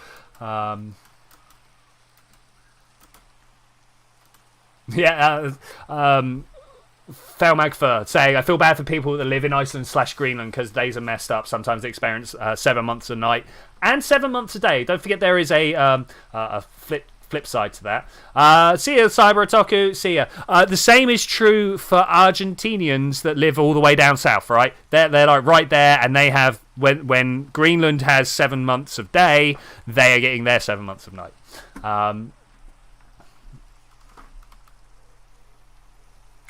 Felmagfer saying, I feel bad for people that live in Iceland/Greenland because days are messed up. Sometimes they experience 7 months a night and 7 months a day. Don't forget there is a flip side to that. See ya, Cyber Otaku. See ya. The same is true for Argentinians that live all the way down south, right? They're like right there, and they have, when Greenland has 7 months of day, they are getting their 7 months of night.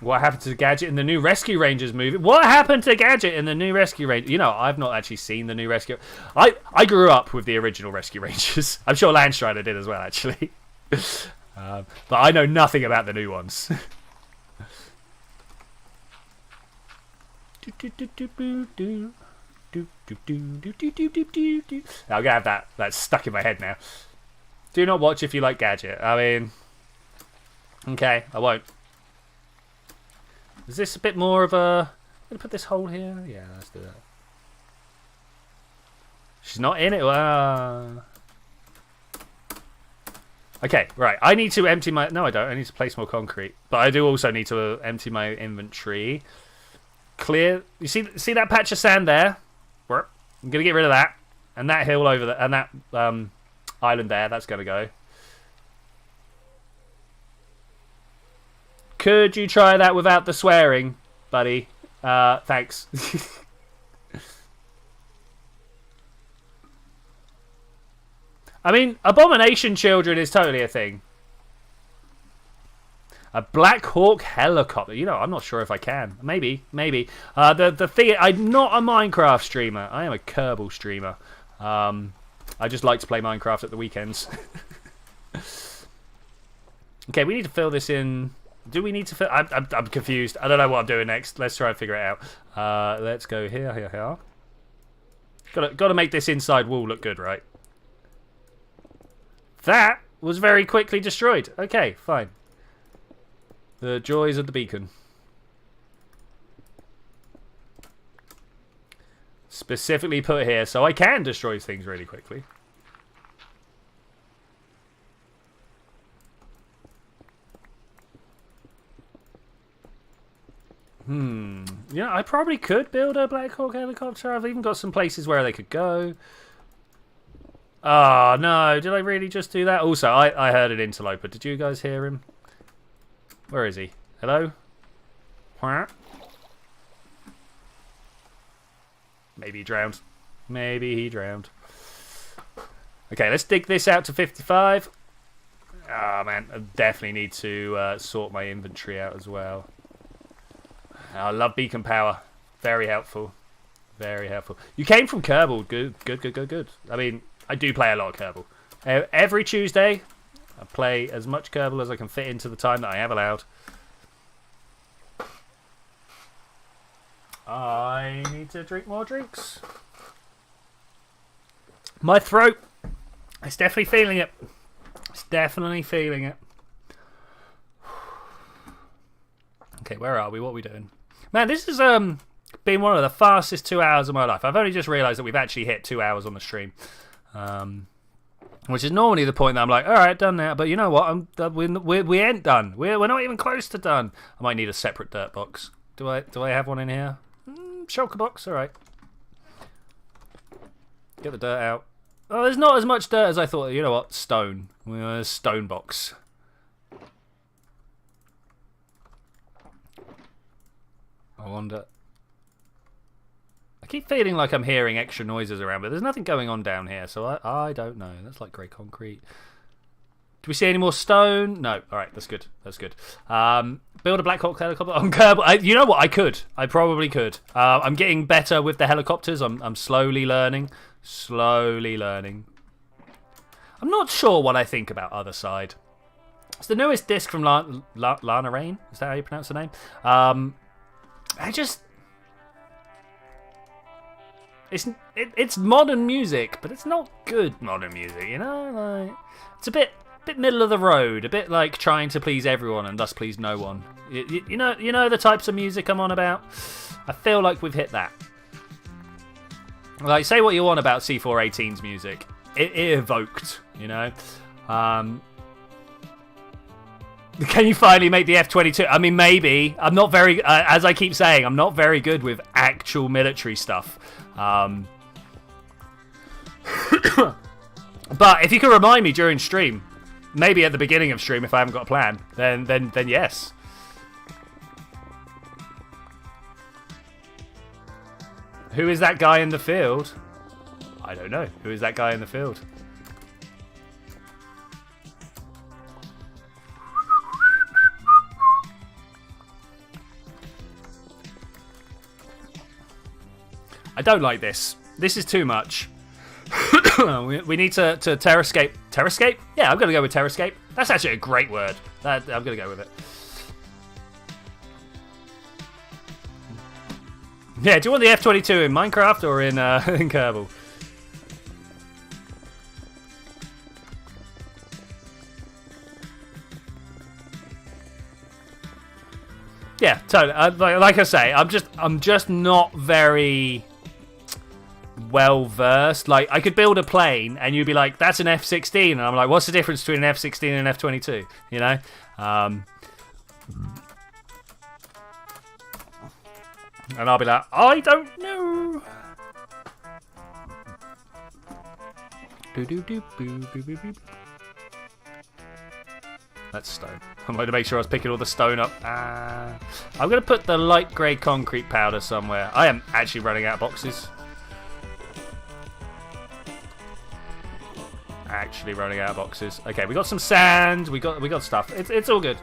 What happened to Gadget in the new Rescue Rangers movie? What happened to Gadget in the new Rescue Rangers? You know, I've not actually seen the new Rescue. I grew up with the original Rescue Rangers. I'm sure Landstrider did as well, actually. But I know nothing about the new ones. I'm gonna have that stuck in my head now. Do not watch if you like Gadget. I mean, okay, I won't. Is this a bit more of a... I'm going to put this hole here. Yeah, let's do that. She's not in it. Okay, right. I need to empty my... No, I don't. I need to place more concrete. But I do also need to empty my inventory. Clear. You see that patch of sand there? I'm going to get rid of that. And that hill over there. And that island there. That's going to go. Could you try that without the swearing, buddy? Thanks. I mean, abomination children is totally a thing. A Black Hawk helicopter. You know, I'm not sure if I can. Maybe. The thing, I'm not a Minecraft streamer. I am a Kerbal streamer. I just like to play Minecraft at the weekends. Okay, we need to fill this in. Do we need to fill... I'm confused. I don't know what I'm doing next. Let's try and figure it out. Let's go here. Got to make this inside wall look good, right? That was very quickly destroyed. Okay, fine. The joys of the beacon. Specifically put here so I can destroy things really quickly. Yeah, I probably could build a Black Hawk helicopter. I've even got some places where they could go. Oh, no. Did I really just do that? Also, I heard an interloper. Did you guys hear him? Where is he? Hello? Maybe he drowned. Maybe he drowned. Okay, let's dig this out to 55. Oh, man. I definitely need to sort my inventory out as well. I love beacon power. Very helpful. Very helpful. You came from Kerbal. Good. I mean, I do play a lot of Kerbal. Every Tuesday, I play as much Kerbal as I can fit into the time that I have allowed. I need to drink more drinks. My throat. It's definitely feeling it. It's definitely feeling it. Okay, where are we? What are we doing? Man, this has been one of the fastest 2 hours of my life. I've only just realised that we've actually hit 2 hours on the stream. Which is normally the point that I'm like, all right, done now. But you know what? We ain't done. We're not even close to done. I might need a separate dirt box. Do I have one in here? Shulker box, all right. Get the dirt out. Oh, there's not as much dirt as I thought. You know what? Stone. Stone box. I wonder. I keep feeling like I'm hearing extra noises around, but there's nothing going on down here, so I don't know. That's like grey concrete. Do we see any more stone? No. All right, that's good. That's good. Build a Black Hawk helicopter on Kerbal. You know what? I could. I probably could. I'm getting better with the helicopters. I'm slowly learning. Slowly learning. I'm not sure what I think about Other Side. It's the newest disc from Lana Rain. Is that how you pronounce the name? It's modern music, but it's not good modern music, you know? Like, it's a bit middle of the road, a bit like trying to please everyone and thus please no one. You know the types of music I'm on about? I feel like we've hit that. Like, say what you want about C418's music. It evoked, you know? Can you finally make the F-22? I mean, maybe. I'm not very, as I keep saying, I'm not very good with actual military stuff. But if you can remind me during stream, maybe at the beginning of stream if I haven't got a plan, then yes. Who is that guy in the field? I don't know. Who is that guy in the field? I don't like this. This is too much. we need to terrascape. Terrascape? Yeah, I'm going to go with terrascape. That's actually a great word. I'm going to go with it. Yeah, do you want the F-22 in Minecraft or in Kerbal? Yeah, totally. Like I say, I'm just not very well versed. Like, I could build a plane and you'd be like, that's an F-16, and I'm like, what's the difference between an F-16 and an F-22? You know. And I'll be like, I don't know. That's stone. I'm going to make sure I was picking all the stone up. I'm going to put the light grey concrete powder somewhere. I am actually running out of boxes. Actually running out of boxes. Okay, we got some sand. We got stuff. It's all good.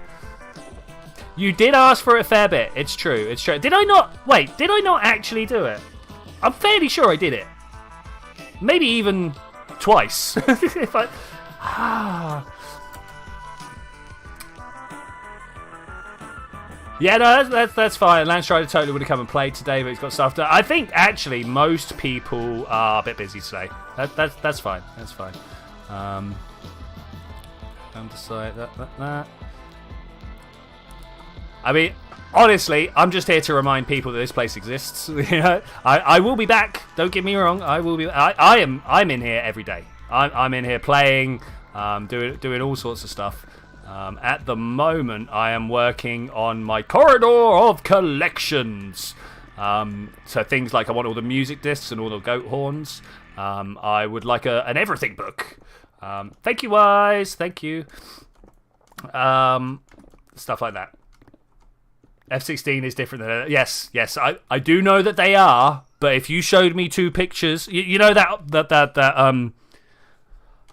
You did ask for it a fair bit. It's true. It's true. Did I not? Wait, did I not actually do it? I'm fairly sure I did it. Maybe even twice. If I... Yeah, no, that's fine. Landstrider totally would have come and played today, but he's got stuff to... I think, actually, most people are a bit busy today. That's fine. That's fine. Decide that. I mean, honestly, I'm just here to remind people that this place exists. You know, I will be back. Don't get me wrong. I will be. I'm in here every day. I'm in here playing, doing all sorts of stuff. At the moment, I am working on my corridor of collections. So things like I want all the music discs and all the goat horns. I would like an everything book. Thank you, Wise. Thank you. Stuff like that. F-16 is different than... Yes, I do know that they are, but if you showed me two pictures... You know that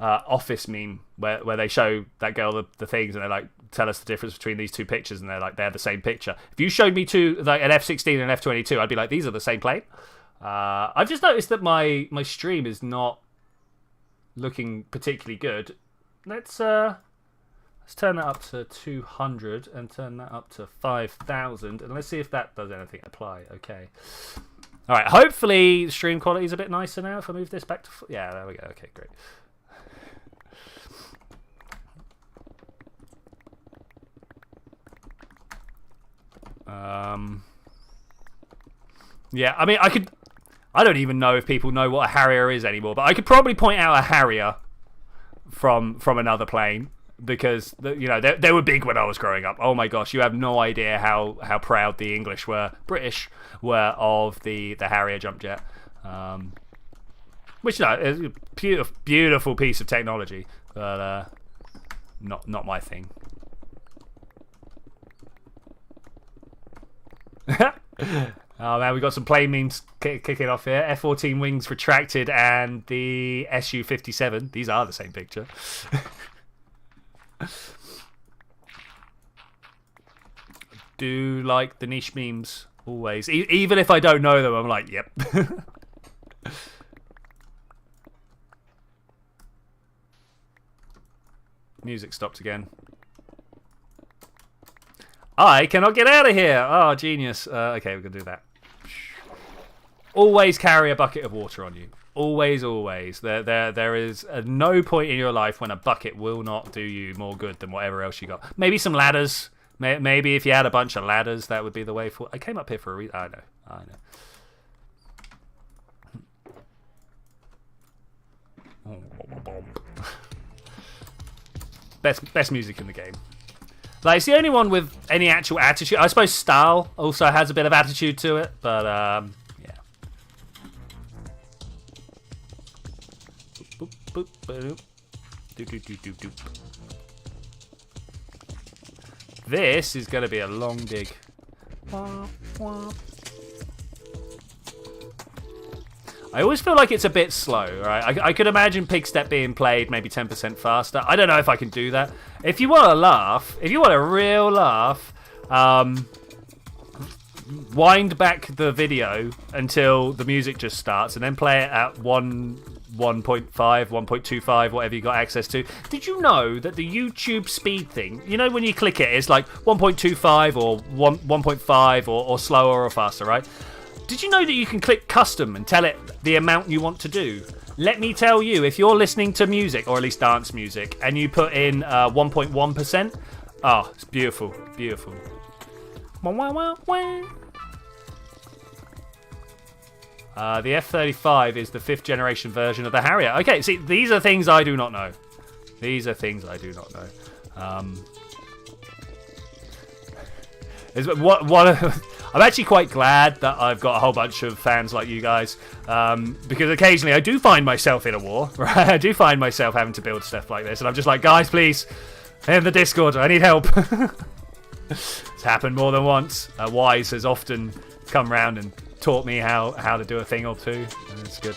Office meme where they show that girl the things and they like tell us the difference between these two pictures and they're the same picture. If you showed me two, like an F-16 and an F-22, I'd be like, these are the same plane. I've just noticed that my stream is not looking particularly good. Let's turn that up to 200 and turn that up to 5,000 and let's see if that does anything. Apply. Okay. All right. Hopefully, stream quality is a bit nicer now. If I move this back to yeah, there we go. Okay, great. Yeah, I mean, I don't even know if people know what a Harrier is anymore, but I could probably point out a Harrier from another plane. Because, you know, they were big when I was growing up. Oh my gosh, you have no idea how proud the British were of the Harrier jump jet. Which, no, is a beautiful piece of technology. But not my thing. Oh man, we got some plane memes kicking off here. F-14 wings retracted and the Su-57. These are the same picture. Do like the niche memes always, even if I don't know them. I'm like, yep. Music stopped again. I cannot get out of here. Oh, genius. Okay, we're gonna do that. Always carry a bucket of water on you. Always. There is no point in your life when a bucket will not do you more good than whatever else you got. Maybe some ladders. Maybe if you had a bunch of ladders, that would be the way forward. I came up here for a reason. I know. Best music in the game. Like, it's the only one with any actual attitude. I suppose Style also has a bit of attitude to it, but yeah. Boop, boop, boop, doop, doop, doop, doop, doop. This is going to be a long dig. I always feel like it's a bit slow, right? I could imagine Pig Step being played maybe 10% faster. I don't know if I can do that. If you want to laugh, if you want a real laugh, wind back the video until the music just starts and then play it at 1.5, 1.25, whatever you got access to. Did you know that the YouTube speed thing, you know when you click it, it's like 1.25 or 1.5 or slower or faster, right? Did you know that you can click custom and tell it the amount you want to do? Let me tell you, if you're listening to music, or at least dance music, and you put in 1.1%, oh, it's beautiful, beautiful. The F-35 is the 5th generation version of the Harrier. Okay, see, these are things I do not know. These are things I do not know. I'm actually quite glad that I've got a whole bunch of fans like you guys, because occasionally I do find myself in a war, right? I do find myself having to build stuff like this, and I'm just like, guys, please, in the Discord, I need help. It's happened more than once. Wise has often come round and taught me how to do a thing or two, and it's good.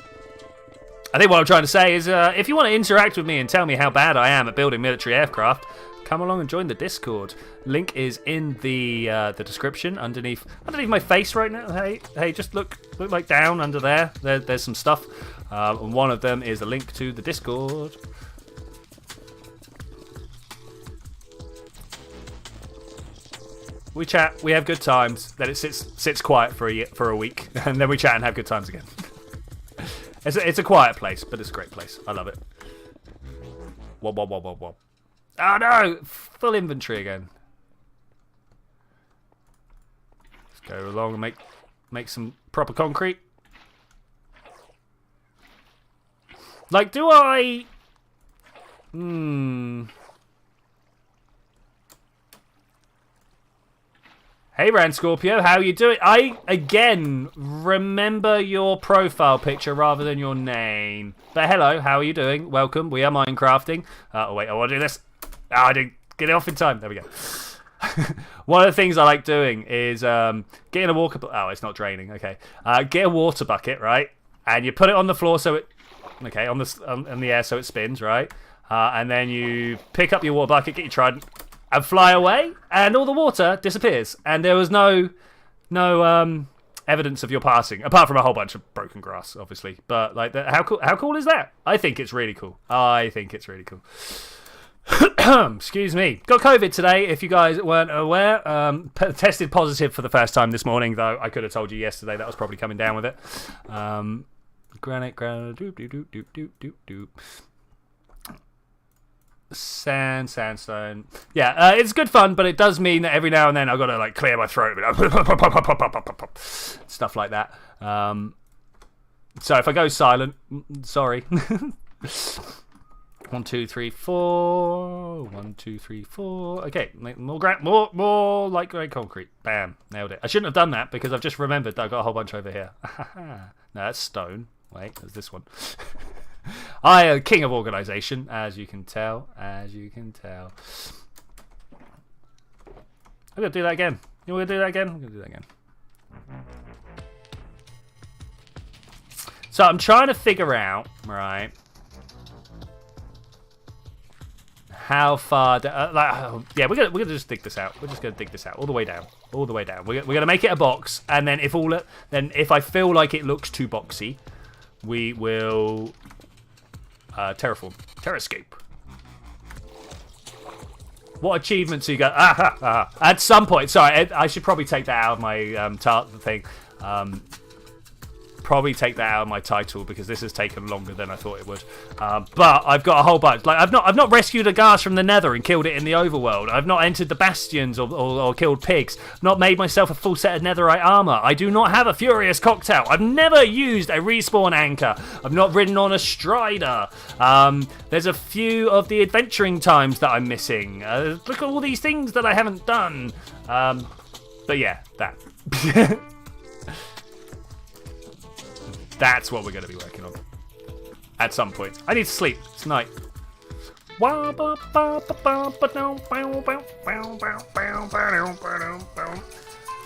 I think what I'm trying to say is, if you want to interact with me and tell me how bad I am at building military aircraft, come along and join the Discord. Link is in the description underneath my face right now. Hey, just look like down under there. There's some stuff. And one of them is a link to the Discord. We chat, we have good times. Then it sits quiet for a week, and then we chat and have good times again. It's a quiet place, but it's a great place. I love it. Wob. Oh no! Full inventory again. Let's go along and make some proper concrete. Like, do I... Hey, Rand Scorpio, how you doing? I, again, remember your profile picture rather than your name. But hello, how are you doing? Welcome, we are Minecrafting. Oh, wait, I want to do this. Oh, I didn't get it off in time. There we go. One of the things I like doing is getting a water... Oh, it's not draining. Okay. Get a water bucket, right? And you put it on the floor so it... Okay, on the air so it spins, right? And then you pick up your water bucket, get your trident, and fly away, and all the water disappears. And there was no evidence of your passing, apart from a whole bunch of broken grass, obviously. But like, how cool is that? I think it's really cool. Excuse me. Got COVID today, if you guys weren't aware. Tested positive for the first time this morning, though I could have told you yesterday. That was probably coming down with it. Granite, doop. Sandstone. Yeah, it's good fun, but it does mean that every now and then I've got to like clear my throat, stuff like that. So if I go silent, sorry. 1, 2, 3, 4. 1, 2, 3, 4. Okay, more like grey concrete. Bam, nailed it. I shouldn't have done that because I've just remembered that I've got a whole bunch over here. No, that's stone. Wait, there's this one. I am king of organisation, as you can tell. I'm gonna do that again. You want to do that again? I'm gonna do that again. So I'm trying to figure out, right, how far... yeah, we're gonna just dig this out. We're just gonna dig this out all the way down, We're gonna make it a box, and then if I feel like it looks too boxy, we will terrascape. What achievements you got? At some point. Sorry, I should probably take that out of my thing. probably take that out of my title because this has taken longer than I thought it would. But I've got a whole bunch. Like I've not rescued a ghast from the Nether and killed it in the overworld. I've not entered the bastions or killed pigs. Not made myself a full set of netherite armor. I do not have a furious cocktail. I've never used a respawn anchor. I've not ridden on a strider. There's a few of the adventuring times that I'm missing. Look at all these things that I haven't done. But yeah, that. That's what we're going to be working on at some point. I need to sleep. It's night. I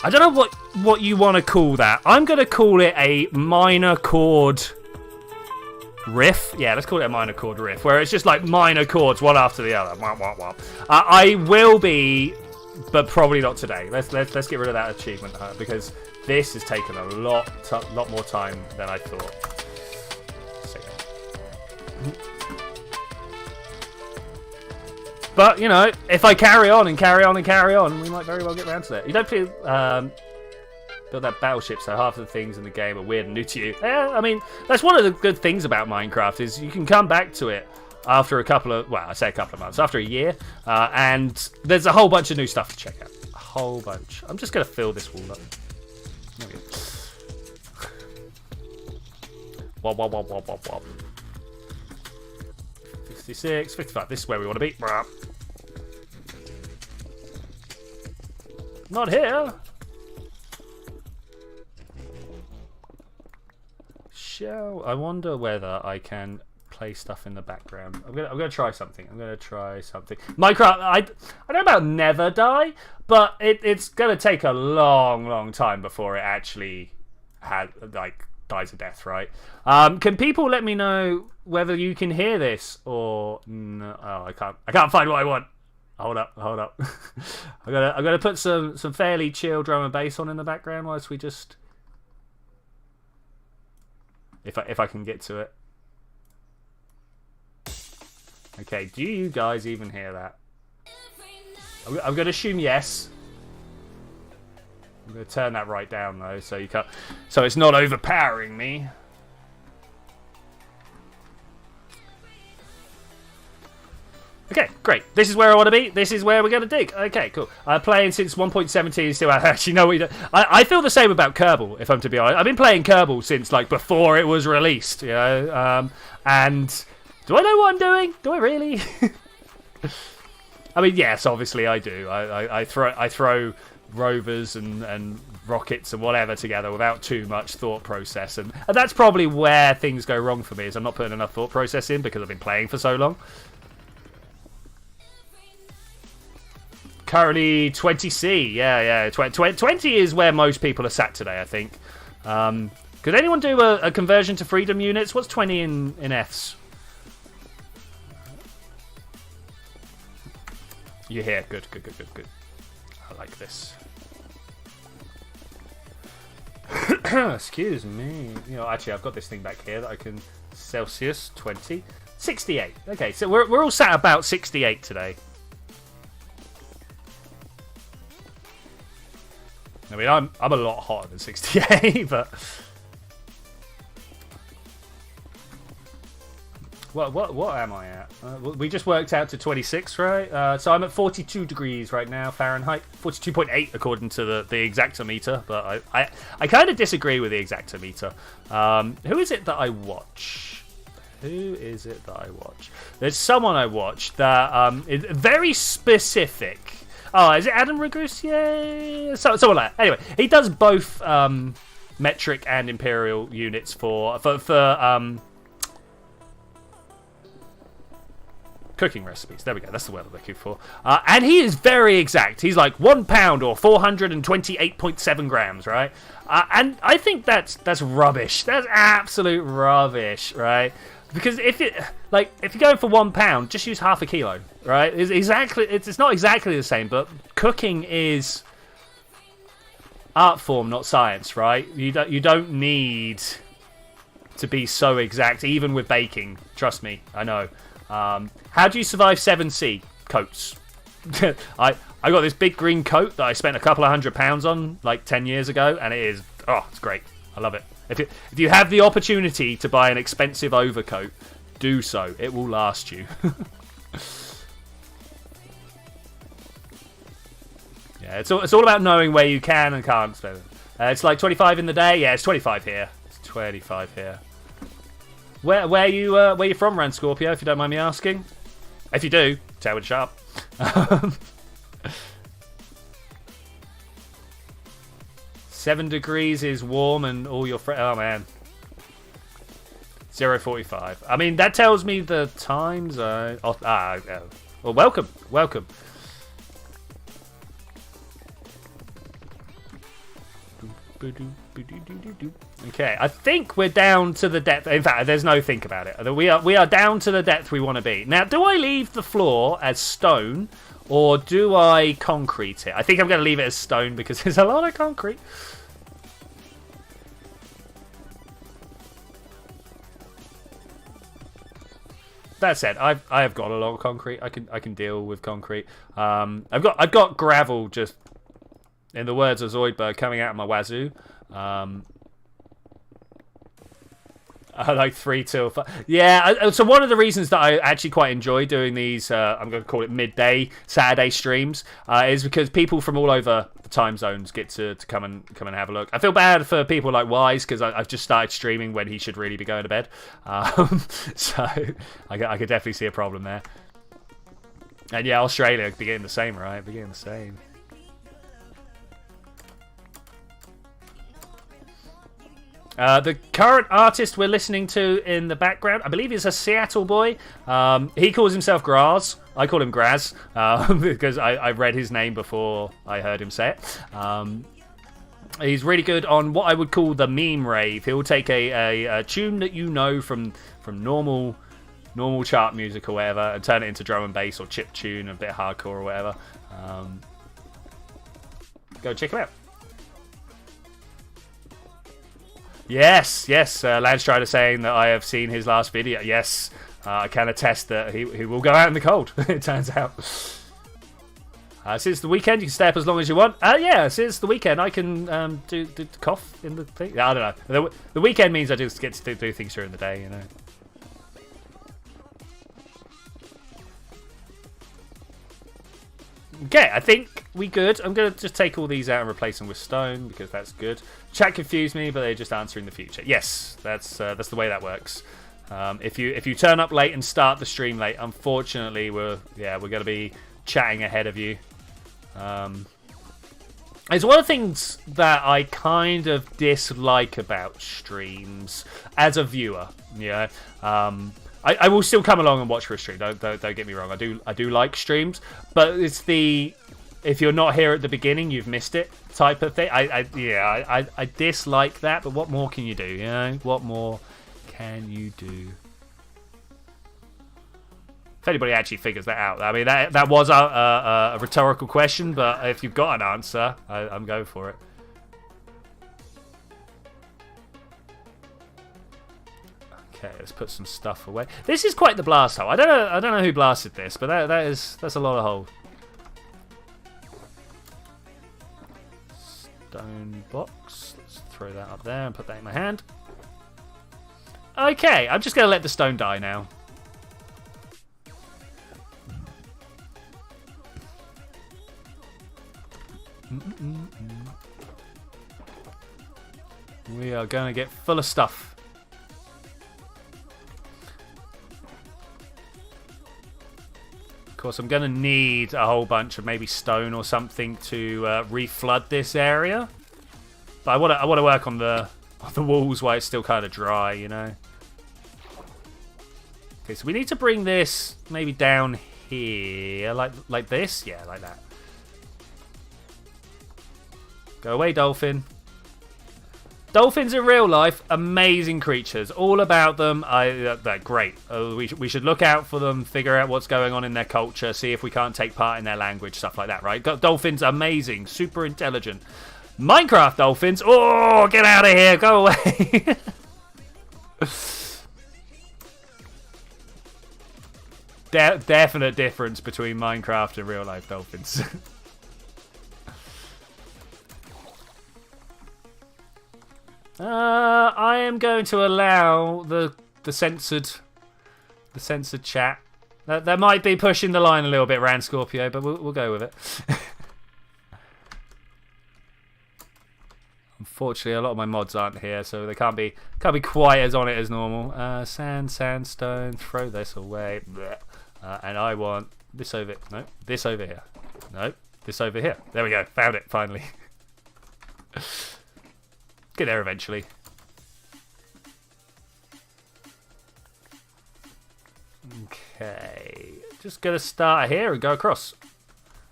don't know what you want to call that. I'm going to call it a minor chord riff. Yeah, let's call it a minor chord riff, where it's just like minor chords one after the other. I will be, but probably not today. Let's get rid of that achievement because this has taken a lot more time than I thought. But you know, if I carry on, we might very well get around to that. You don't feel build that battleship, so half of the things in the game are weird and new to you. Yeah, I mean that's one of the good things about Minecraft is you can come back to it after a couple of months, after a year, and there's a whole bunch of new stuff to check out. A whole bunch. I'm just gonna fill this wall up. There we go. Wop. 56, 55. This is where we want to be. Not here. I wonder whether I can play stuff in the background. I'm gonna try something. Minecraft. I don't know about never die, but it's gonna take a long time before it actually dies a death, right? Can people let me know whether you can hear this or no? Oh, I can't find what I want. Hold up. I'm gonna put some fairly chill drum and bass on in the background whilst we just, if I can get to it. Okay, do you guys even hear that? I'm gonna assume yes. I'm gonna turn that right down though, so you can't, so it's not overpowering me. Okay, great. This is where I want to be. This is where we're going to dig. Okay, cool. Playing since 1.17 still. Actually, no, I feel the same about Kerbal, if I'm to be honest. I've been playing Kerbal since like before it was released, you know. And do I know what I'm doing? Do I really? I mean, yes, obviously I do. I throw rovers and rockets and whatever together without too much thought process, and that's probably where things go wrong for me. Is I'm not putting enough thought process in because I've been playing for so long. Currently 20C, yeah. 20 is where most people are sat today, I think. Could anyone do a conversion to freedom units? What's 20 in Fs? You're here. Good. I like this. Excuse me. You know, actually, I've got this thing back here that I can Celsius 20, 68. Okay, so we're all sat about 68 today. I mean, I'm a lot hotter than 68, but what am I at? We just worked out to 26, right? So I'm at 42 degrees right now, Fahrenheit. 42.8 according to the exactometer, but I kind of disagree with the exactometer. Who is it that I watch? There's someone I watch that is very specific. Oh, is it Adam Ragousier? Someone like that. Anyway, he does both metric and imperial units for cooking recipes. There we go. That's the word I'm looking for. And he is very exact. He's like 1 pound or 428.7 grams, right? And I think that's rubbish. That's absolute rubbish, right? Because if you're going for 1 pound, just use half a kilo, right? It's not exactly the same, but cooking is art form, not science, right? You don't need to be so exact, even with baking. Trust me, I know. How do you survive 7C coats? I got this big green coat that I spent a couple of £100 on like 10 years ago, and it's great. I love it. If you have the opportunity to buy an expensive overcoat, do so. It will last you. Yeah, it's all about knowing where you can and can't spend it. It's like 25 in the day. Yeah, it's 25 here. It's 25 here. Where you from, Rand Scorpio? If you don't mind me asking. If you do, tell it sharp. 7 degrees is warm and all your friends... Oh, man. 0:45. I mean, that tells me the time zone. Oh, well, welcome. Welcome. Okay, I think we're down to the depth. In fact, there's no think about it. We are down to the depth we want to be. Now, do I leave the floor as stone or do I concrete it? I think I'm going to leave it as stone because there's a lot of concrete. That said, I have got a lot of concrete. I can deal with concrete. I've got gravel, just in the words of Zoidberg, coming out of my wazoo. I like 3 till 5. Yeah, so one of the reasons that I actually quite enjoy doing these, I'm going to call it midday Saturday streams, is because people from all over the time zones get to come and have a look. I feel bad for people like Wise because I've just started streaming when he should really be going to bed. So I could definitely see a problem there. And yeah, Australia would be getting the same, right? Be getting the same. The current artist we're listening to in the background, I believe he's a Seattle boy. He calls himself Graz. I call him Graz because I read his name before I heard him say it. He's really good on what I would call the meme rave. He'll take a tune that you know from normal chart music or whatever and turn it into drum and bass or chip tune, a bit of hardcore or whatever. Go check him out. Yes. Landstrider saying that I have seen his last video. Yes, I can attest that he will go out in the cold, it turns out. Since the weekend, you can stay up as long as you want. Yeah, since the weekend, I can do cough in the thing. I don't know. The weekend means I just get to do things during the day, you know. Okay, I think we good. I'm going to just take all these out and replace them with stone because that's good. Chat confused me, but they're just answering the future. Yes, that's the way that works. If you turn up late and start the stream late, unfortunately, we're going to be chatting ahead of you. It's one of the things that I kind of dislike about streams as a viewer. Yeah. I will still come along and watch for a stream. Don't get me wrong. I do like streams, but it's the if you're not here at the beginning, you've missed it type of thing. I dislike that. But what more can you do? You know, what more can you do? If anybody actually figures that out, I mean that was a rhetorical question, but if you've got an answer, I'm going for it. Okay, let's put some stuff away. This is quite the blast hole. I don't know who blasted this, but that's a lot of hole. Stone box. Let's throw that up there and put that in my hand. Okay, I'm just going to let the stone die now. We are going to get full of stuff. Of course, I'm going to need a whole bunch of maybe stone or something to reflood this area. But I want to work on the walls while it's still kind of dry, you know. Okay, so we need to bring this maybe down here, like this. Yeah, like that. Go away, dolphin. Dolphins in real life, amazing creatures. All about them. They're great. We should look out for them, figure out what's going on in their culture, see if we can't take part in their language, stuff like that, right? Dolphins, amazing, super intelligent. Minecraft dolphins, oh, get out of here, go away. Definite difference between Minecraft and real life dolphins. I am going to allow the censored chat. That might be pushing the line a little bit, Rand Scorpio, but we'll go with it. Unfortunately, a lot of my mods aren't here, so they can't be quite as on it as normal. Sandstone, throw this away. And I want this over. No, this over here. No, this over here. There we go. Found it finally. Get there eventually. Okay, just gonna start here and go across.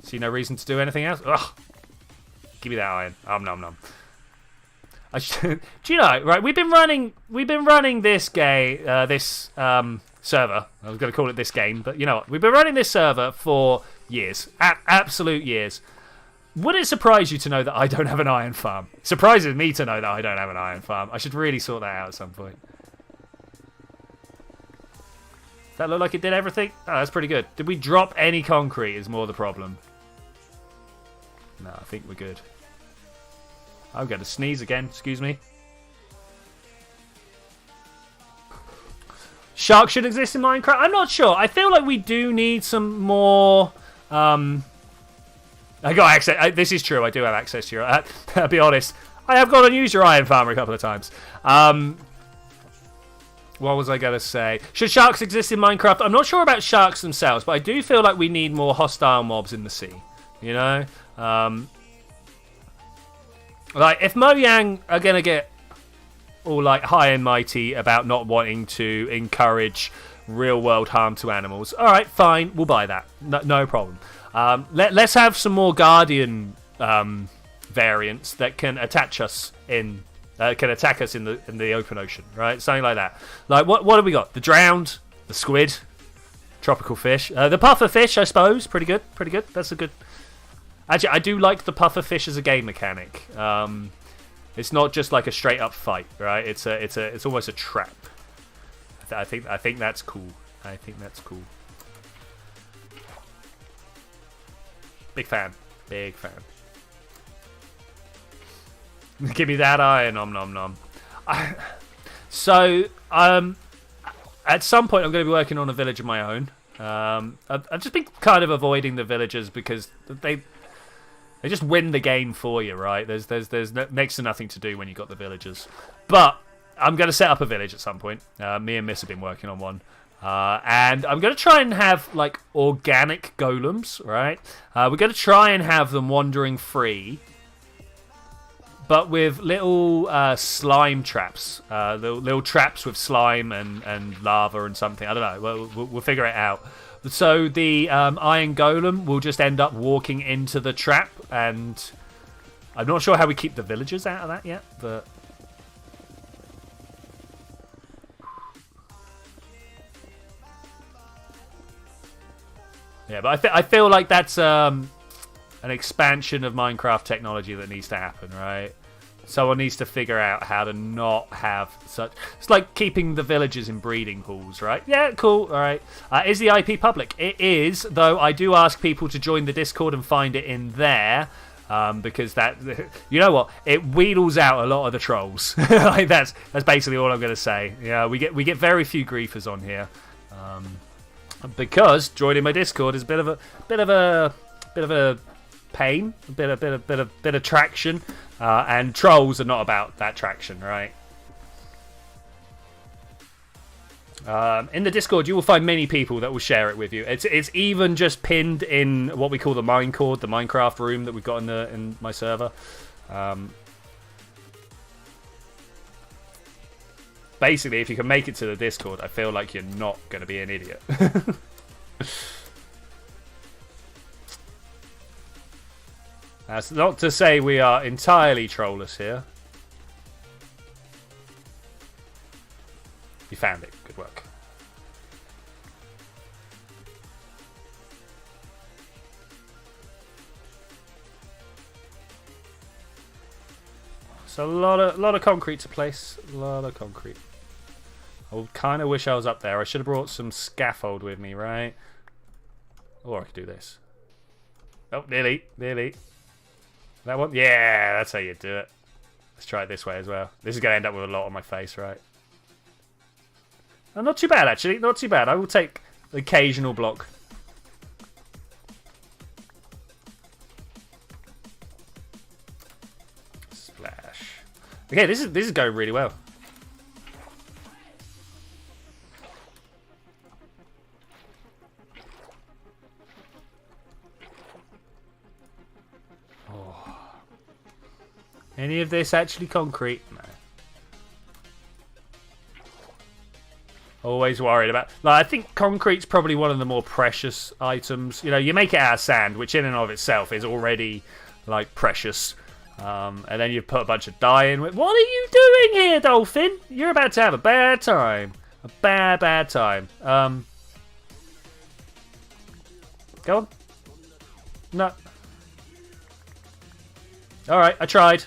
See no reason to do anything else. Ugh. Give me that iron. Nom nom. Do you know? Right, we've been running this server. I was going to call it this game, but you know what? We've been running this server for years, absolute years. Would it surprise you to know that I don't have an iron farm? It surprises me to know that I don't have an iron farm. I should really sort that out at some point. Does that look like it did everything? Oh, that's pretty good. Did we drop any concrete is more the problem. No, I think we're good. I'm going to sneeze again, excuse me. Sharks should exist in Minecraft? I'm not sure. I feel like we do need some more... I got access... this is true, I do have access to your... I'll be honest, I have got to use your iron farmer a couple of times. What was I going to say? Should sharks exist in Minecraft? I'm not sure about sharks themselves, but I do feel like we need more hostile mobs in the sea. You know? Like, if Mojang are going to get all, like, high and mighty about not wanting to encourage real-world harm to animals, all right, fine, we'll buy that. No problem. Let's have some more Guardian variants that can attach us in... can attack us in the open ocean, right? Something like that. Like, what have we got? The drowned, the squid, tropical fish. The puffer fish, I suppose. Pretty good. That's a good... Actually, I do like the puffer fish as a game mechanic. It's not just like a straight up fight, right? It's almost a trap. I think that's cool. I think that's cool. Big fan. Give me that iron, nom. So, at some point I'm going to be working on a village of my own. I've just been kind of avoiding the villagers because they just win the game for you, right? There's next to nothing to do when you've got the villagers. But I'm going to set up a village at some point. Me and Miss have been working on one. And I'm going to try and have, like, organic golems, right? We're going to try and have them wandering free, but with little slime traps. Little traps with slime and lava and something. I don't know. We'll figure it out. So the iron golem will just end up walking into the trap, and I'm not sure how we keep the villagers out of that yet, but... Yeah, but I feel like that's an expansion of Minecraft technology that needs to happen, right? Someone needs to figure out how to not have such... It's like keeping the villagers in breeding pools, right? Yeah, cool, all right. Is the IP public? It is, though I do ask people to join the Discord and find it in there, because that... You know what? It wheedles out a lot of the trolls. Like that's basically all I'm going to say. Yeah, we get very few griefers on here, because joining my Discord is a bit of a pain, a bit of traction. And trolls are not about that traction, right? In the Discord, you will find many people that will share it with you. It's even just pinned in what we call the Minecord, the Minecraft room that we've got in my server. Basically, if you can make it to the Discord, I feel like you're not going to be an idiot. That's not to say we are entirely trollless here. You found it. Good work. So a lot of concrete to place. A lot of concrete. I kind of wish I was up there. I should have brought some scaffold with me, right? Or I could do this. Oh, nearly. That one? Yeah, that's how you do it. Let's try it this way as well. This is going to end up with a lot on my face, right? Oh, not too bad, actually. Not too bad. I will take the occasional block. Splash. Okay, this is going really well. Any of this actually concrete? No. Always worried about... Like, I think concrete's probably one of the more precious items. You know, you make it out of sand, which in and of itself is already, like, precious. And then you put a bunch of dye in. What are you doing here, Dolphin? You're about to have a bad time. A bad, bad time. Go on. No. Alright, I tried.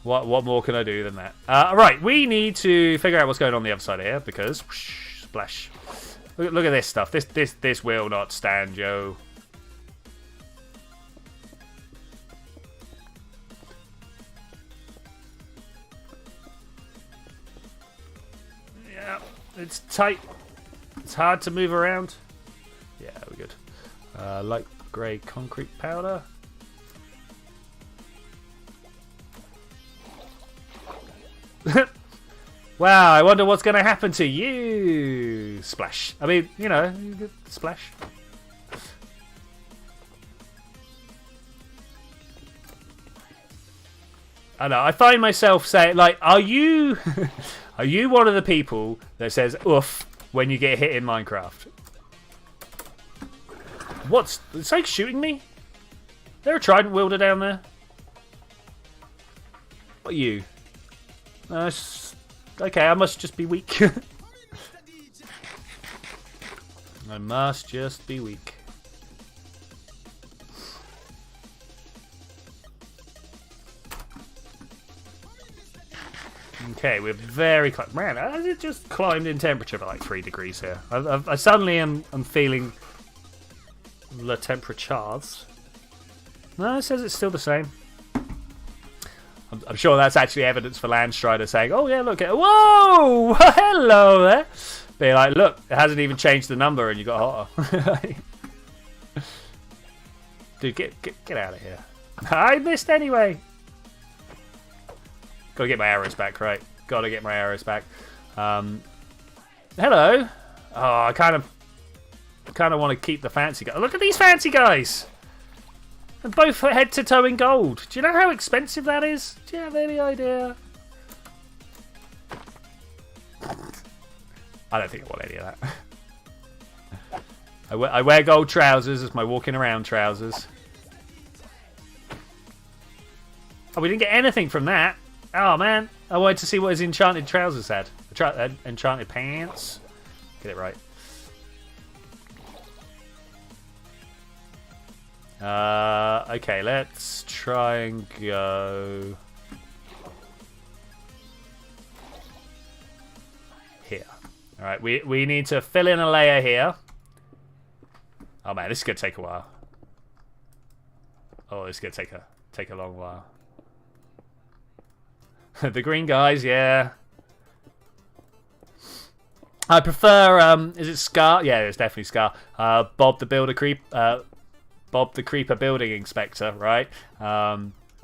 What more can I do than that? Right, we need to figure out what's going on the other side of here because whoosh, splash. Look at this stuff. This will not stand, Joe. Yeah, it's tight. It's hard to move around. Yeah, we're good. Light grey concrete powder. Wow, I wonder what's going to happen to you. Splash. I mean, you know, splash. I know. I find myself saying, like, are you, are you one of the people that says "oof" when you get hit in Minecraft? What's it's like shooting me? Is there a trident wielder down there? What are you? Okay, I must just be weak. I must just be weak. Okay, we're very close. Man, has it just climbed in temperature by like 3 degrees here? I suddenly am feeling the temperatures. No, it says it's still the same. I'm sure that's actually evidence for Landstrider saying, "Oh yeah, look at whoa, hello there." Be like, "Look, it hasn't even changed the number, and you got hotter." Dude, get out of here! I missed anyway. Gotta get my arrows back, right? Gotta get my arrows back. Hello. Oh, I kind of want to keep the fancy guy. Look at these fancy guys. And both head to toe in gold. Do you know how expensive that is? Do you have any idea? I don't think I want any of that. I wear gold trousers as my walking around trousers. Oh, we didn't get anything from that. Oh, man. I wanted to see what his enchanted trousers had. Enchanted pants. Get it right. Okay, let's try and go here. All right, we need to fill in a layer here. Oh man, this is gonna take a while. Oh, this is gonna take a long while. The green guys, yeah. I prefer. Is it Scar? Yeah, it's definitely Scar. Bob the Builder Bob the Creeper Building Inspector, right?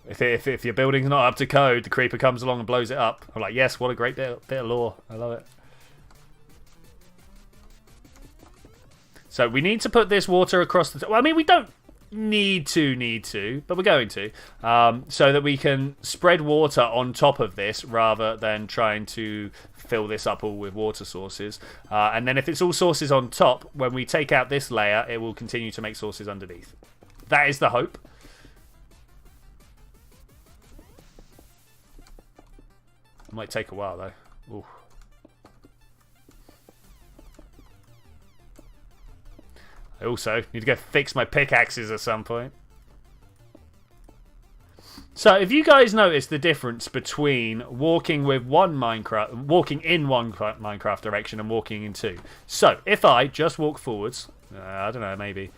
If your building's not up to code, the creeper comes along and blows it up. I'm like, yes, what a great bit of lore. I love it. So we need to put this water across the... Well, I mean, we don't need to, but we're going to. So that we can spread water on top of this rather than trying to fill this up all with water sources. And then if it's all sources on top, when we take out this layer, it will continue to make sources underneath. That is the hope. It might take a while, though. Ooh. I also need to go fix my pickaxes at some point. So, if you guys notice the difference between walking in one Minecraft direction and walking in two. So, if I just walk forwards, I don't know, maybe.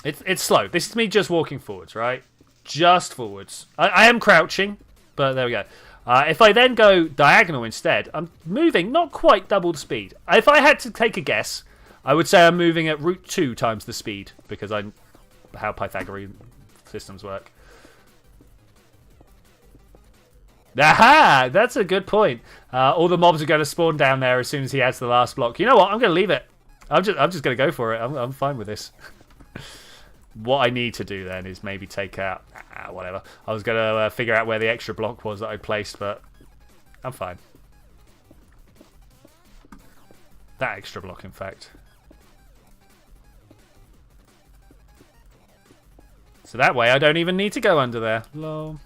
It's slow. This is me just walking forwards, right? Just forwards. I am crouching, but there we go. If I then go diagonal instead, I'm moving not quite double the speed. If I had to take a guess, I would say I'm moving at root 2 times the speed, because I how Pythagorean systems work. Aha! That's a good point. All the mobs are going to spawn down there as soon as he adds the last block. You know what? I'm going to leave it. I'm just going to go for it. I'm fine with this. What I need to do then is maybe take out... whatever. I was going to figure out where the extra block was that I placed, but I'm fine. That extra block, in fact. So that way I don't even need to go under there. Lol.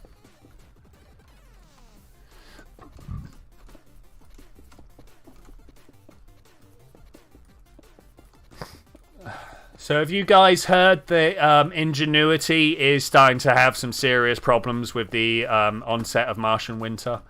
So have you guys heard that Ingenuity is starting to have some serious problems with the onset of Martian winter?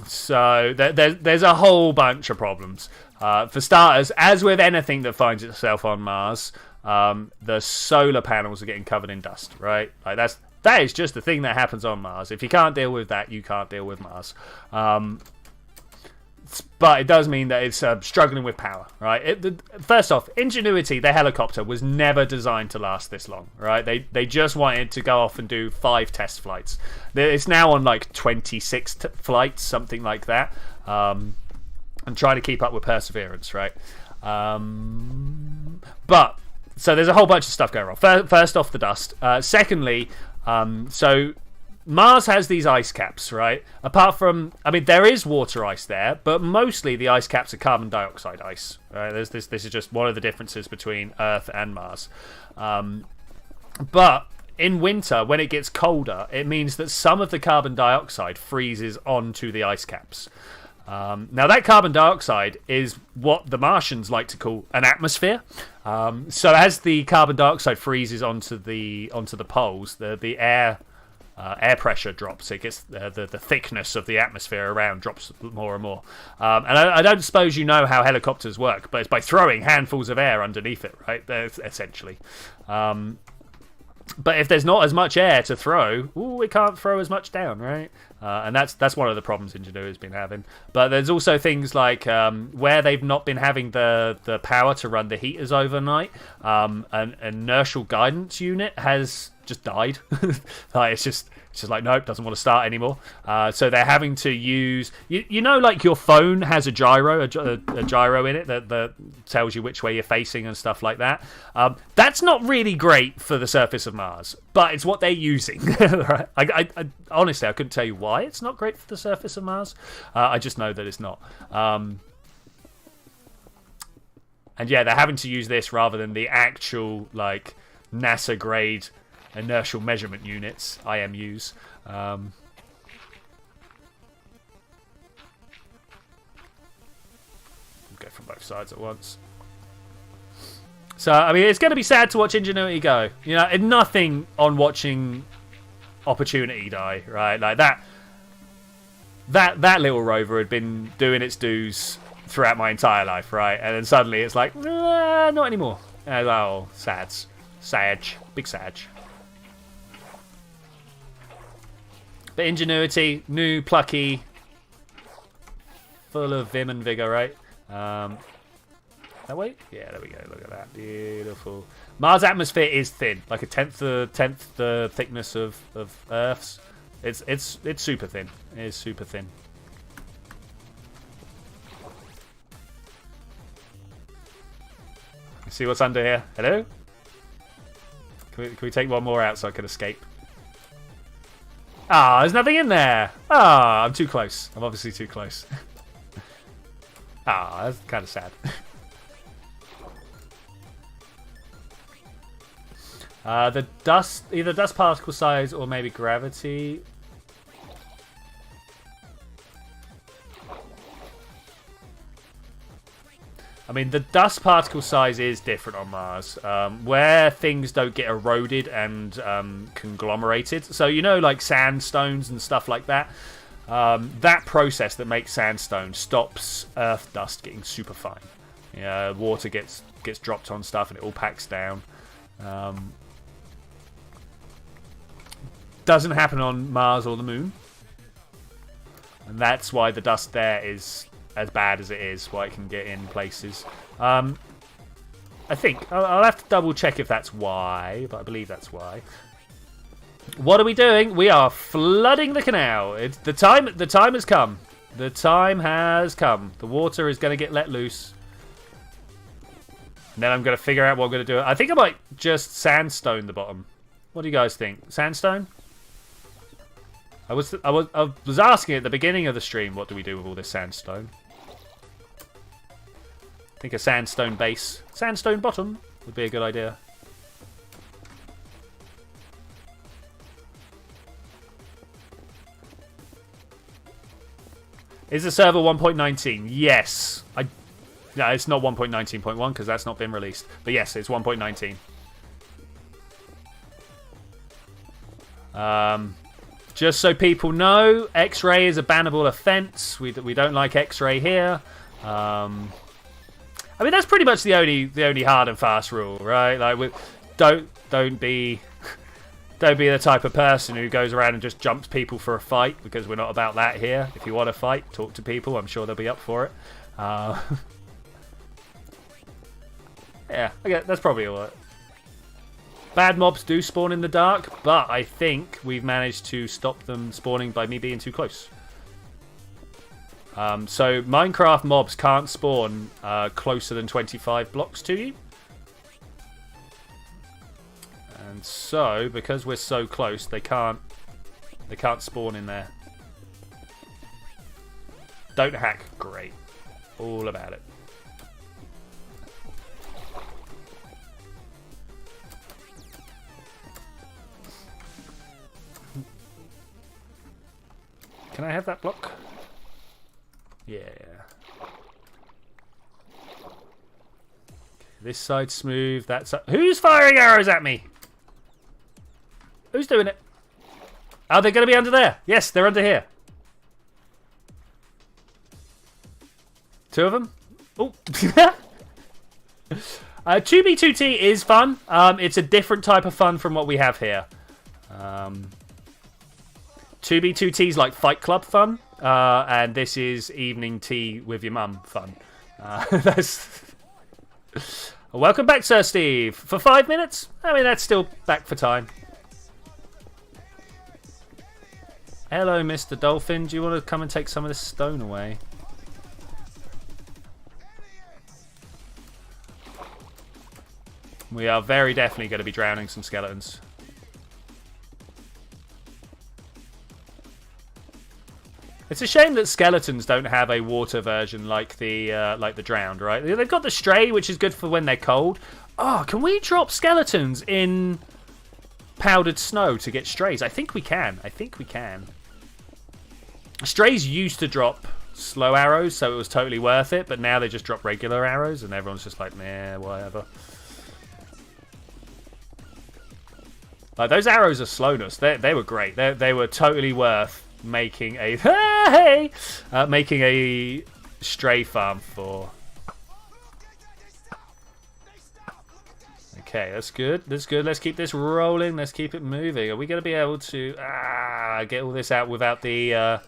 So there's a whole bunch of problems. For starters, as with anything that finds itself on Mars, the solar panels are getting covered in dust, right? Like that is just the thing that happens on Mars. If you can't deal with that, you can't deal with Mars. But it does mean that it's struggling with power, right? First off, Ingenuity, the helicopter, was never designed to last this long, right? They just wanted to go off and do 5 test flights. It's now on like 26 flights, something like that, and trying to keep up with Perseverance, right? But so there's a whole bunch of stuff going wrong. First off, the dust. Secondly, so Mars has these ice caps, right? Apart from, I mean, there is water ice there, but mostly the ice caps are carbon dioxide ice. Right? This is just one of the differences between Earth and Mars. But in winter, when it gets colder, it means that some of the carbon dioxide freezes onto the ice caps. Now, that carbon dioxide is what the Martians like to call an atmosphere. So as the carbon dioxide freezes onto the poles, the air pressure drops. It gets the thickness of the atmosphere around drops more and more. And I don't suppose you know how helicopters work, but it's by throwing handfuls of air underneath it, right? Essentially. But if there's not as much air to throw, it can't throw as much down, right? And that's one of the problems Ingenuity's been having. But there's also things like where they've not been having the power to run the heaters overnight, an inertial guidance unit has just died. Like it's just like, nope, doesn't want to start anymore. So they're having to use, you know, like your phone has a gyro, a gyro in it that tells you which way you're facing and stuff like that. That's not really great for the surface of Mars, but it's what they're using. Right? I honestly, I couldn't tell you why it's not great for the surface of Mars. I just know that it's not. And yeah, they're having to use this rather than the actual like NASA grade inertial measurement units, IMUs. Go from both sides at once. So, I mean, it's going to be sad to watch Ingenuity go. You know, and nothing on watching Opportunity die, right? Like that little rover had been doing its dues throughout my entire life, right? And then suddenly it's like, not anymore. And oh, sad. Big sad. But Ingenuity, new, plucky, full of vim and vigor, right? That way? Yeah, there we go. Look at that. Beautiful. Mars' atmosphere is thin, like a tenth the thickness of Earth's. It's super thin. It is super thin. See what's under here? Hello? Can we take one more out so I can escape? Ah, there's nothing in there. Ah, I'm too close. I'm obviously too close. Ah, that's kind of sad. The dust, either dust particle size or maybe gravity. I mean, the dust particle size is different on Mars, where things don't get eroded and conglomerated. So, you know, like sandstones and stuff like that. That process that makes sandstone stops Earth dust getting super fine. Yeah, water gets dropped on stuff and it all packs down. Doesn't happen on Mars or the Moon. And that's why the dust there is as bad as it is, why it can get in places. I think. I'll have to double check if that's why, but I believe that's why. What are we doing? We are flooding the canal. The time has come. The time has come. The water is going to get let loose. And then I'm going to figure out what I'm going to do. I think I might just sandstone the bottom. What do you guys think? Sandstone? I was asking at the beginning of the stream, what do we do with all this sandstone? I think a sandstone base, sandstone bottom would be a good idea. Is the server 1.19? Yes. No, it's not 1.19.1 because that's not been released. But yes, it's 1.19. Just so people know, X-ray is a bannable offence. We don't like X-ray here. I mean, that's pretty much the only hard and fast rule, right? Like, don't be the type of person who goes around and just jumps people for a fight, because we're not about that here. If you want to fight, talk to people. I'm sure they'll be up for it. Yeah, okay, that's probably all right. Bad mobs do spawn in the dark, but I think we've managed to stop them spawning by me being too close. So Minecraft mobs can't spawn closer than 25 blocks to you. And so, because we're so close, they can't spawn in there. Don't hack. Great. All about it. Can I have that block? Yeah. This side's smooth. That side. Who's firing arrows at me? Who's doing it? Are they going to be under there? Yes, they're under here. Two of them. Oh. 2B2T is fun. It's a different type of fun from what we have here. 2B2T is like Fight Club fun, and this is evening tea with your mum fun. Welcome back, Sir Steve. For 5 minutes? I mean, that's still back for time. Hello, Mr. Dolphin. Do you want to come and take some of this stone away? We are very definitely going to be drowning some skeletons. It's a shame that skeletons don't have a water version like the drowned, right? They've got the stray, which is good for when they're cold. Oh, can we drop skeletons in powdered snow to get strays? I think we can. Strays used to drop slow arrows, so it was totally worth it, but now they just drop regular arrows, and everyone's just like, nah, whatever. Like, those arrows of slowness, they were great. They were totally worth making a making a stray farm for. Okay, that's good. Let's keep this rolling. Let's keep it moving. Are we going to be able to get all this out without the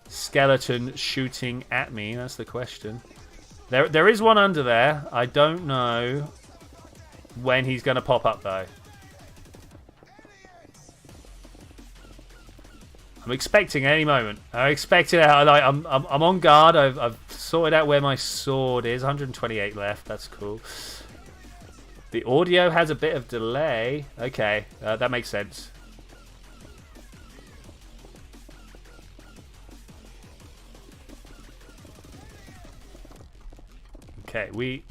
skeleton shooting at me? That's the question. There is one under there. I don't know when he's going to pop up though. I'm expecting any moment. I'm expecting. I'm on guard. I've sorted out where my sword is. 128 left. That's cool. The audio has a bit of delay. Okay, that makes sense. Okay, we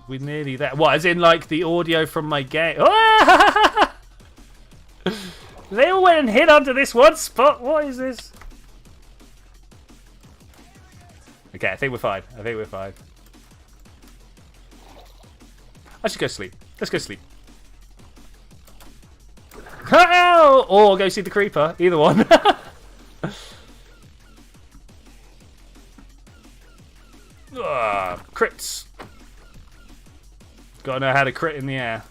nearly there. What? As in like the audio from my game? They all went and hid under this one spot. What is this? Okay, I think we're fine. I should go sleep. Let's go sleep. Or go see the creeper. Either one. Crits. Gotta know how to crit in the air.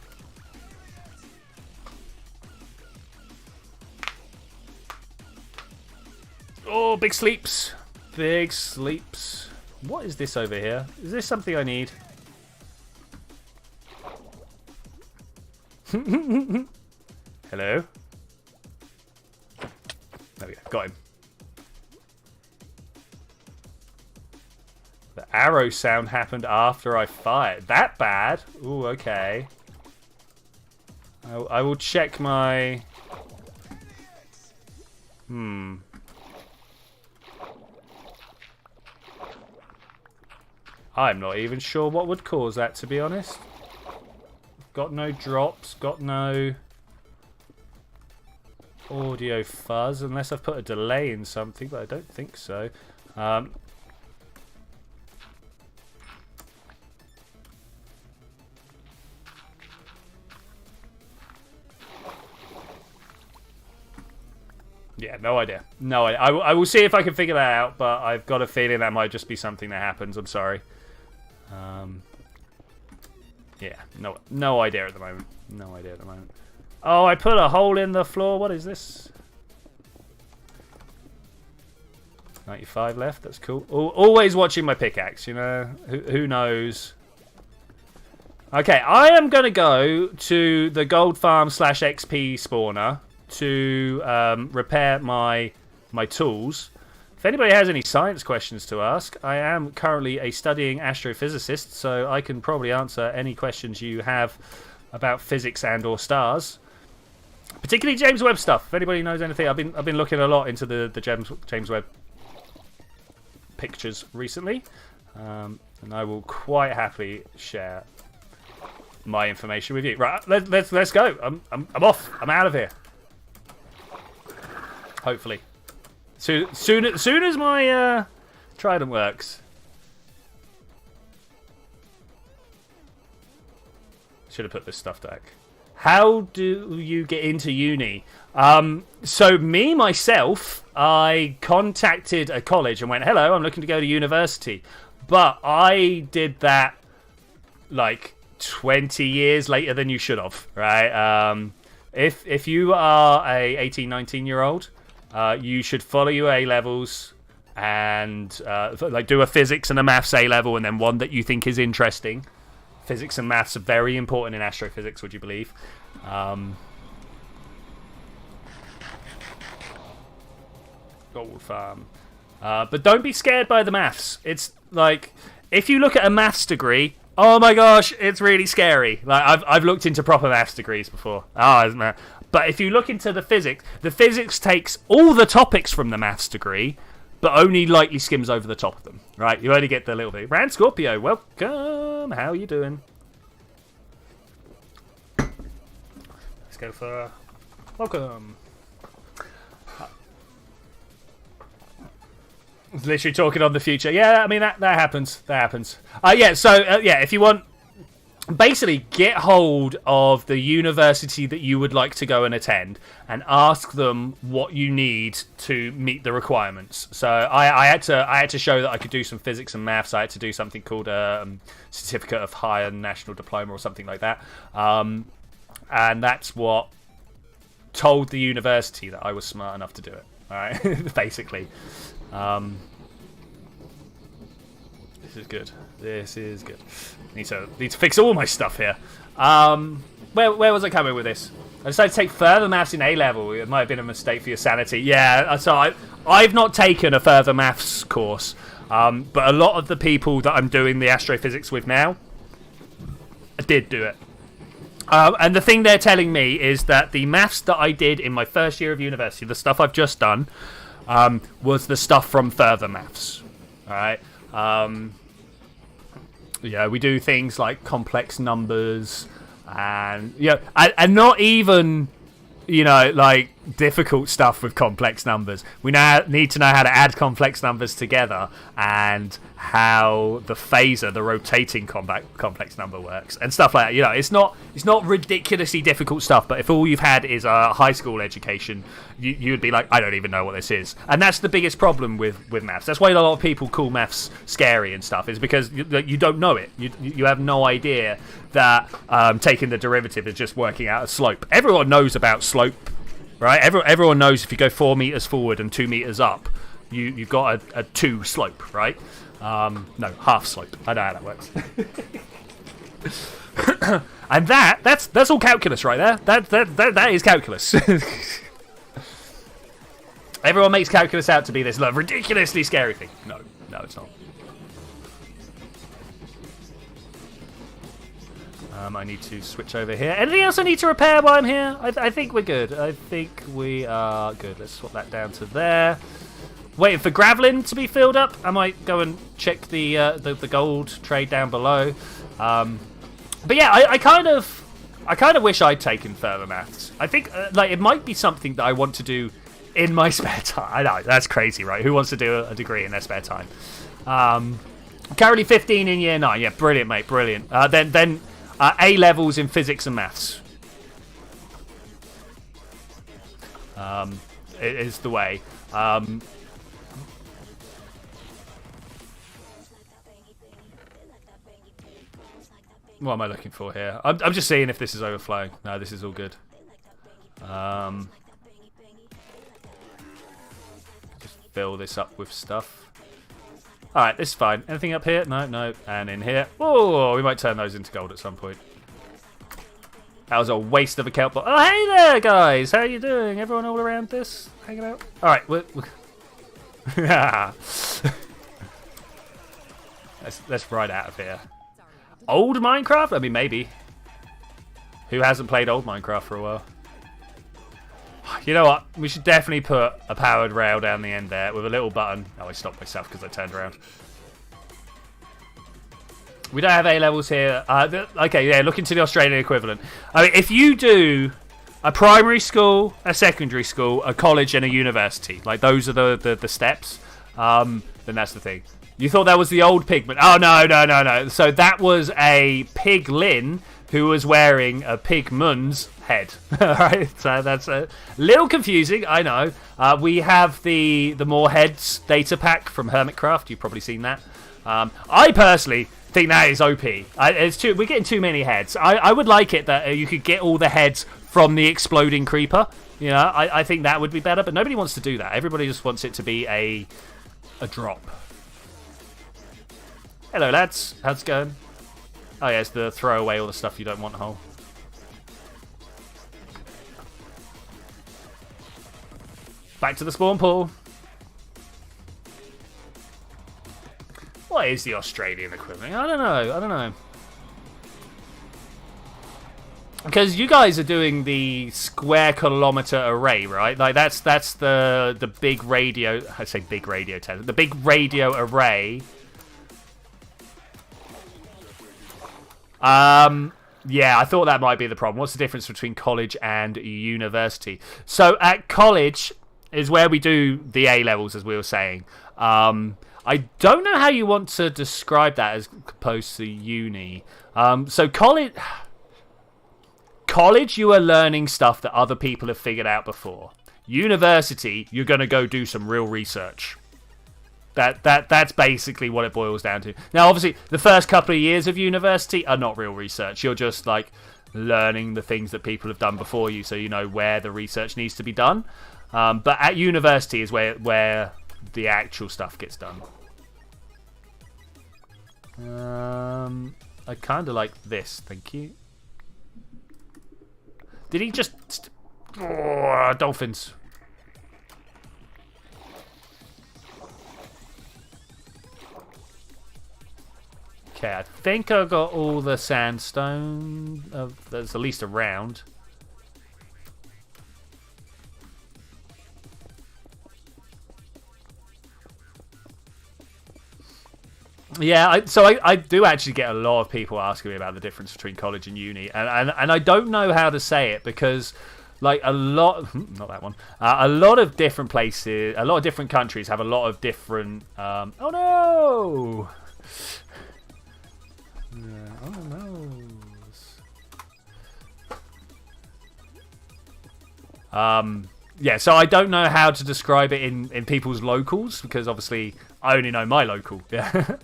Oh, big sleeps. Big sleeps. What is this over here? Is this something I need? Hello? There we go. Got him. The arrow sound happened after I fired. That bad? Ooh, okay. I will check my... I'm not even sure what would cause that, to be honest. Got no drops, got no audio fuzz, unless I've put a delay in something, but I don't think so. Yeah, no idea. No idea. I will see if I can figure that out, but I've got a feeling that might just be something that happens. I'm sorry. Yeah, no idea at the moment. No idea at the moment. Oh, I put a hole in the floor. What is this? 95 left. That's cool. Always watching my pickaxe, you know. Who knows? Okay, I am going to go to the gold farm / XP spawner to repair my tools. If anybody has any science questions to ask, I am currently a studying astrophysicist, so I can probably answer any questions you have about physics and or stars, particularly James Webb stuff. If anybody knows anything, I've been looking a lot into the James Webb pictures recently, and I will quite happily share my information with you. Right, let's go. I'm off. I'm out of here. Hopefully. Soon as my trident works. Should have put this stuff back. How do you get into uni? So myself, I contacted a college and went, hello, I'm looking to go to university. But I did that like 20 years later than you should have, right? If you are a 18, 19-year-old, you should follow your A-levels and like do a physics and a maths A-level and then one that you think is interesting. Physics and maths are very important in astrophysics, would you believe? Gold farm. But don't be scared by the maths. It's like, if you look at a maths degree, oh my gosh, it's really scary. Like I've looked into proper maths degrees before. But if you look into the physics takes all the topics from the maths degree, but only lightly skims over the top of them. Right? You only get the little bit. Rand Scorpio, welcome. How are you doing? Let's go for welcome. I was literally talking on the future. Yeah, I mean that happens. That happens. Yeah. So yeah, if you want. Basically, get hold of the university that you would like to go and attend and ask them what you need to meet the requirements. So I had to show that I could do some physics and maths. I had to do something called a certificate of higher national diploma or something like that. And that's what told the university that I was smart enough to do it. All right, basically. This is good. This is good. Need to fix all my stuff here. Where was I coming with this? I decided to take further maths in A-level. It might have been a mistake for your sanity. Yeah, so I've not taken a further maths course. But a lot of the people that I'm doing the astrophysics with now did do it. And the thing they're telling me is that the maths that I did in my first year of university, the stuff I've just done, was the stuff from further maths. All right. Yeah, we do things like complex numbers and and not even, like difficult stuff with complex numbers. We now need to know how to add complex numbers together and how the phaser, the rotating complex number works and stuff like that. You know, it's not ridiculously difficult stuff, but if all you've had is a high school education, you would be like, I don't even know what this is. And that's the biggest problem with maths. That's why a lot of people call maths scary and stuff, is because you don't know it. You have no idea that taking the derivative is just working out a slope. Everyone knows about slope. Right, everyone knows if you go 4 meters forward and 2 meters up, you've got a 2 slope, right? No, half slope. I know how that works. And that's all calculus right there. That is calculus. Everyone makes calculus out to be this ridiculously scary thing. No, it's not. I need to switch over here. Anything else I need to repair while I'm here? I think we're good. I think we are good. Let's swap that down to there. Waiting for Gravelin to be filled up. I might go and check the gold trade down below. But yeah, I kind of wish I'd taken further maths. I think like it might be something that I want to do in my spare time. I know that's crazy, right? Who wants to do a degree in their spare time? Currently 15 in year 9. Yeah, brilliant, mate, brilliant. Then A levels in physics and maths. It is the way. What am I looking for here? I'm just seeing if this is overflowing. No, this is all good. Just fill this up with stuff. Alright, this is fine. Anything up here? No. And in here. Oh, we might turn those into gold at some point. That was a waste of a kelp block. Oh, hey there, guys! How you doing? Everyone all around this? Hanging out? Alright, let's ride out of here. Old Minecraft? I mean, maybe. Who hasn't played old Minecraft for a while? You know what? We should definitely put a powered rail down the end there with a little button. Oh, I stopped myself because I turned around. We don't have A levels here. Okay, yeah, look into the Australian equivalent. I mean, if you do a primary school, a secondary school, a college, and a university, like those are the steps, then that's the thing. You thought that was the old pigment. Oh, no. So that was a piglin who was wearing a pigman's head. Alright, so that's a little confusing, I know. We have the more heads data pack from Hermitcraft. You've probably seen that. I personally think that is OP. We're getting too many heads. I would like it that you could get all the heads from the exploding creeper. You know, I think that would be better, but nobody wants to do that. Everybody just wants it to be a drop. Hello, lads. How's it going? Oh, yeah, it's the throw away all the stuff you don't want hole. Back to the spawn pool. What is the Australian equivalent? I don't know. Because you guys are doing the square kilometer array, right? Like that's the big radio. I say big radio. The big radio array. Yeah, I thought that might be the problem. What's the difference between college and university? So at college is where we do the A levels, as we were saying. I don't know how you want to describe that as opposed to uni. So college, you are learning stuff that other people have figured out before. University, you're going to go do some real research. That's basically what it boils down to. Now, obviously, the first couple of years of university are not real research. You're just like learning the things that people have done before you, so you know where the research needs to be done. But at university is where the actual stuff gets done. I kind of like this. Thank you. Did he just? Oh, dolphins. Okay, I think I got all the sandstone. There's at least a round. Yeah, I do actually get a lot of people asking me about the difference between college and uni, and I don't know how to say it because Like a lot, not that one. A lot of different places, a lot of different countries have a lot of different. Oh no! Oh no! Yeah, so I don't know how to describe it in people's locals because obviously I only know my local. Yeah.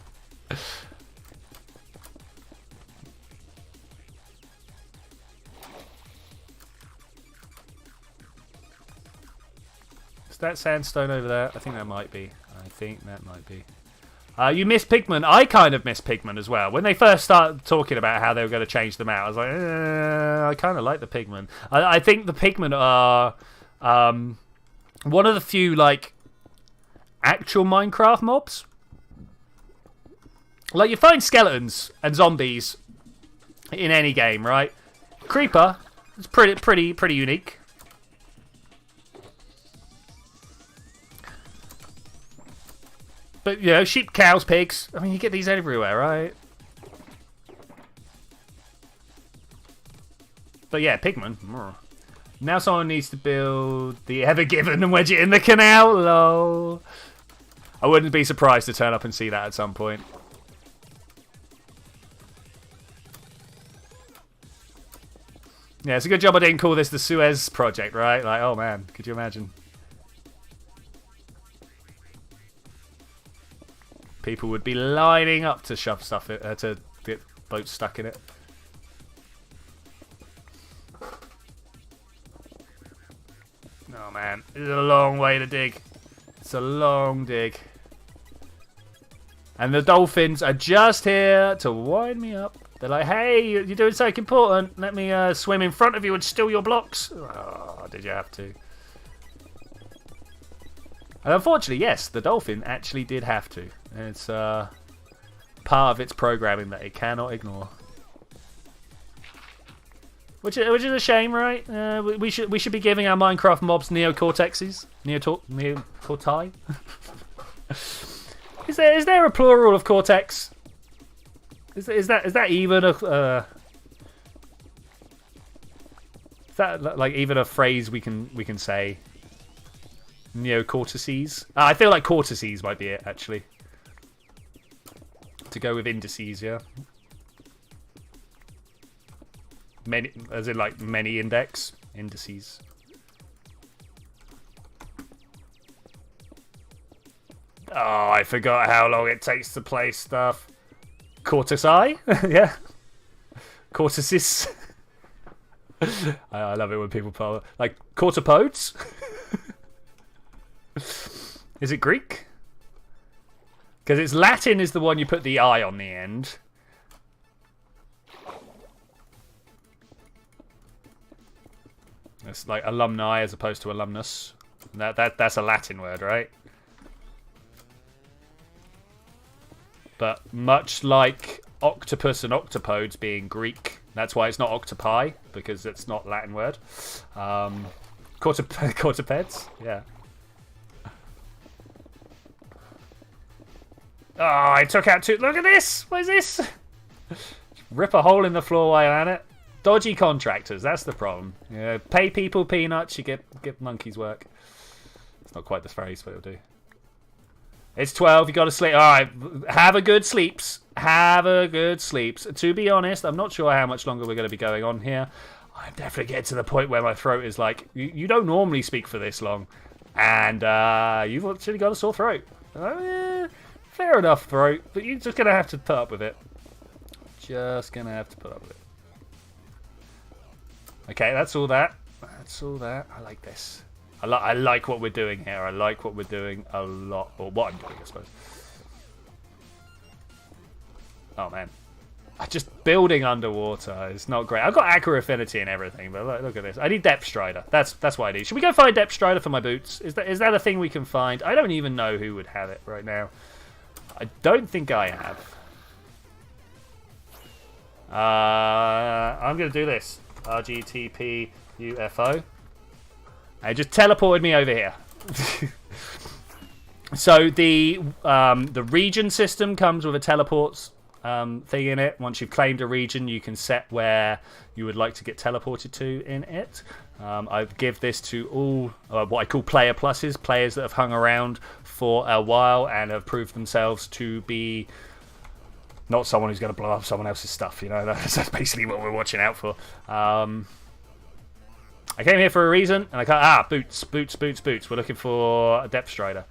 Is that sandstone over there? I think that might be. You miss Pigman. I kind of miss Pigman as well. When they first started talking about how they were going to change them out, I was like, I kind of like the Pigman. I think the Pigman are one of the few like actual Minecraft mobs. Like you find skeletons and zombies in any game, right? Creeper, it's pretty unique. But, you know, sheep, cows, pigs. I mean, you get these everywhere, right? But yeah, Pigman. Now someone needs to build the Ever Given and wedge it in the canal. Lol. I wouldn't be surprised to turn up and see that at some point. Yeah, it's a good job I didn't call this the Suez Project, right? Like, oh man, could you imagine? People would be lining up to shove stuff in, to get boats stuck in it. Oh man, it's a long way to dig. It's a long dig. And the dolphins are just here to wind me up. They're like, hey, you're doing something important. Let me swim in front of you and steal your blocks. Oh, did you have to? And unfortunately, yes, the dolphin actually did have to. It's part of its programming that it cannot ignore. Which is a shame, right? We should be giving our Minecraft mobs neocortexes, neocorti. Is there a plural of cortex? Is that even a is that like even a phrase we can say? Neocortices. I feel like cortices might be it actually. To go with indices, yeah. Many, as in like many indices. Oh, I forgot how long it takes to play stuff. Cortici? Yeah. Cortices. I love it when people play like cortipodes. Is it Greek? Because it's Latin is the one you put the I on the end. It's like alumni as opposed to alumnus. That's a Latin word, right? But much like octopus and octopodes being Greek, that's why it's not octopi, because it's not a Latin word. Quadrupeds, yeah. Oh, I took out two. Look at this! What is this? Rip a hole in the floor while I'm at it. Dodgy contractors, that's the problem. Yeah, pay people peanuts, you get monkeys work. It's not quite the phrase, but it'll do. It's 12, you gotta sleep. Alright, have a good sleeps. Have a good sleeps. To be honest, I'm not sure how much longer we're going to be going on here. I'm definitely getting to the point where my throat is like, you don't normally speak for this long. And you've actually got a sore throat. Fair enough, throat, but you're just going to have to put up with it. Just going to have to put up with it. Okay, that's all that. That's all that. I like this. I like what we're doing here. I like what we're doing a lot. Or what I'm doing, I suppose. Oh, man. Just building underwater is not great. I've got Aqua Affinity and everything, but look at this. I need Depth Strider. That's what I need. Should we go find Depth Strider for my boots? Is that a thing we can find? I don't even know who would have it right now. I don't think I have. I'm going to do this. RGTP UFO. It just teleported me over here. So the region system comes with a teleports thing in it. Once you've claimed a region, you can set where you would like to get teleported to in it. I give this to all what I call player pluses, players that have hung around for a while and have proved themselves to be not someone who's going to blow up someone else's stuff. You know, that's basically what we're watching out for. I came here for a reason, and I can't. Boots. We're looking for a Depth Strider.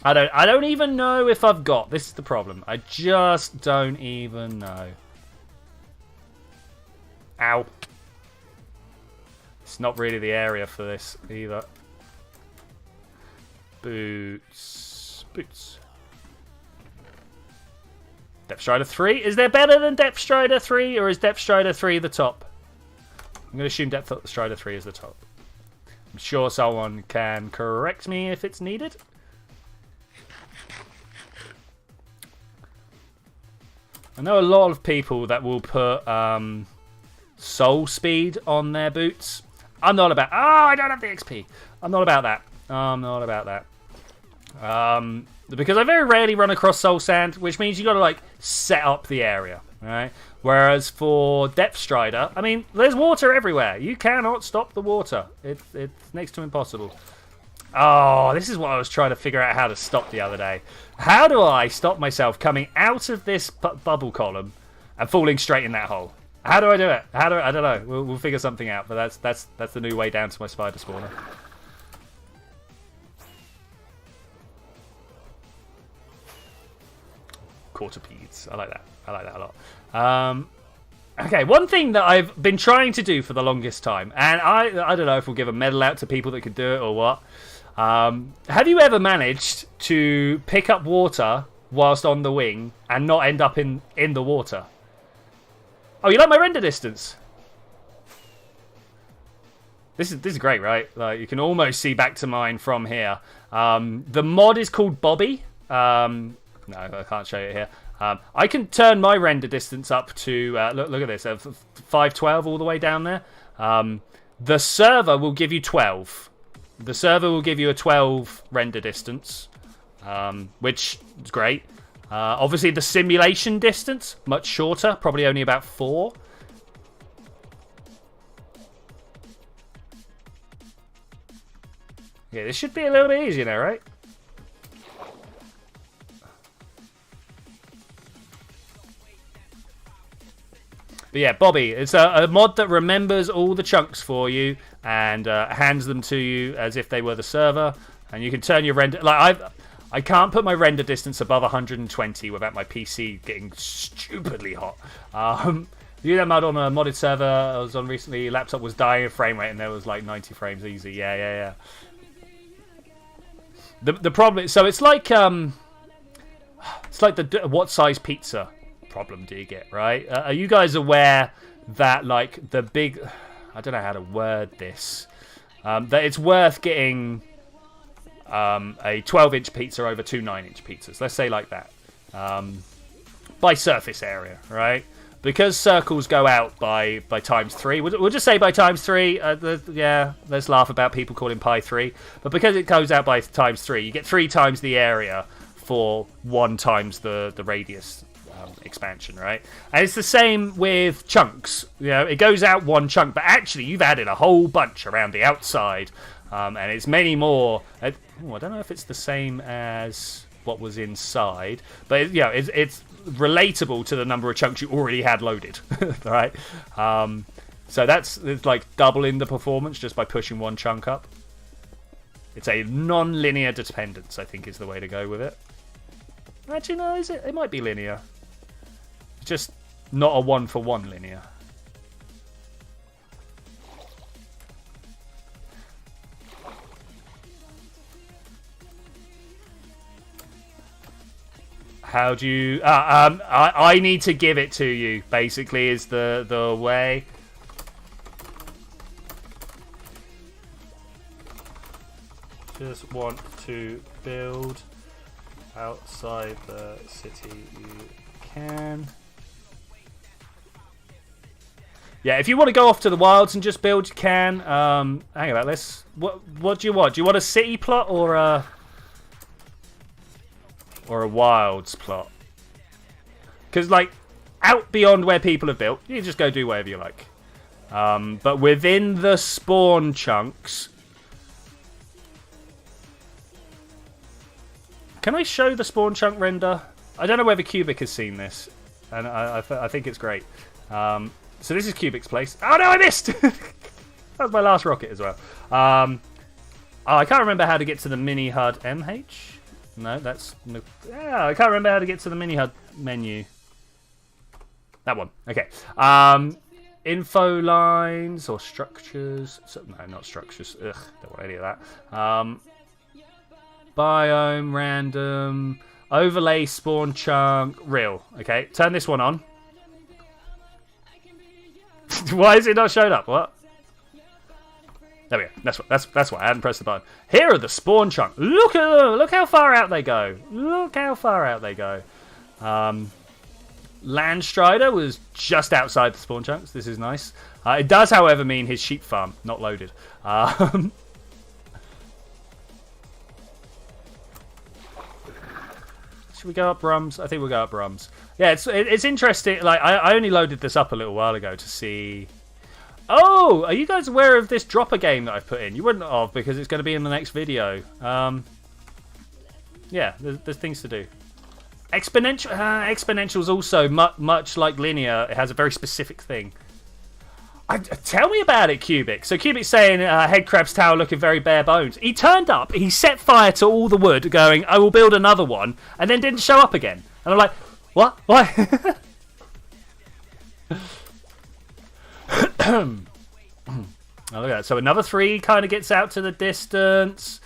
I don't even know if I've got. This is the problem. I just don't even know. Ow. It's not really the area for this either. Boots. Depth Strider 3. Is there better than Depth Strider 3, or is Depth Strider 3 the top? I'm going to assume Depth Strider 3 is the top. I'm sure someone can correct me if it's needed. I know a lot of people that will put soul speed on their boots. I'm not about... Oh, I don't have the XP. I'm not about that. Because I very rarely run across soul sand, which means you got to like set up the area, right? Whereas for Depth Strider, I mean, there's water everywhere. You cannot stop the water. It's next to impossible. Oh, this is what I was trying to figure out how to stop the other day. How do I stop myself coming out of this bubble column and falling straight in that hole? How do I do it? I don't know. We'll figure something out. But that's the new way down to my spider spawner. Quarterpedes. I like that a lot. Okay, one thing that I've been trying to do for the longest time, and I don't know if we'll give a medal out to people that could do it or what. Have you ever managed to pick up water whilst on the wing and not end up in the water? Oh, you like my render distance? This is great, right? Like, you can almost see back to mine from here. The mod is called Bobby. No, I can't show you here. I can turn my render distance up to look at this, 512 all the way down there. The server will give you 12. The server will give you a 12 render distance, which is great. Obviously, the simulation distance much shorter, probably only about 4. Yeah, this should be a little bit easier now, right? But yeah, Bobby, it's a mod that remembers all the chunks for you and hands them to you as if they were the server. And you can turn your render... Like, I can't put my render distance above 120 without my PC getting stupidly hot. You that mod on a modded server I was on recently, laptop was dying of frame rate and there was like 90 frames easy. Yeah. The problem is... So it's like the what size pizza problem do you get, right? Are you guys aware that like the big... I don't know how to word this. That it's worth getting a 12-inch pizza over 2 9-inch pizzas. Let's say like that. By surface area, right? Because circles go out by times 3. We'll just say by times 3. Yeah, let's laugh about people calling pi 3. But because it goes out by times 3, you get 3 times the area for 1 times the radius expansion, right? And it's the same with chunks. You know, it goes out 1 chunk, but actually you've added a whole bunch around the outside, and it's many more. I don't know if it's the same as what was inside, but yeah, it's relatable to the number of chunks you already had loaded, right? So it's like doubling the performance just by pushing 1 chunk up. It's a non-linear dependence, I think, is the way to go with it. Actually, no, is it? It might be linear. It's just not a 1-for-1 linear. How do you... I need to give it to you, basically, is the way. Just want to build outside the city you can. Yeah, if you want to go off to the wilds and just build, you can. Hang about this. What do you want? Do you want a city plot or a wilds plot? Because, like, out beyond where people have built, you just go do whatever you like. But within the spawn chunks... Can I show the spawn chunk render? I don't know whether Cubic has seen this. And I think it's great. So this is Cubic's place. Oh, no, I missed! That was my last rocket as well. Oh, I can't remember how to get to the mini HUD. MH? No, that's... Yeah, I can't remember how to get to the mini HUD menu. That one. Okay. Info lines or structures. No, not structures. Ugh, don't want any of that. Biome, random, overlay, spawn chunk, real. Okay, turn this one on. Why is it not showing up? What? There we go. That's why I hadn't pressed the button. Here are the spawn chunk. Look at them. Look how far out they go. Look how far out they go. Landstrider was just outside the spawn chunks. This is nice. It does, however, mean his sheep farm not loaded. Should we go up Brums? I think we'll go up Brums. Yeah, it's interesting. Like I only loaded this up a little while ago to see. Oh, are you guys aware of this dropper game that I've put in? You wouldn't have, because it's going to be in the next video. Yeah, there's things to do. Exponential is also much like linear. It has a very specific thing. Tell me about it, Cubic. So Cubic's saying Headcrab's tower looking very bare bones. He turned up, he set fire to all the wood, going, I will build another one, and then didn't show up again. And I'm like, what? Why? Oh, look at that. So another 3 kind of gets out to the distance.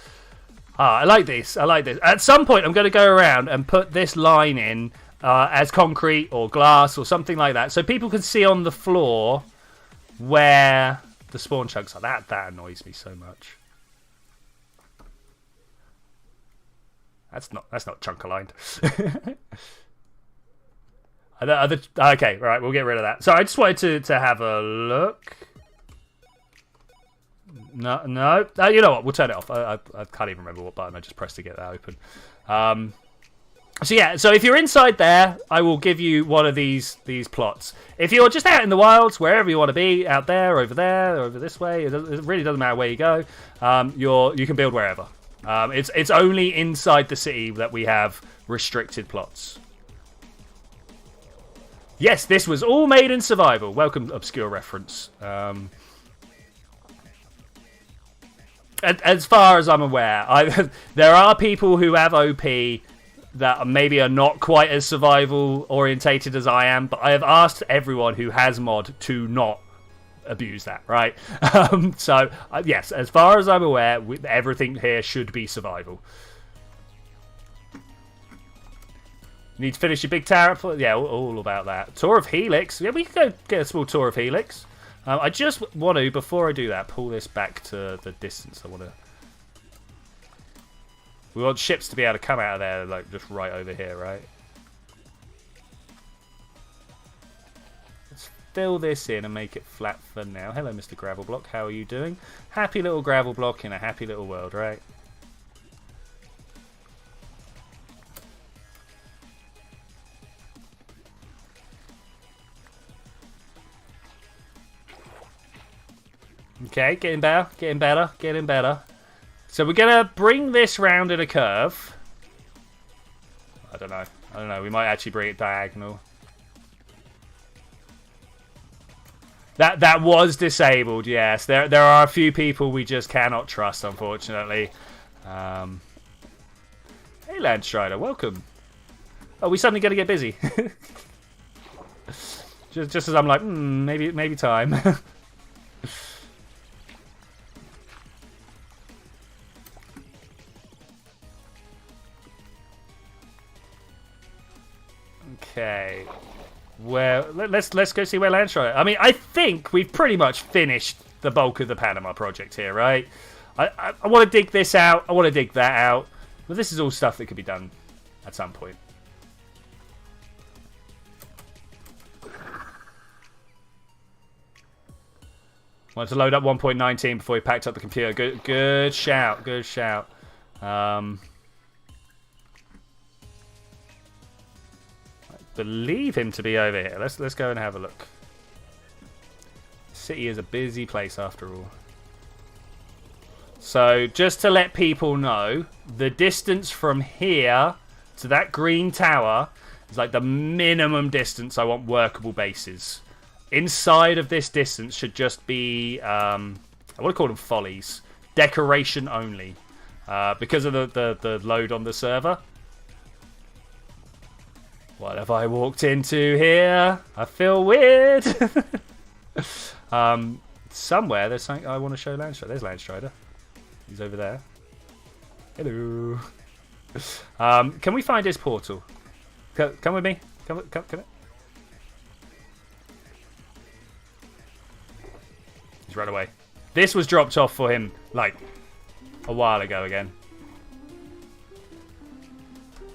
I like this. I like this. At some point, I'm going to go around and put this line in as concrete or glass or something like that, so people can see on the floor where the spawn chunks are. That annoys me so much. That's not chunk aligned. Okay, right, we'll get rid of that. So I just wanted to have a look. No. You know what? We'll turn it off. I can't even remember what button I just pressed to get that open. So yeah, so if you're inside there, I will give you one of these plots. If you're just out in the wilds, wherever you want to be, out there, over this way, it really doesn't matter where you go. You can build wherever. It's only inside the city that we have restricted plots. Yes, this was all made in survival. Welcome, obscure reference. As far as I'm aware, there are people who have OP that maybe are not quite as survival orientated as I am, but I have asked everyone who has mod to not abuse that, right? So yes, as far as I'm aware, everything here should be survival. You need to finish your big tower. Yeah, all about that. Tour of Helix. Yeah, we can go get a small tour of Helix. I just want to, before I do that, pull this back to the distance. We want ships to be able to come out of there, like, just right over here, right? Let's fill this in and make it flat for now. Hello, Mr. Gravel Block. How are you doing? Happy little gravel block in a happy little world, right? Okay, getting better. So we're going to bring this round in a curve. I don't know. We might actually bring it diagonal. That was disabled, yes. There are a few people we just cannot trust, unfortunately. Hey, Landstrider, welcome. Oh, we suddenly going to get busy. just as I'm like, maybe time. Okay, let's go see where Landstrider. I mean, I think we've pretty much finished the bulk of the Panama project here, right? I want to dig this out. I want to dig that out. But this is all stuff that could be done at some point. Wanted to load up 1.19 before he packed up the computer. Good shout. Good shout. believe him to be over here. Let's go and have a look. City is a busy place after all. So just to let people know, the distance from here to that green tower is like the minimum distance I want workable bases. Inside of this distance should just be, I want to call them follies, decoration only, because of the load on the server. What have I walked into here? I feel weird. Somewhere there's something I want to show Landstrider. There's Landstrider. He's over there. Hello. Can we find his portal? Come with me. Come. He's run away. This was dropped off for him like a while ago again.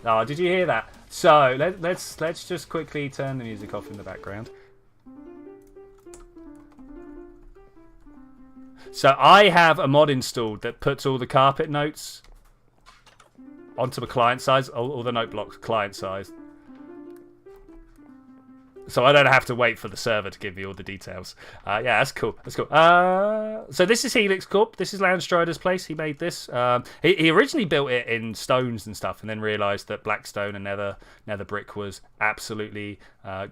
Oh, did you hear that? So let's just quickly turn the music off in the background. So I have a mod installed that puts all the carpet notes onto the client size, all the note blocks client size. So I don't have to wait for the server to give me all the details. Yeah, that's cool. That's cool. So this is Helix Corp. This is Landstrider's place. He made this. He originally built it in stones and stuff, and then realised that black stone and nether brick was absolutely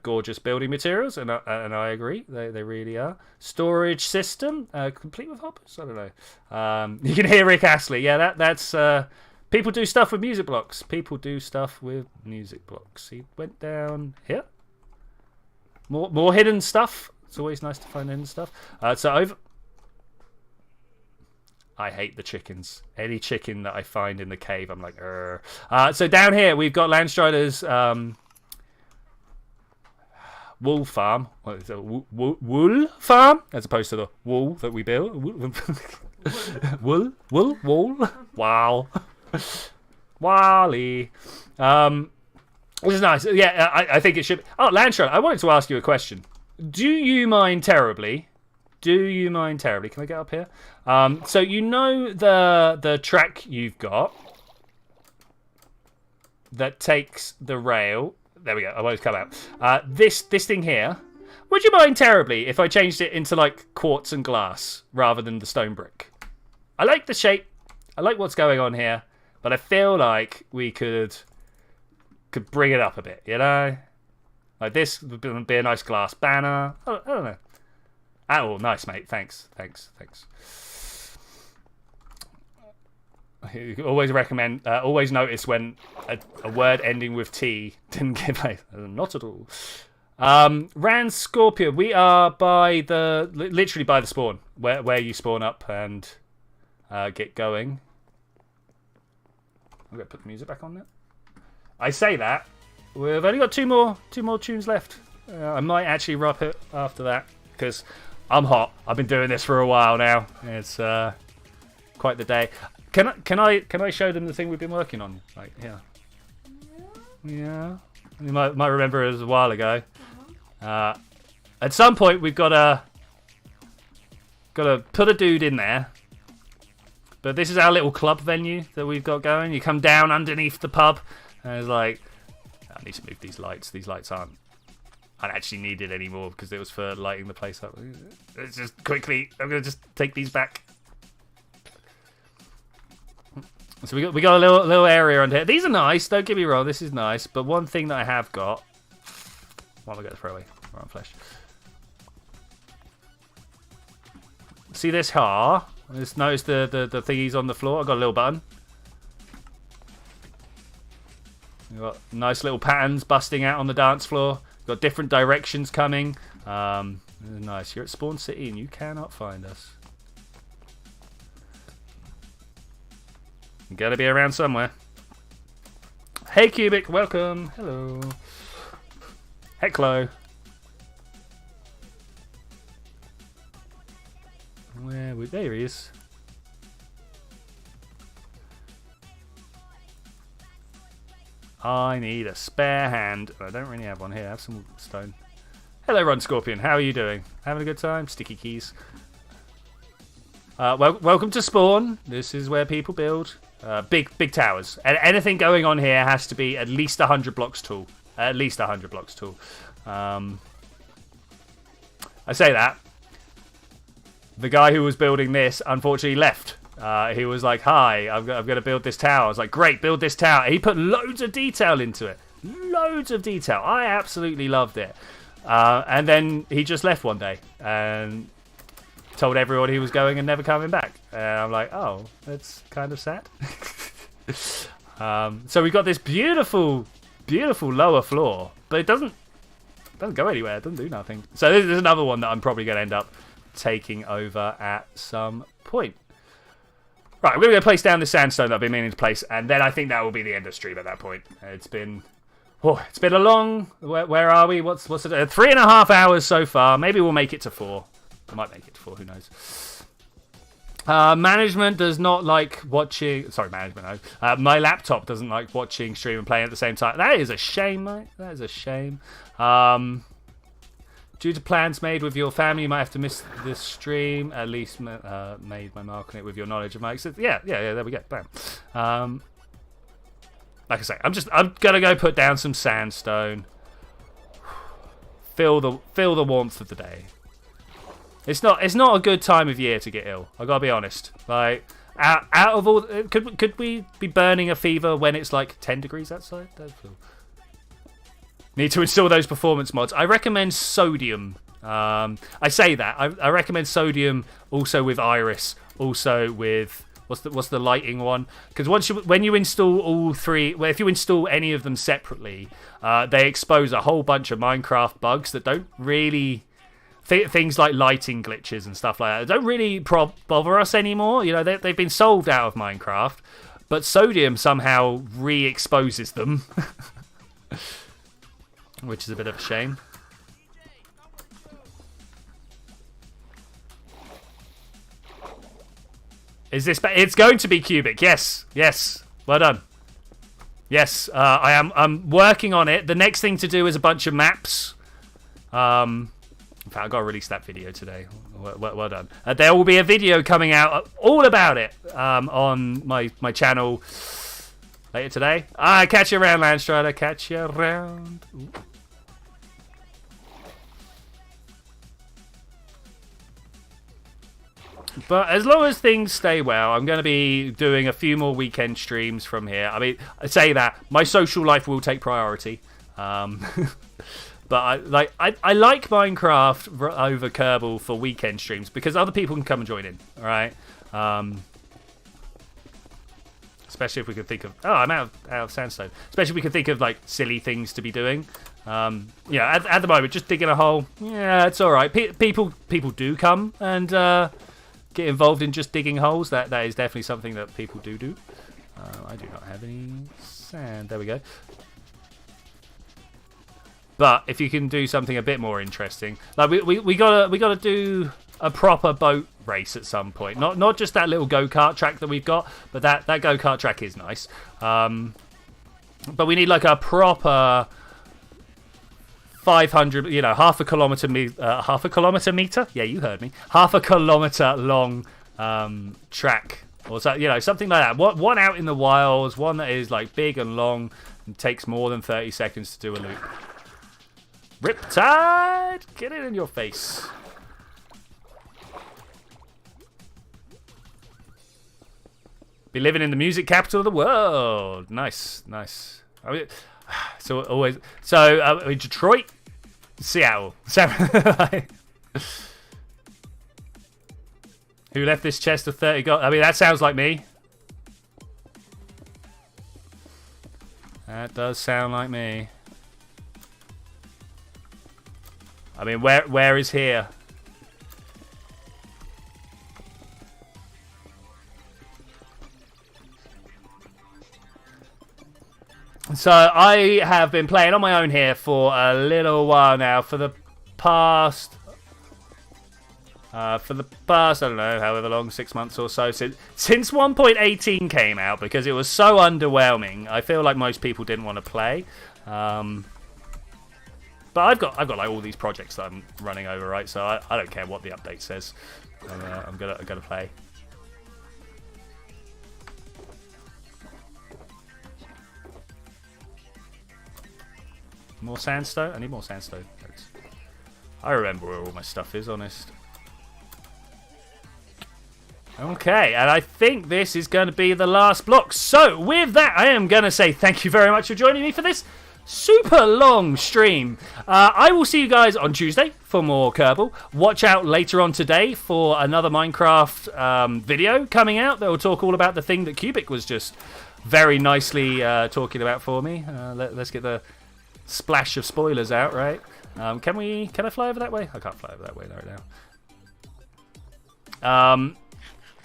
gorgeous building materials, and I agree. They really are. Storage system, complete with hoppers. I don't know. You can hear Rick Astley. Yeah, that's. People do stuff with music blocks. People do stuff with music blocks. He went down here. More hidden stuff. It's always nice to find hidden stuff. So over. I hate the chickens. Any chicken that I find in the cave, I'm like, so down here we've got Landstrider's wool farm. What is it? Wool farm, as opposed to the wool that we build. Wool. Wow. Wally. Which is nice. Yeah, I think it should. Oh, Landstrider, I wanted to ask you a question. Do you mind terribly? Can I get up here? So you know the track you've got that takes the rail. There we go. I won't come out. This thing here. Would you mind terribly if I changed it into like quartz and glass rather than the stone brick? I like the shape. I like what's going on here, but I feel like we could bring it up a bit, you know? Like this would be a nice glass banner. I don't know. Oh, nice, mate. Thanks. You always recommend, always notice when a word ending with T didn't give a... Not at all. Rand Scorpion, we are by literally by the spawn, where you spawn up and get going. I'm going to put the music back on there. I say that. We've only got two more tunes left. I might actually wrap it after that because I'm hot. I've been doing this for a while now. It's quite the day. Can I show them the thing we've been working on? Like here. Yeah. You might remember it was a while ago. At some point we've got to put a dude in there. But this is our little club venue that we've got going. You come down underneath the pub. And it's like, I need to move these lights. These lights aren't actually needed anymore because it was for lighting the place up. Let's just quickly, I'm going to just take these back. So we got a little area under here. These are nice, don't get me wrong, this is nice. But one thing that I have got, what am I going to throw away? Rotten flesh. See this har? Just notice the thingies on the floor. I've got a little button. We've got nice little patterns busting out on the dance floor. We've got different directions coming. Nice. You're at Spawn City and you cannot find us. You gotta be around somewhere. Hey Cubic, welcome. Hello. Hecklo. There he is. I need a spare hand. I don't really have one here. I have some stone. Hello, Ron Scorpion. How are you doing? Having a good time? Sticky keys. Welcome to Spawn. This is where people build big towers. And anything going on here has to be at least 100 blocks tall. At least 100 blocks tall. I say that. The guy who was building this unfortunately left. He was like, hi, I'm going to build this tower. I was like, great, build this tower. He put loads of detail into it. Loads of detail. I absolutely loved it. And then he just left one day and told everyone he was going and never coming back. And I'm like, oh, that's kind of sad. So we got this beautiful, beautiful lower floor, but it doesn't go anywhere. It doesn't do nothing. So this is another one that I'm probably going to end up taking over at some point. Right, I'm going to go place down the sandstone that I've been meaning to place, and then I think that will be the end of stream at that point. It's been a long. Where are we? What's it? 3.5 hours so far. Maybe we'll make it to 4. I might make it to 4. Who knows? Management does not like watching. Sorry, management. No. My laptop doesn't like watching stream and playing at the same time. That is a shame, mate. That is a shame. Due to plans made with your family, you might have to miss this stream. At least made my mark on it with your knowledge of my exit. Yeah. There we go. Bam. Like I say, I'm gonna go put down some sandstone. Feel the warmth of the day. It's not a good time of year to get ill. I gotta be honest. Like out of all, could we be burning a fever when it's like 10 degrees outside? Need to install those performance mods. I recommend sodium. I say that. I recommend sodium also with Iris. Also with what's the lighting one? Because when you install all three, well, if you install any of them separately, they expose a whole bunch of Minecraft bugs that don't really things like lighting glitches and stuff like that. Don't really bother us anymore. You know, they've been solved out of Minecraft, but sodium somehow re-exposes them. Which is a bit of a shame. Is this? It's going to be cubic. Yes. Well done. Yes, I'm working on it. The next thing to do is a bunch of maps. In fact, I've got to release that video today. Well done. There will be a video coming out all about it on my channel later today. Catch you around, Landstrider. Catch you around. Ooh. But as long as things stay well, I'm going to be doing a few more weekend streams from here. I mean, I say that my social life will take priority. But I like Minecraft over Kerbal for weekend streams because other people can come and join in. All right. Especially if we could think of... Oh, I'm out of sandstone. Especially if we could think of, like, silly things to be doing. Yeah, at the moment, just digging a hole. Yeah, it's all right. People do come and get involved in just digging holes. That is definitely something that people do. I do not have any sand. There we go. But if you can do something a bit more interesting, like we gotta do a proper boat race at some point. Not just that little go-kart track that we've got, but that go-kart track is nice. But we need like a proper 500, half a kilometer meter. Yeah, you heard me. Half a kilometer long track, or so, something like that. One out in the wilds, one that is like big and long and takes more than 30 seconds to do a loop. Riptide, get it in your face. Be living in the music capital of the world. Nice. I mean, Detroit, Seattle. Who left this chest of 30 gold? I mean, that sounds like me. That does sound like me. I mean, where is here? So I have been playing on my own here for a little while now. For the past, I don't know, however long, 6 months or so since 1.18 came out, because it was so underwhelming. I feel like most people didn't want to play. But I've got like all these projects that I'm running over, right? So I don't care what the update says. I'm gonna play. More sandstone? I need more sandstone. I remember where all my stuff is, honest. Okay, and I think this is going to be the last block. So, with that, I am going to say thank you very much for joining me for this super long stream. I will see you guys on Tuesday for more Kerbal. Watch out later on today for another Minecraft video coming out that will talk all about the thing that Cubic was just very nicely talking about for me. Let's get the splash of spoilers out, right? Can I fly over that way? I can't fly over that way right now.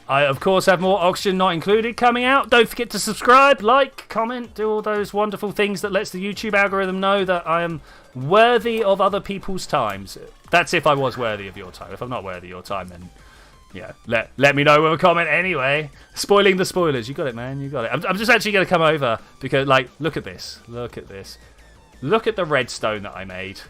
I, of course, have more Oxygen Not Included coming out. Don't forget to subscribe, like, comment, do all those wonderful things that lets the YouTube algorithm know that I am worthy of other people's times. That's if I was worthy of your time. If I'm not worthy of your time, then, yeah, let me know with a comment anyway. Spoiling the spoilers. You got it, man. You got it. I'm just actually going to come over because, like, look at this. Look at this. Look at the redstone that I made.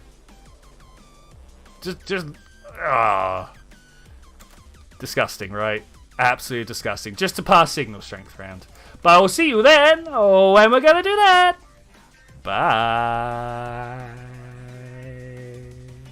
Disgusting, right? Absolutely disgusting. Just to pass signal strength round. But I will see you then. Oh, when we're going to do that. Bye.